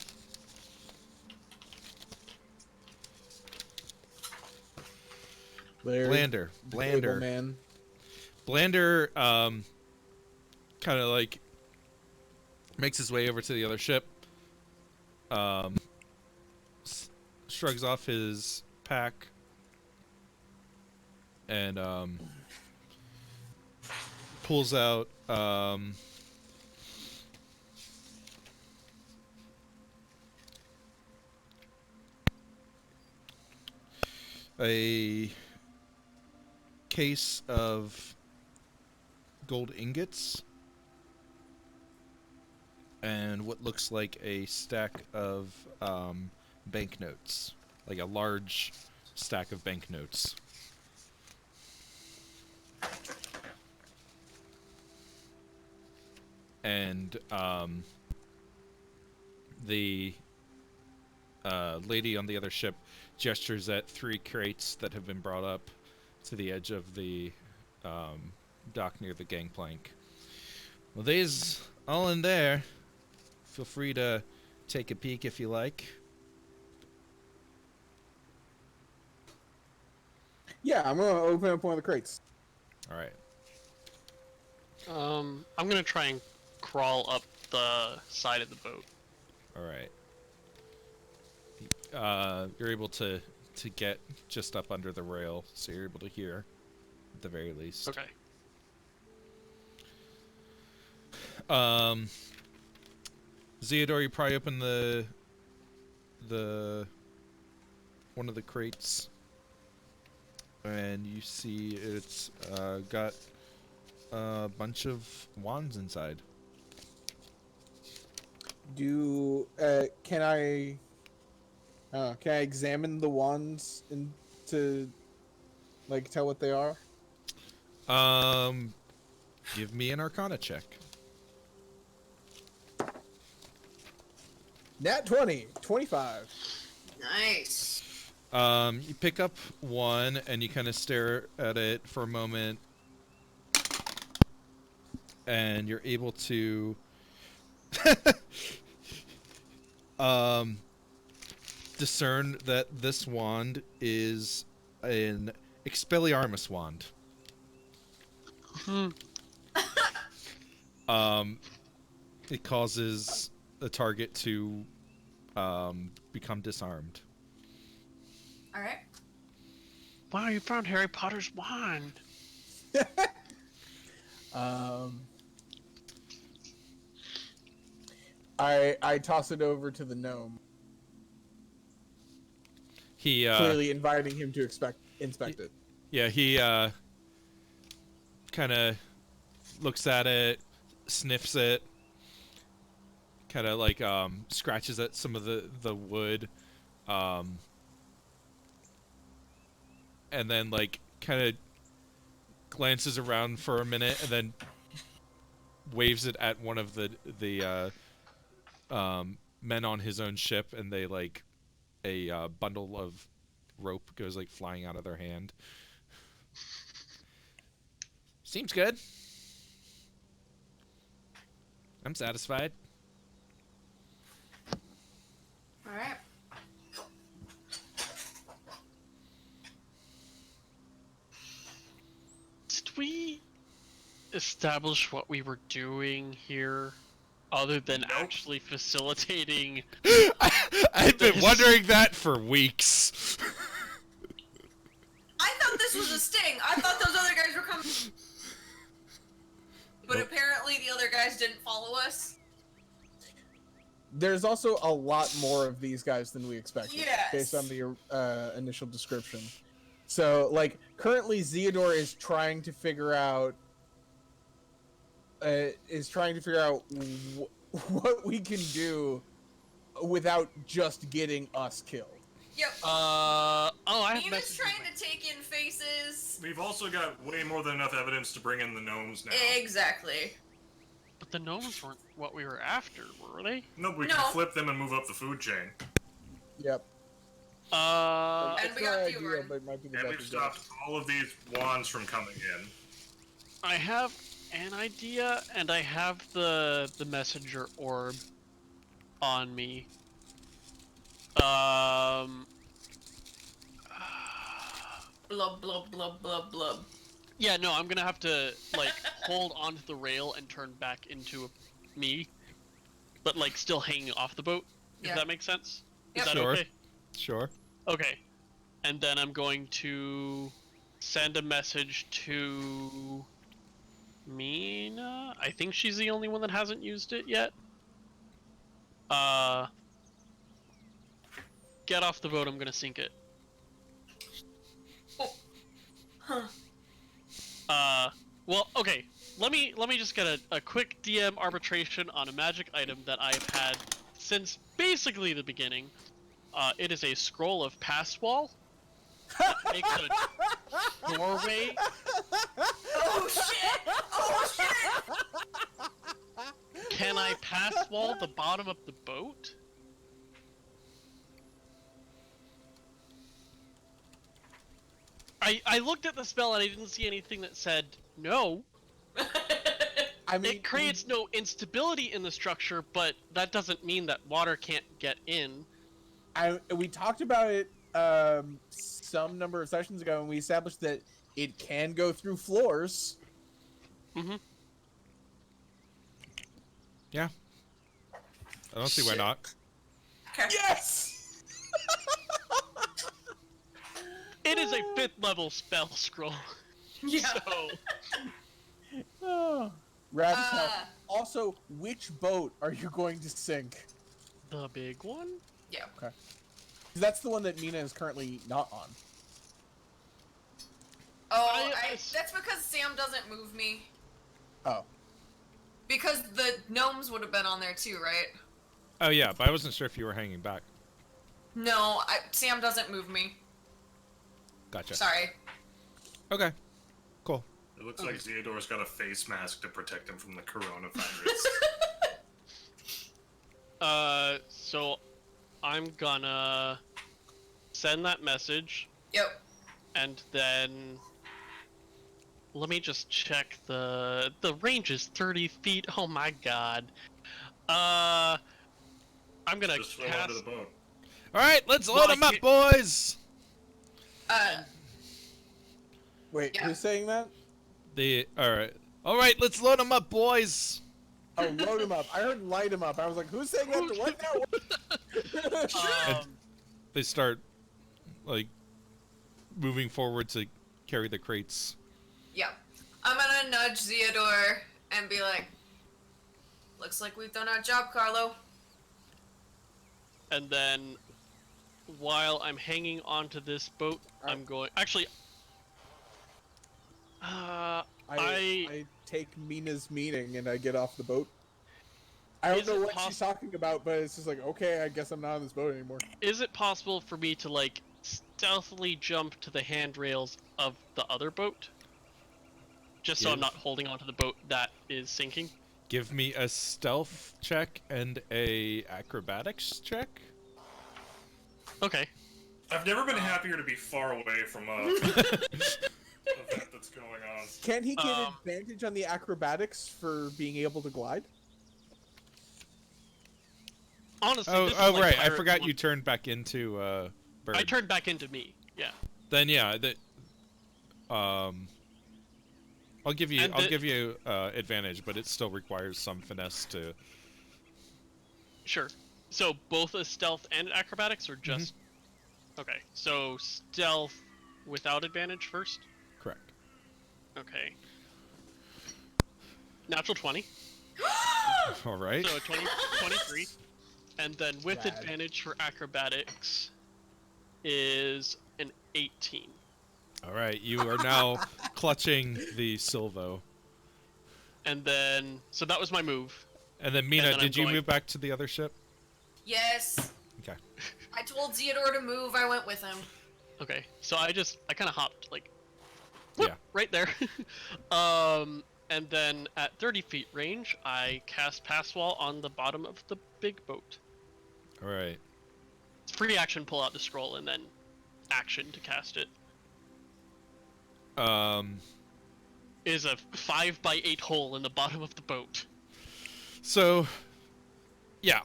Larry, Blander. the cable Blander. man. Blander kind of like makes his way over to the other ship. Shrugs off his pack and pulls out a case of gold ingots and what looks like a stack of banknotes, like a large stack of banknotes. And the lady on the other ship gestures at 3 crates that have been brought up to the edge of the dock near the gangplank. Well, they's all in there. Feel free to take a peek if you like. Yeah, I'm gonna open up one of the crates. All right. I'm gonna try and crawl up the side of the boat. All right. You're able to get just up under the rail, so you're able to hear, at the very least. Okay. Theodore, you probably open the one of the crates, and you see it's got a bunch of wands inside. Can I examine the wands to like tell what they are? Give me an Arcana check. Nat 20, 25. Nice. You pick up one and you kind of stare at it for a moment, and you're able to discern that this wand is an Expelliarmus wand. It causes the target to become disarmed. All right. Wow, you found Harry Potter's wand. I toss it over to the gnome, He clearly inviting him to inspect it. yeah, he kind of looks at it, sniffs it, kind of like scratches at some of the wood, and then like kind of glances around for a minute and then waves it at one of the men on his own ship, and they like a bundle of rope goes like flying out of their hand. Seems good. I'm satisfied. All right. Did we establish what we were doing here, other than actually facilitating I've been wondering that for weeks. I thought this was a sting. I thought those other guys were coming. But Nope. apparently the other guys didn't follow us. There's also a lot more of these guys than we expected, Yes. based on the initial description. So, like, currently Zeodor is trying to figure out what we can do without just getting us killed. Yep. I have Nina's messages. trying to take in faces. We've also got way more than enough evidence to bring in the gnomes now. Exactly. But the gnomes weren't what we were after, were they? No, we No. can flip them and move up the food chain. Yep. Uh, And That's we no got idea, Diorn. but it might be the And best we've idea. stopped all of these wands from coming in. I have an idea, and I have the messenger orb on me. Blub, blub, blub, blub, blub. Yeah, no, I'm gonna have to like hold onto the rail and turn back into me, but like still hanging off the boat. If Yeah. that makes sense. Is Yep. that Sure. okay? Sure. Okay. And then I'm going to send a message to Mina. I think she's the only one that hasn't used it yet. Get off the boat. I'm gonna sink it. Huh. Well, okay. Let me just get a quick DM arbitration on a magic item that I've had since basically the beginning. It is a scroll of pass wall. Makes a doorway. Oh shit! Oh shit! Can I pass wall the bottom of the boat? I looked at the spell and I didn't see anything that said no. I mean, It creates no instability in the structure, but that doesn't mean that water can't get in. we talked about it some number of sessions ago, and we established that it can go through floors. Mm-hmm. Yeah. I don't see why Shit. not. Okay. Yes. It is a 5th level spell scroll. Yeah. So, Oh. Rabbit's Uh. House. Also, which boat are you going to sink? the big one? Yeah. 'Cause that's the one that Mina is currently not on. Oh, I- that's because Sam doesn't move me. Oh. Because the gnomes would have been on there too, right? Oh yeah, but I wasn't sure if you were hanging back. No, Sam doesn't move me. Gotcha. Sorry. Okay. Cool. It looks like Zeodor's got a face mask to protect him from the coronavirus. So I'm gonna send that message, Yep. and then let me just check the range is 30 feet. Oh my god. I'm gonna Just swim cast. onto the boat. All right, let's Well, load I them up, can't- boys. Wait, Yeah. who's saying that? All right, let's load them up, boys. Oh, load him up. I heard light him up. I was like, who's saying that to what now? They start like moving forward to carry the crates. Yep. I'm gonna nudge Zeodor and be like, looks like we've done our job, Carlo. And then, while I'm hanging onto this boat, I'm going. Actually, I take Mina's meaning and I get off the boat. I don't Is know it what she's talking about, but it's just like, okay, I guess I'm not on this boat anymore. is it possible for me to like stealthily jump to the handrails of the other boat, just so I'm Give- not holding onto the boat that is sinking? Give me a stealth check and a acrobatics check. Okay. I've never been happier to be far away from a event that's going on. Can he get advantage on the acrobatics for being able to glide? Honestly, Oh, this is oh like right, I Pirate forgot One. you turned back into bird. I turned back into me. Yeah. Then yeah, that. I'll give you And advantage, but it still requires some finesse to. Sure. So both a stealth and acrobatics, or just? Okay, so stealth without advantage first. Correct. Okay. Natural 20. All right. So a 23. And then with Rad. advantage for acrobatics is an 18. All right. You are now clutching the Silvo. And then, so that was my move. And then Mina, And then I'm did you going- move back to the other ship? Yes. Okay. I told Theodore to move. I went with him. Okay, so I kind of hopped like, whoop, Yeah. right there. And then at 30 feet range, I cast Pass Wall on the bottom of the big boat. All right. It's free action, pull out the scroll, and then action to cast it. Is a 5x8 hole in the bottom of the boat. So, yeah.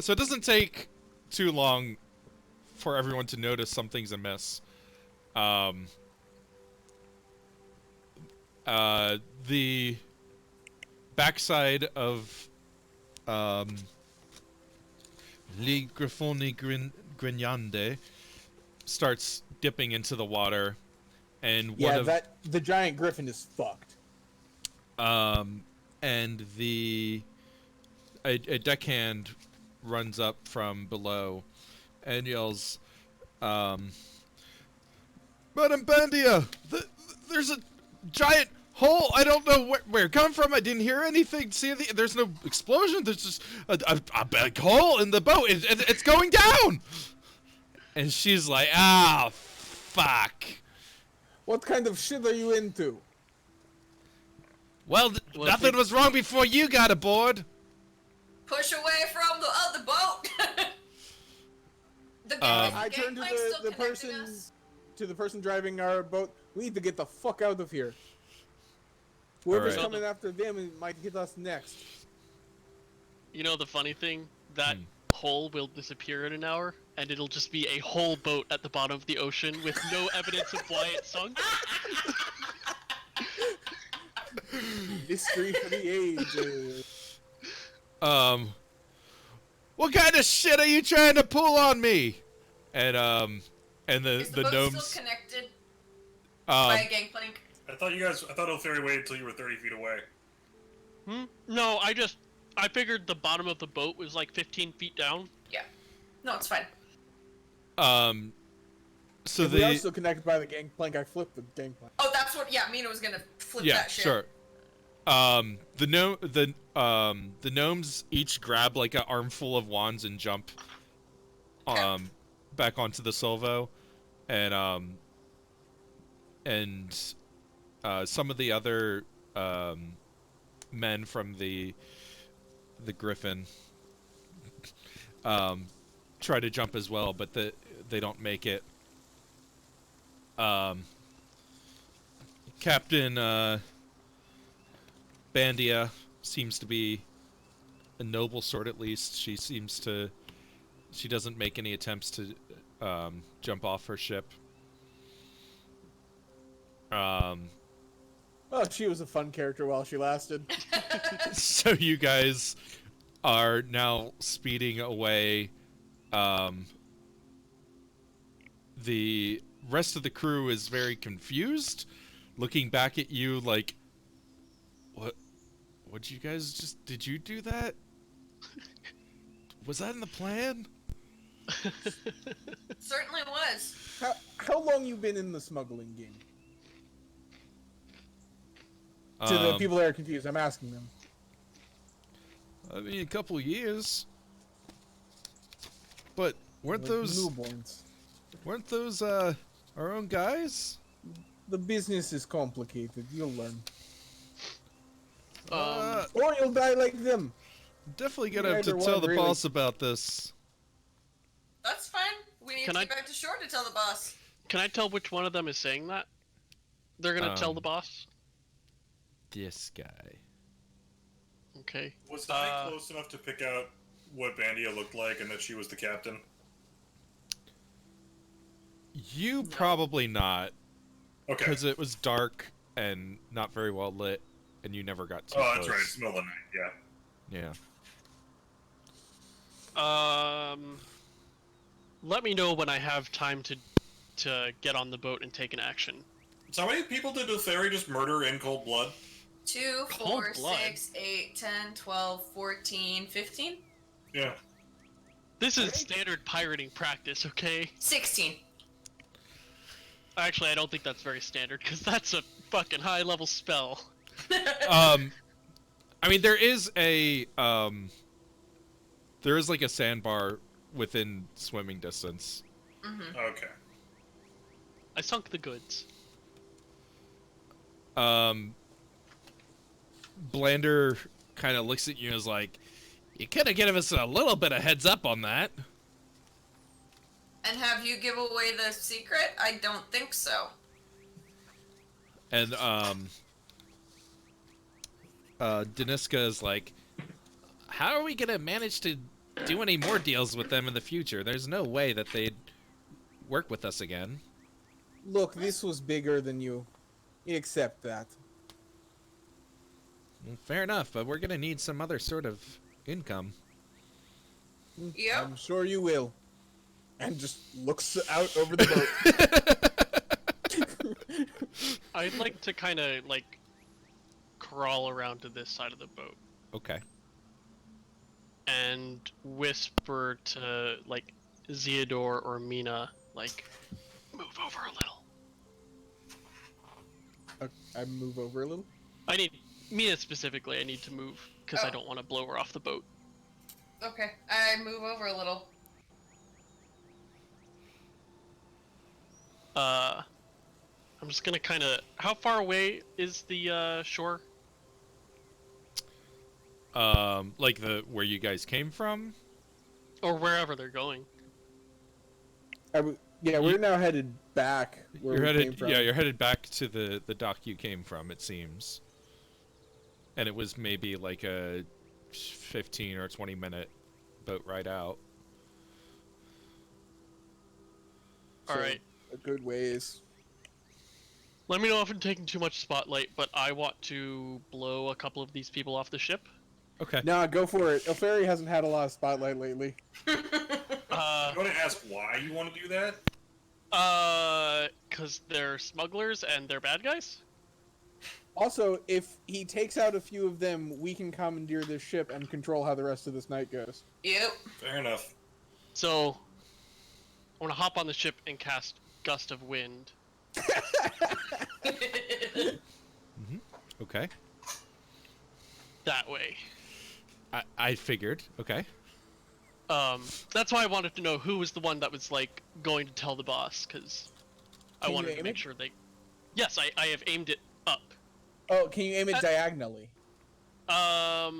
So it doesn't take too long for everyone to notice something's amiss. The backside of Le Griffoni Grignande starts dipping into the water, and Yeah, one of the giant griffin is fucked. and a deckhand runs up from below and yells, Madam Bandia, there's a giant hole. I don't know where it come from. I didn't hear anything. There's no explosion. There's just a big hole in the boat. It's going down. And she's like, fuck. What kind of shit are you into? Well, Well, nothing was wrong before you got aboard. Push away from the other boat. I turned to gangplank's still the connecting person us? to the person driving our boat. We need to get the fuck out of here. Whoever's Alright. coming after them it might hit us next. You know the funny thing? That hole will disappear in an hour, and it'll just be a whole boat at the bottom of the ocean with no evidence of why it sunk. Mystery for the ages. What kind of shit are you trying to pull on me? And Is the the boat gnomes still connected by a um gangplank? I thought Iltheri waited until you were 30 feet away. No, I figured the bottom of the boat was like 15 feet down. Yeah. No, it's fine. so If we are the still connected by the gangplank, I flipped the gangplank. Oh, that's what. Yeah, Mina was gonna flip yeah, that shit. sure. The gnomes each grab like an armful of wands and jump back onto the Silvo, and some of the other men from the Griffin try to jump as well, but they don't make it. Captain Bandia seems to be a noble sort, at least. She doesn't make any attempts to jump off her ship. Oh, she was a fun character while she lasted. So you guys are now speeding away. The rest of the crew is very confused, looking back at you like, What you guys did you do that? Was that in the plan? Certainly was. How long you been in the smuggling game? To the people that are confused, I'm asking them. I mean, a couple years. But weren't Like those newborns? our own guys? The business is complicated. You'll learn. Uh, Or you'll die like them. definitely gonna have to Neither tell one, the really. boss about this. That's fine. We need Can to I- get back to shore to tell the boss. Can I tell which one of them is saying that? They're gonna tell the Um, boss? This guy. Okay. Was I close enough to pick out what Bandia looked like and that she was the captain? You probably not, Okay. because it was dark and not very well lit, and you never got too Oh, close. that's right. It's the middle of the night. Yeah. Yeah. Let me know when I have time to get on the boat and take an action. So how many people did the ferry just murder in cold blood? 2, Cold 4, blood. 6, 8, 10, 12, 14, 15? Yeah. This is standard pirating practice, okay? 16. Actually, I don't think that's very standard, because that's a fucking high-level spell. I mean, there is like a sandbar within swimming distance. Okay. I sunk the goods. Blander kind of looks at you and is like, you could have given us a little bit of heads up on that. And have you give away the secret? I don't think so. And Deniska is like, how are we gonna manage to do any more deals with them in the future? There's no way that they'd work with us again. Look, this was bigger than you. You accept that. Well, fair enough, but we're gonna need some other sort of income. Yep. I'm sure you will. And just looks out over the boat. I'd like to kind of, like, crawl around to this side of the boat Okay. and whisper to, like, Zeodor or Mina, like, move over a little. I move over a little. I need, Mina specifically, I need to move, because I Oh. don't want to blow her off the boat. Okay, I move over a little. I'm just gonna kind of, how far away is the, shore? Like where you guys came from? Or wherever they're going. Yeah, we're now headed back where we came from. Yeah, you're headed back to the dock you came from, it seems. And it was maybe like a 15 or 20 minute boat ride out. Alright. A good ways. Let me know if I'm taking too much spotlight, but I want to blow a couple of these people off the ship. Okay. Nah, go for it. Elfari hasn't had a lot of spotlight lately. You want to ask why you want to do that? Cause they're smugglers and they're bad guys? Also, if he takes out a few of them, we can commandeer this ship and control how the rest of this night goes. Yep. Fair enough. So, I want to hop on the ship and cast Gust of Wind. Okay. That way. I figured. Okay. That's why I wanted to know who was the one that was, like, going to tell the boss, because I Can you wanted to aim make it? sure they... Yes, I have aimed it up. Oh, can you aim it diagonally? Is the question I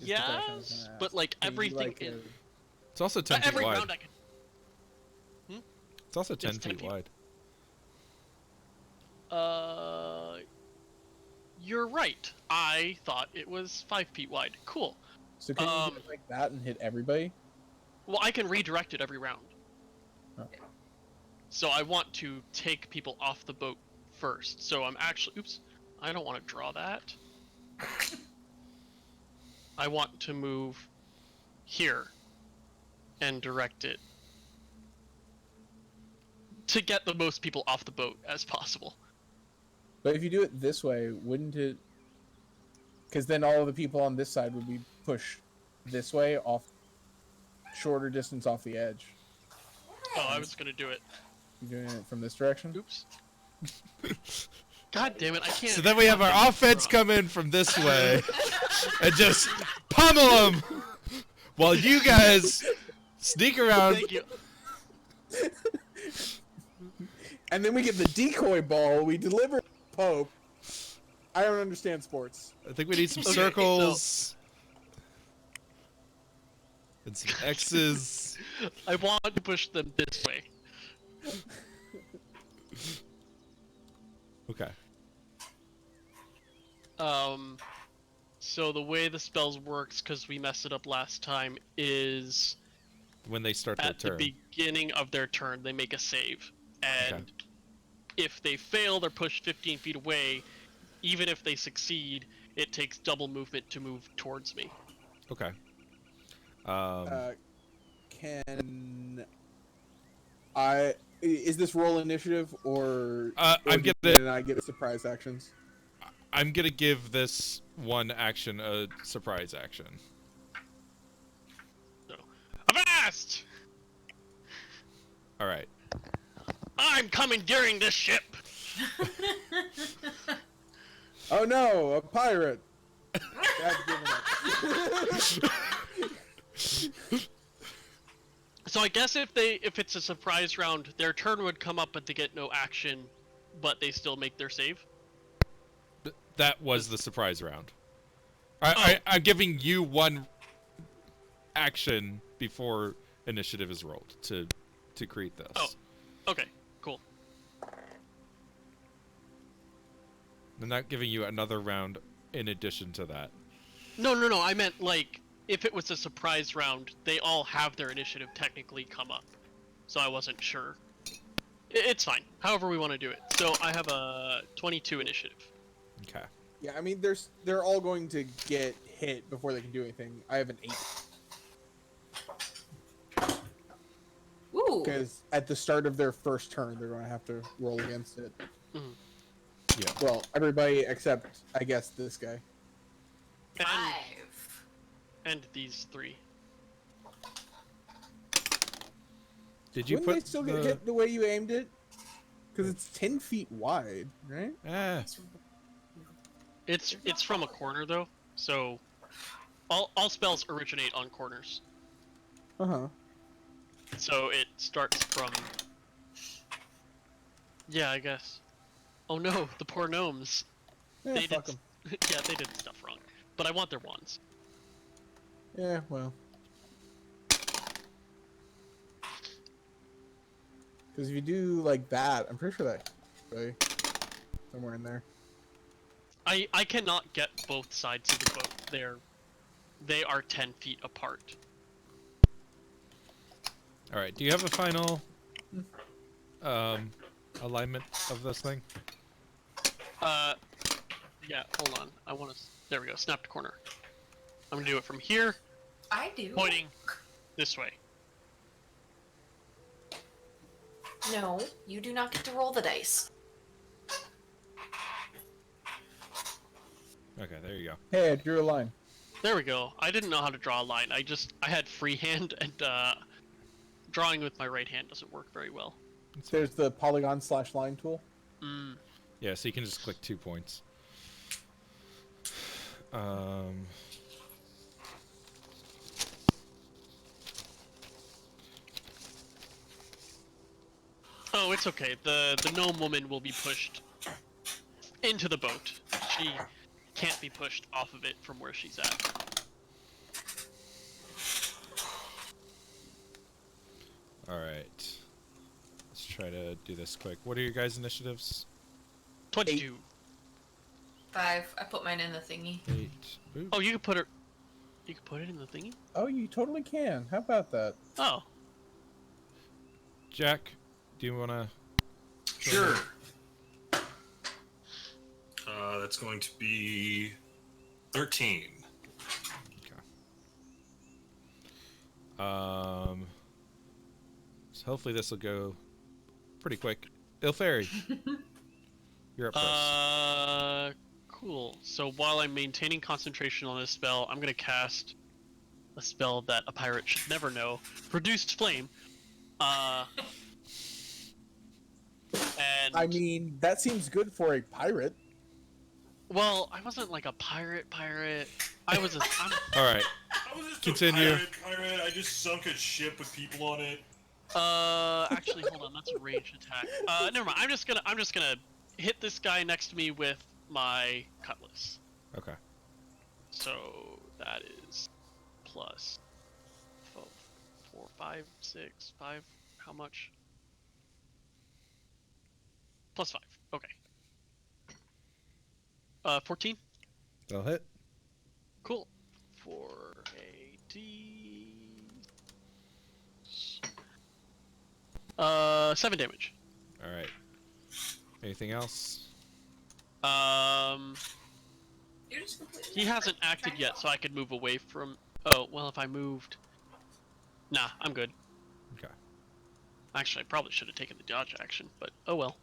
was Yes, gonna ask. but, like, Can you, everything like, in... It's also 10 feet every wide. round I can... It's also 10 It's 10 feet feet. wide. You're right. I thought it was 5 feet wide. Cool. So can you do it like that and hit everybody? Well, I can redirect it every round. Oh. So I want to take people off the boat first. So I'm actually... Oops. I don't want to draw that. I want to move here and direct it to get the most people off the boat as possible. But if you do it this way, wouldn't it... Because then all of the people on this side would be pushed this way, off shorter distance off the edge. Oh, I was gonna do it. You're doing it from this direction? Oops. God damn it, I can't... So then we have our offense come in from this way and just pummel them while you guys sneak around. Thank you. And then we get the decoy ball, we deliver Pope. I don't understand sports. I think we need some Okay, circles and some X's. I want to push them this way. Okay. So the way the spells works, because we messed it up last time, is When they start their at the turn. beginning of their turn, they make a save. And Okay. if they fail, they're pushed 15 feet away. Even if they succeed, it takes double movement to move towards me. Okay. Can I? Is this roll initiative or I'm do gonna and I get surprise actions? I'm gonna give this one action a surprise action. So, avast! All right. I'm commandeering this ship. Oh no, a pirate! Dad's giving up. So I guess if it's a surprise round, their turn would come up, but they get no action, but they still make their save. That was the surprise round. Oh. I'm giving you one action before initiative is rolled to create this. Oh. Okay. Cool. I'm not giving you another round in addition to that. No. I meant like if it was a surprise round, they all have their initiative technically come up. So I wasn't sure. It's fine. However we want to do it. So I have a 22 initiative. Okay. Yeah, I mean, they're all going to get hit before they can do anything. I have an 8. Ooh. Because at the start of their first turn, they're going to have to roll against it. Mm-hmm. Yeah. Well, everybody except, I guess, this guy. 5. And these 3. Did you Wouldn't put they still get hit the way you aimed it? Because it's 10 feet wide, right? It's from a corner though, so all spells originate on corners. Uh-huh. So it starts from. Yeah, I guess. Oh no, the poor gnomes. Yeah, They fuck did. 'em. Yeah, they did stuff wrong. But I want their wands. Yeah, well. Because if you do like that, I'm pretty sure that right somewhere in there. I cannot get both sides of the boat. They are 10 feet apart. All right. Do you have a final alignment of this thing? Yeah. Hold on. I want to. There we go. Snap to corner. I'm gonna do it from here, I do. pointing this way. No, you do not get to roll the dice. Okay. There you go. Hey, I drew a line. There we go. I didn't know how to draw a line. I had freehand, and drawing with my right hand doesn't work very well. There's the polygon/line tool. Mm. Yeah. So you can just click 2 points. Oh, it's okay. The gnome woman will be pushed into the boat. She can't be pushed off of it from where she's at. All right. Let's try to do this quick. What are your guys' initiatives? 22. 5. I put mine in the thingy. 8. Ooh. Oh, you can put it. You can put it in the thingy. Oh, you totally can. How about that? Oh, Jack, do you want to? Sure. That's going to be 13. So hopefully this will go pretty quick. Ilfairy, you're up first. cool. So while I'm maintaining concentration on this spell, I'm gonna cast a spell that a pirate should never know: Reduced Flame. And I mean, that seems good for a pirate. well, I wasn't like a pirate. I was. All right. I was just Continue. a pirate. I just sunk a ship with people on it. Actually, hold on. That's a ranged attack. Never mind. I'm just gonna hit this guy next to me with my cutlass. Okay. So that is plus 4, 5, 6, 5. How much? Plus 5. Okay. 14. That'll hit. Cool. For a D. 7 damage. All right. Anything else? You're just completely He hasn't acted trying yet, to- so I could move away from. Oh well, if I moved, Nah, I'm good. Okay. Actually, I probably should have taken the dodge action, but oh well.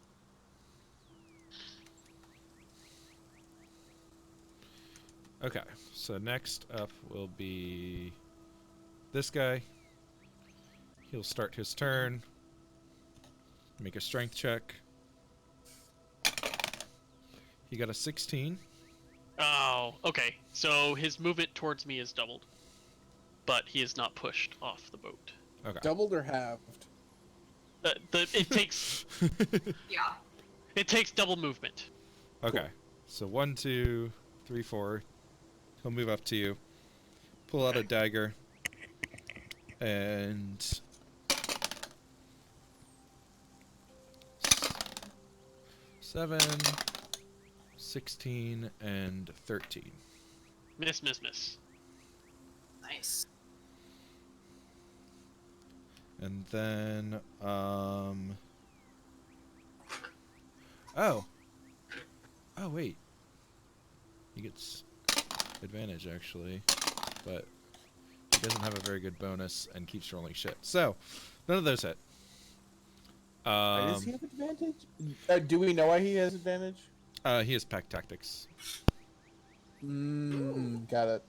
Okay, so next up will be this guy. He'll start his turn. Make a strength check. He got a 16. Oh, okay. So his movement towards me is doubled, but he is not pushed off the boat. Okay. Doubled or halved? It takes Yeah. it takes double movement. Okay. So 1, 2, 3, 4. He'll move up to you. Pull out a dagger. And 7, 16, and 13. Miss, miss, miss. Nice. And then, oh. Oh, wait. He gets advantage, actually. But he doesn't have a very good bonus and keeps rolling shit. So, none of those hit. Does he have advantage? Do we know why he has advantage? He has pack tactics. Got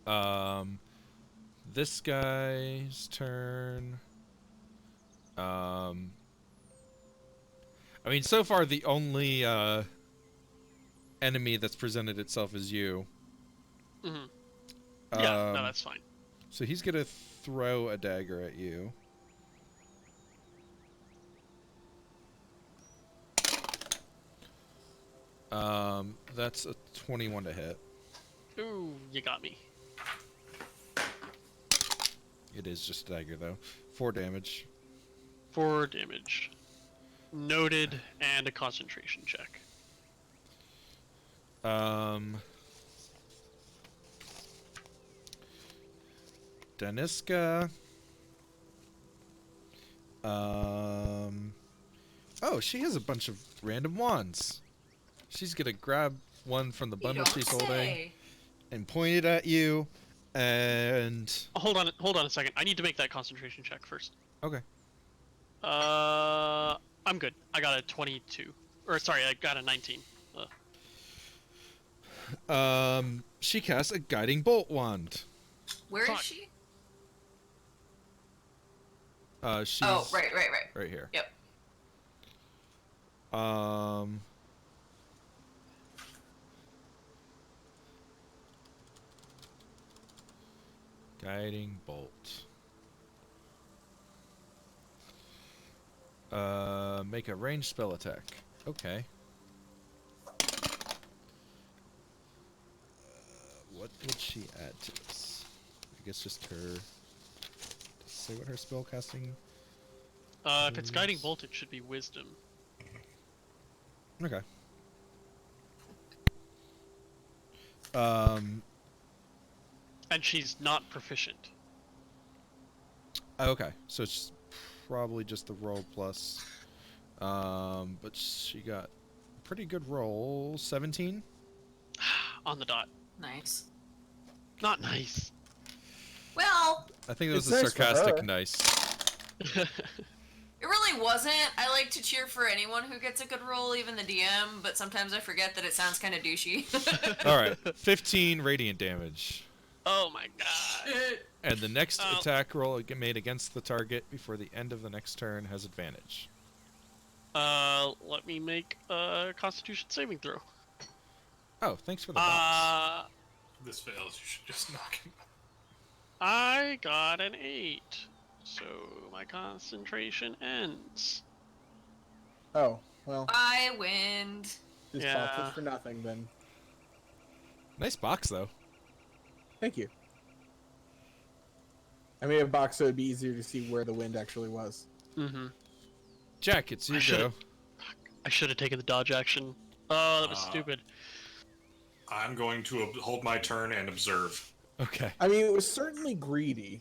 it. This guy's turn. I mean, so far the only enemy that's presented itself is you. Mm-hmm. Yeah, no, that's fine. So he's gonna throw a dagger at you. That's a 21 to hit. Ooh, you got me. It is just a dagger, though. 4 damage. 4 damage. Noted, and a concentration check. Daniska. Oh, she has a bunch of random wands. She's gonna grab one from the bundle she's holding and point it at you, and... Hold on a second. I need to make that concentration check first. Okay. I'm good. I got a 22. Or, sorry, I got a 19. She casts a guiding bolt wand. Where Fuck. is she? She's Oh, right. right here. Yep. Guiding bolt. Make a ranged spell attack. Okay. What would she add to this? I guess just her... Say what her spell casting... If it's guiding bolt, it should be wisdom. Okay. And she's not proficient. Okay, so it's probably just the roll plus. But she got a pretty good roll. 17? On the dot. Nice. Not nice. Well, I think it was It's a nice for sarcastic her. nice. it really wasn't. I like to cheer for anyone who gets a good roll, even the DM, but sometimes I forget that it sounds kind of douchey. Alright, 15 radiant damage. Oh my god. And the next Oh. attack roll made against the target before the end of the next turn has advantage. Let me make a Constitution saving throw. Oh, thanks for the box. If this fails, you should just knock him. I got an 8. So my concentration ends. Oh, well, I win. just Yeah. popped it for nothing then. Nice box, though. Thank you. I made a box so it'd be easier to see where the wind actually was. Mm-hmm. Jack, it's I your should've- go. I should have taken the dodge action. Oh, that was stupid. I'm going to hold my turn and observe. Okay. I mean, it was certainly greedy.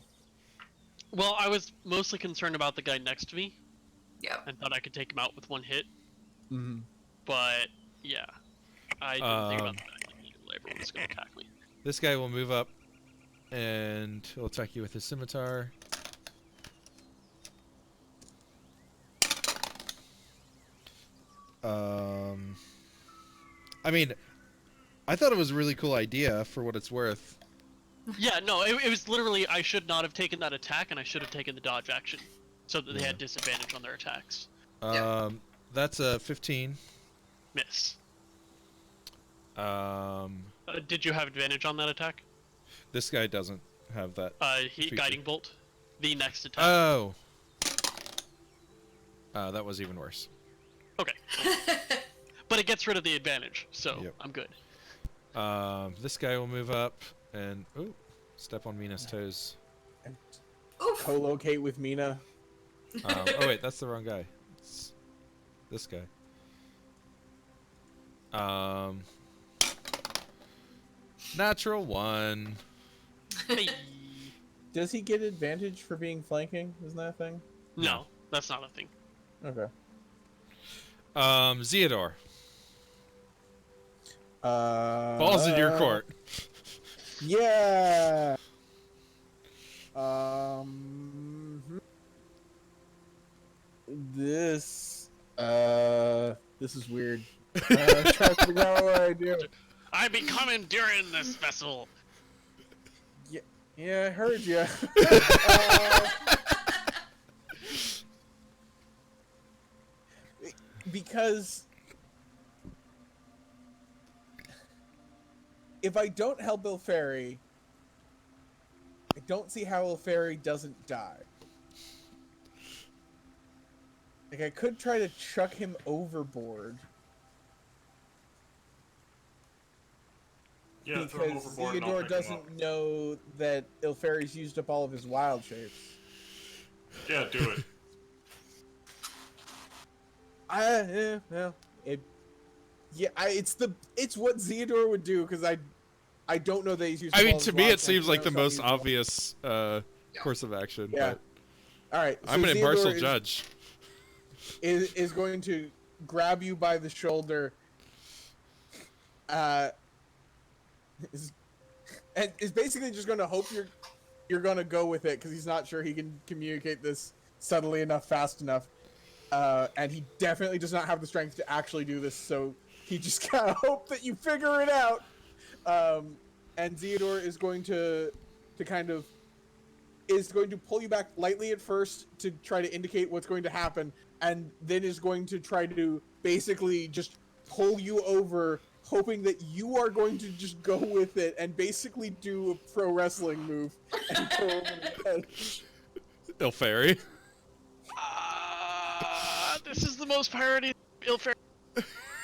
Well, I was mostly concerned about the guy next to me Yep. and thought I could take him out with one hit. Mm-hmm. But, yeah. I didn't think about Um, the fact that everyone was going to attack me. This guy will move up and he'll attack you with his scimitar. I mean, I thought it was a really cool idea for what it's worth. Yeah, no, it was literally I should not have taken that attack, and I should have taken the dodge action, so that they had disadvantage on their attacks. That's a 15. Miss. Um, Did you have advantage on that attack? this guy doesn't have that. feature. Guiding bolt. The next attack. Oh. That was even worse. Okay. But it gets rid of the advantage, so Yep. I'm good. This guy will move up and step on Mina's toes. Oof. Co-locate with Mina. Oh wait, that's the wrong guy. It's this guy. Natural 1. Hey. Does he get advantage for being flanking? Isn't that a thing? No, that's not a thing. Okay. Zeodor. Balls in your court. Yeah. This is weird. I'm trying to figure out what I do. I be commandeering this vessel. Yeah, I heard you. Because if I don't help Ilferi, I don't see how Ilferi doesn't die. Like, I could try to chuck him overboard. Yeah, throw him Because overboard and I'll Theodore pick him up. doesn't know that Ilferi's used up all of his wild shapes. Yeah, do it. It's what Zeodor would do, because I don't know that he's used. I up mean, all to his me, wild it seems shapes. like the That's not most usable. obvious course of action. Yeah. But All right, so I'm an impartial Zeodor judge. is going to grab you by the shoulder. And is basically just going to hope you're going to go with it, because he's not sure he can communicate this subtly enough, fast enough. And he definitely does not have the strength to actually do this, so he just gotta hope that you figure it out. And Zeodor is going to pull you back lightly at first to try to indicate what's going to happen, and then is going to try to basically just pull you over, hoping that you are going to just go with it and basically do a pro wrestling move and go over the edge. Ilferi. This is the most priority. Ilferi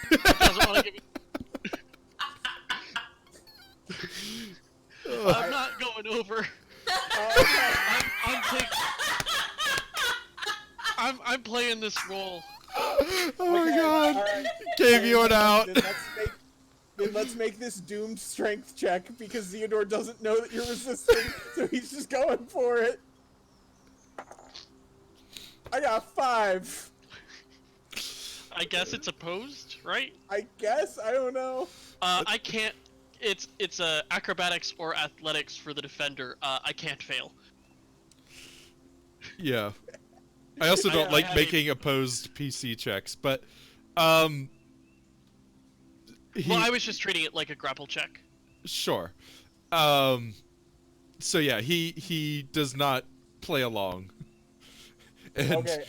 doesn't want to give me. I'm not going over. I'm playing this role. Oh my Okay, god. alright. Gave you an out. Then let's make this doomed strength check, because Zeodor doesn't know that you're resisting, so he's just going for it. I got 5. I guess it's opposed, right? I guess, I don't know. I can't. It's acrobatics or athletics for the defender. I can't fail. Yeah. I also don't like I- making opposed PC checks, but Well, I was just treating it like a grapple check. sure. So yeah, he does not play along. And Okay,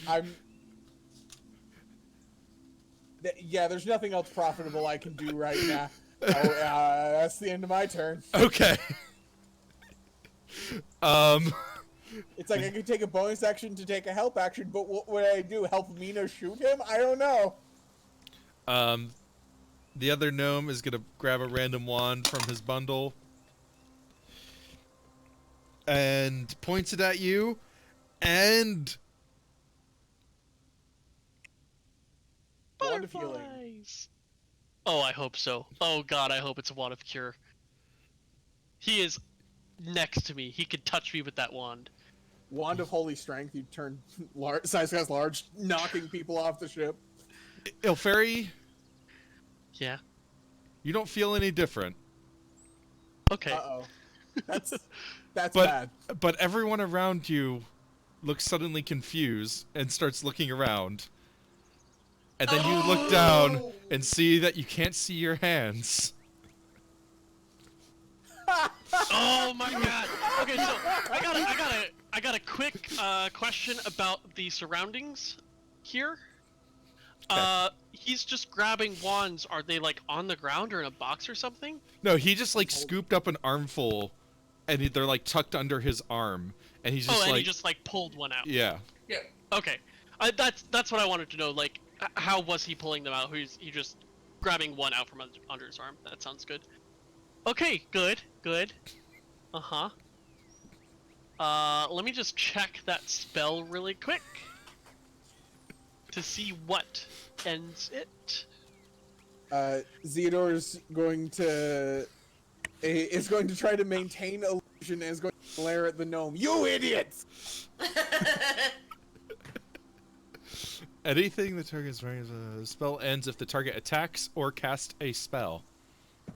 yeah, there's nothing else profitable I can do right now. That's the end of my turn. okay. It's like I could take a bonus action to take a help action, but what would I do? Help Mina shoot him? I don't know. The other gnome is gonna grab a random wand from his bundle and points it at you, and Wand of healing. Butterflies. Oh, I hope so. Oh god, I hope it's a wand of cure. He is next to me. He could touch me with that wand. Wand of holy strength. You turn size guy's large, knocking people off the ship. Ilferi, Yeah. you don't feel any different. Okay. Uh-oh. That's But bad. but everyone around you looks suddenly confused and starts looking around. And then you look down and see that you can't see your hands. Oh my god. Okay, so I got a quick question about the surroundings here. He's just grabbing wands. Are they like on the ground or in a box or something? No, he just like scooped up an armful, and they're like tucked under his arm, and he's just Oh, and like, he just like pulled one out. yeah. Yeah. Okay, that's what I wanted to know. Like, how was he pulling them out? He just grabbing one out from under his arm? That sounds good. Okay, good. Uh-huh. Let me just check that spell really quick to see what ends it. Theodore's going to try to maintain illusion and is going to glare at the gnome. You idiots! Anything the target's wearing, the spell ends if the target attacks or casts a spell.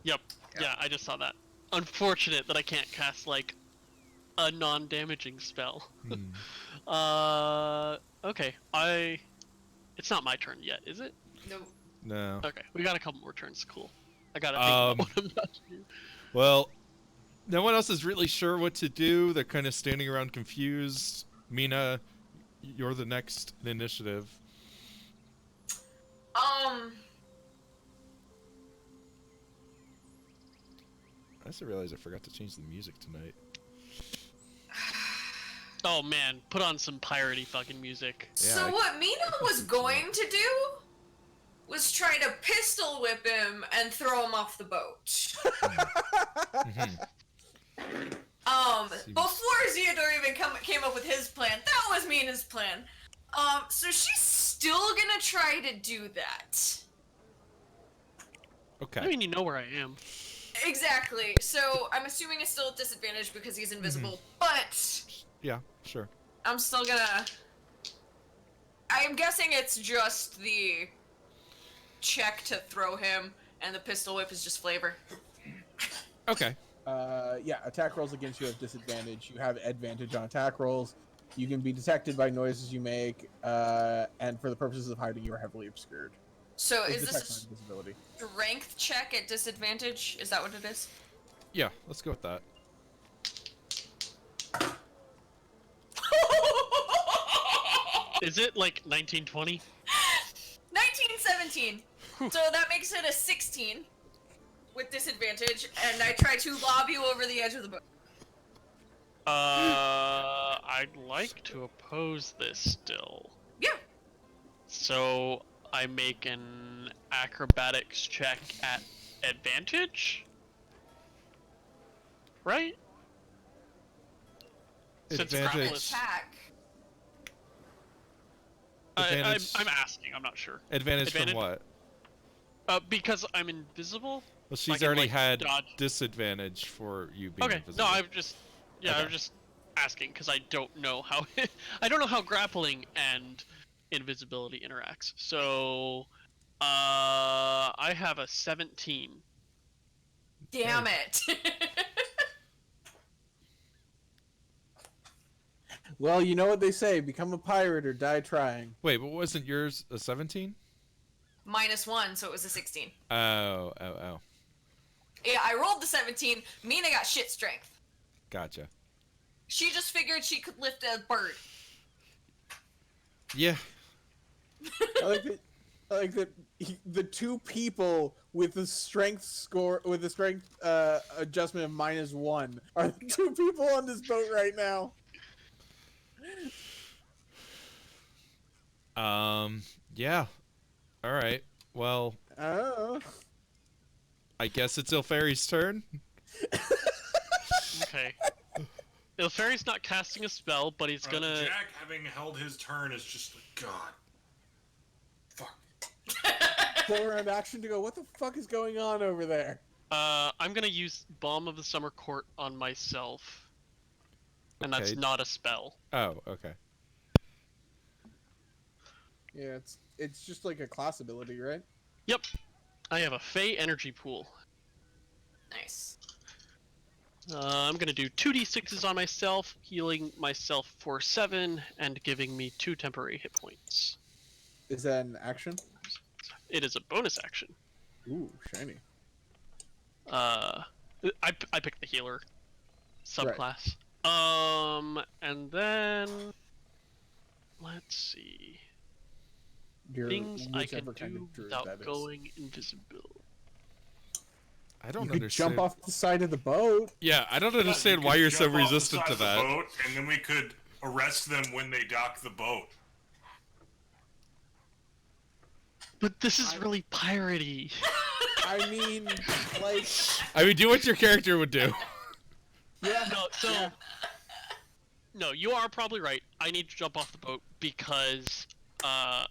Yep. Yeah, I just saw that. Unfortunate that I can't cast like a non-damaging spell. Okay. It's not my turn yet, is it? Nope. No. Okay, we got a couple more turns. Cool. I gotta think about what I'm about to do. Well, no one else is really sure what to do. They're kind of standing around confused. Mina, you're the next in initiative. I just realized I forgot to change the music tonight. Oh man, put on some piratey fucking music. Yeah, So what Mina was going to do was try to pistol whip him and throw him off the boat. Before Zeodor even came up with his plan, that was Mina's plan. So she's still gonna try to do that. Okay. I mean, you know where I am. Exactly. So I'm assuming it's still a disadvantage because he's invisible, but Yeah, sure. I'm still gonna. I'm guessing it's just the check to throw him, and the pistol whip is just flavor. Okay. Yeah, attack rolls against you have disadvantage. You have advantage on attack rolls. You can be detected by noises you make, and for the purposes of hiding, you are heavily obscured. So It's is detection, this not invisibility. a strength check at disadvantage? Is that what it is? Yeah, let's go with that. Is it like 1920? 1917. So that makes it a 16 with disadvantage, and I try to lob you over the edge of the boat. I'd like to oppose this still. Yeah. So I make an acrobatics check at advantage? Right? Since Advantage. grapple is- Attack. Advantage. I'm asking, I'm not sure. Advantage from Advantage? what? Because I'm invisible? Well, she's can, already like, had dodge. disadvantage for you being Okay, invisible. no, I'm just... Yeah, Okay. I'm just asking, because I don't know how... I don't know how grappling and invisibility interacts. So... I have a 17. Damn it. Well, you know what they say: become a pirate or die trying. Wait, but wasn't yours a 17? -1, so it was a 16. Oh. Yeah, I rolled the 17. Mina got shit strength. Gotcha. She just figured she could lift a bird. Yeah. I like that the two people with the strength score with the strength adjustment of -1 are the two people on this boat right now. Yeah. All right. Well, Oh. I guess it's Ilfari's turn. Okay. Ilfari's not casting a spell, but he's gonna... Jack, having held his turn, is just like, God. Fuck. Pull around action to go, what the fuck is going on over there? I'm gonna use Balm of the Summer Court on myself. And that's Okay. not a spell. Oh, okay. Yeah, it's just like a class ability, right? Yep. I have a Fey energy pool. Nice. I'm gonna do 2d6s on myself, healing myself for 7, and giving me 2 temporary hit points. Is that an action? It is a bonus action. Ooh, shiny. I picked the healer Right. subclass. And then let's see. Things I can Whichever kind do of druid without that is. going invisible. I don't You could understand. jump off the side of the boat. Yeah, I don't understand You why could you're so jump off the resistant side to of the that. boat, and then we could arrest them when they dock the boat. But this is really piratey. I mean, like, I mean, do what your character would do. yeah. No, so no, you are probably right. I need to jump off the boat because I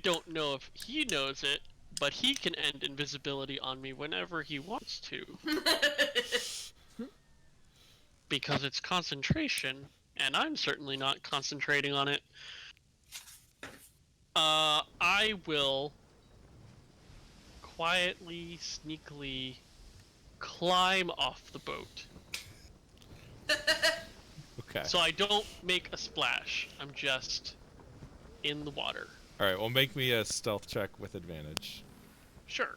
don't know if he knows it, but he can end invisibility on me whenever he wants to. Because it's concentration, and I'm certainly not concentrating on it. I will quietly, sneakily climb off the boat. Okay. So I don't make a splash. I'm just in the water. All right. Well, make me a stealth check with advantage. Sure.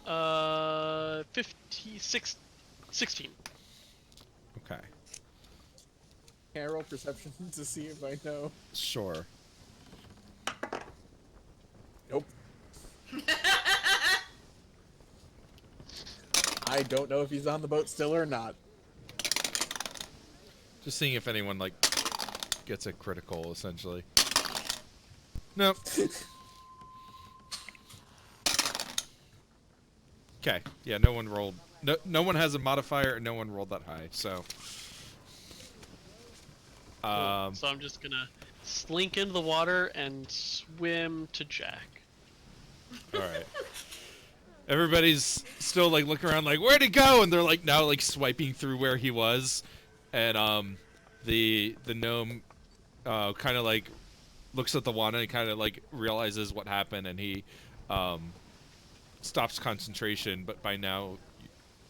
Uh, 16. Okay. Can I roll perception to see if I know? Sure. Nope. I don't know if he's on the boat still or not. Just seeing if anyone like gets a critical, essentially. Nope. Okay. Yeah. No one rolled. No one has a modifier, and no one rolled that high. So. Cool. So I'm just gonna slink into the water and swim to Jack. All right. Everybody's still like looking around, like where'd he go? And they're like now like swiping through where he was, and the gnome kind of like looks at the wand and kind of like realizes what happened, and he stops concentration. But by now,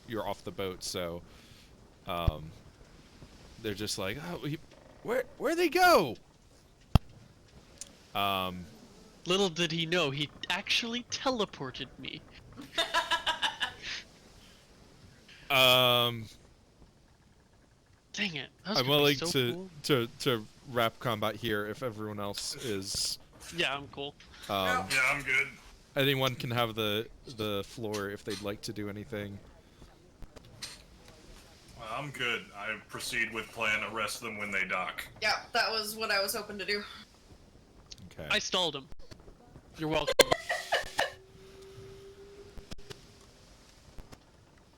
you're off the boat, so they're just like, oh, where'd they go? Little did he know, he actually teleported me. Dang it. That was I'm gonna be willing so to cool. to wrap combat here if everyone else is. Yeah, I'm cool. Yeah, I'm good. Anyone can have the floor if they'd like to do anything. I'm good. I proceed with plan arrest them when they dock. Yeah, that was what I was hoping to do. Okay. I stalled him. You're welcome.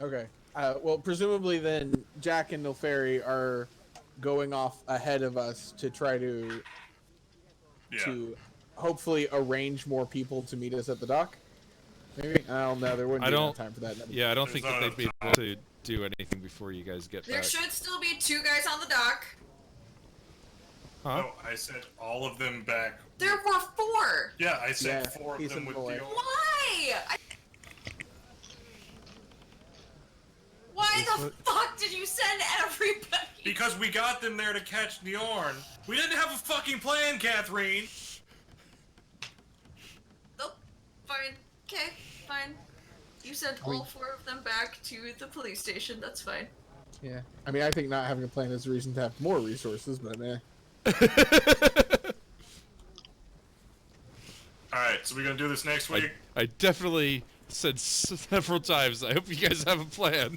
Okay. Well, presumably then Jack and Nilferi are going off ahead of us to try to hopefully arrange more people to meet us at the dock. Maybe I don't know. There wouldn't be enough time for that. Yeah, I don't There's think that not they'd be enough able to do anything before you guys get There back. should still be 2 guys on the dock. Huh? No, I sent all of them back. There were 4. Yeah, I sent Yeah, 4 of he's them in with the way. Dior. Why? Why the fuck did you send everybody? Because we got them there to catch Bjorn. We didn't have a fucking plan, Catherine. Nope. Fine. Okay. Fine. You sent all 4 of them back to the police station. That's fine. Yeah. I mean, I think not having a plan is a reason to have more resources, but Alright, so we're gonna do this next week? I definitely said several times, I hope you guys have a plan.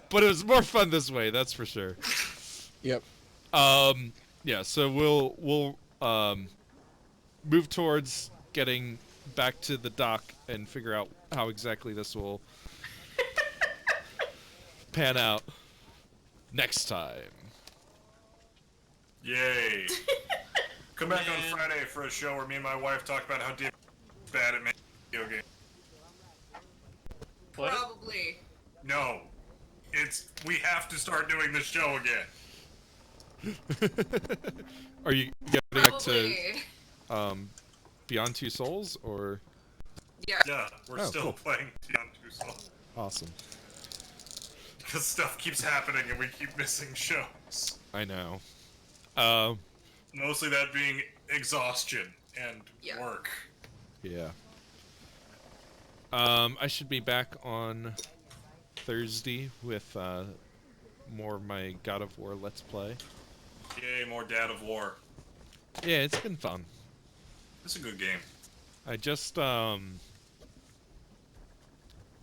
But it was more fun this way, that's for sure. Yep. Yeah, so we'll move towards getting back to the dock and figure out how exactly this will pan out next time. Yay. Come back on Friday for a show where me and my wife talk about how bad at making video games. What? Probably. No. We have to start doing this show again. Are you getting back to Probably. Beyond Two Souls, or Yeah. Yeah, we're Oh, still cool. playing Beyond Two Souls. awesome? Because stuff keeps happening and we keep missing shows. I know. Mostly that being exhaustion and Yeah. work. Yeah. I should be back on Thursday with more of my God of War Let's Play. Yay, more Dad of War. Yeah, it's been fun. It's a good game. I just what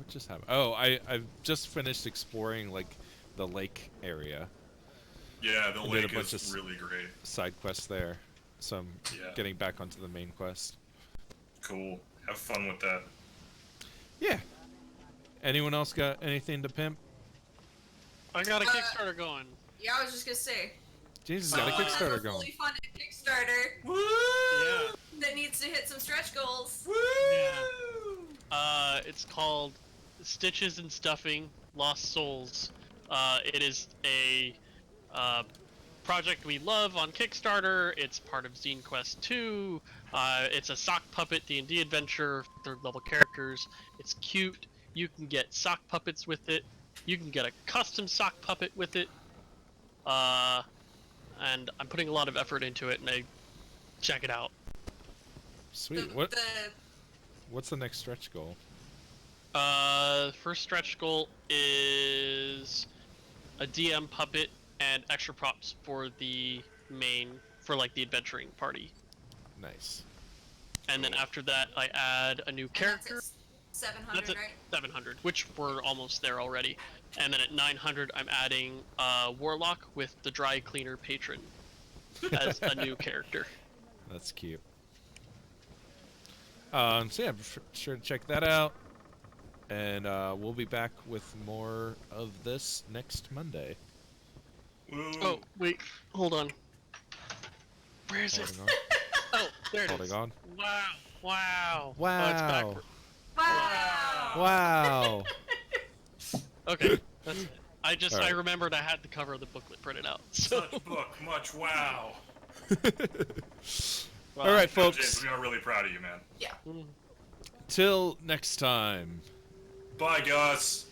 just happened? Oh, I've just finished exploring like the lake area. Yeah, the I did a lake bunch is of really great. Side quests there, so I'm Yeah. getting back onto the main quest. Cool. Have fun with that. Yeah. Anyone else got anything to pimp? I got a Kickstarter going. Yeah, I was just gonna say. Jesus got a Someone Kickstarter has a going. fully funded Kickstarter Woo! Yeah. that needs to hit some stretch goals. Woo! It's called Stitches and Stuffing Lost Souls. It is a project we love on Kickstarter. It's part of Zine Quest 2. It's a sock puppet D&D adventure, third level characters. It's cute. You can get sock puppets with it. You can get a custom sock puppet with it. And I'm putting a lot of effort into it, and check it out. Sweet. The- What's the next stretch goal? First stretch goal is a DM puppet and extra props for the like the adventuring party. Nice. And then after that, I add a new And character. that's at 700, That's at right? 700, which we're almost there already. And then at 900, I'm adding Warlock with the Dry Cleaner Patron as a new character. That's cute. So yeah, sure to check that out. And we'll be back with more of this next Monday. Woo! Oh, wait, hold on. Where is it? Holding on. Oh, there it is. Holding on. Wow. Wow. Wow. Oh, it's backward. Wow! Wow. Okay, that's it. I Alright. remembered I had the cover of the booklet printed out. So. Such book, much wow. All right, No, folks. James, we are really proud of you, man. Yeah. Till next time. Bye, Gus.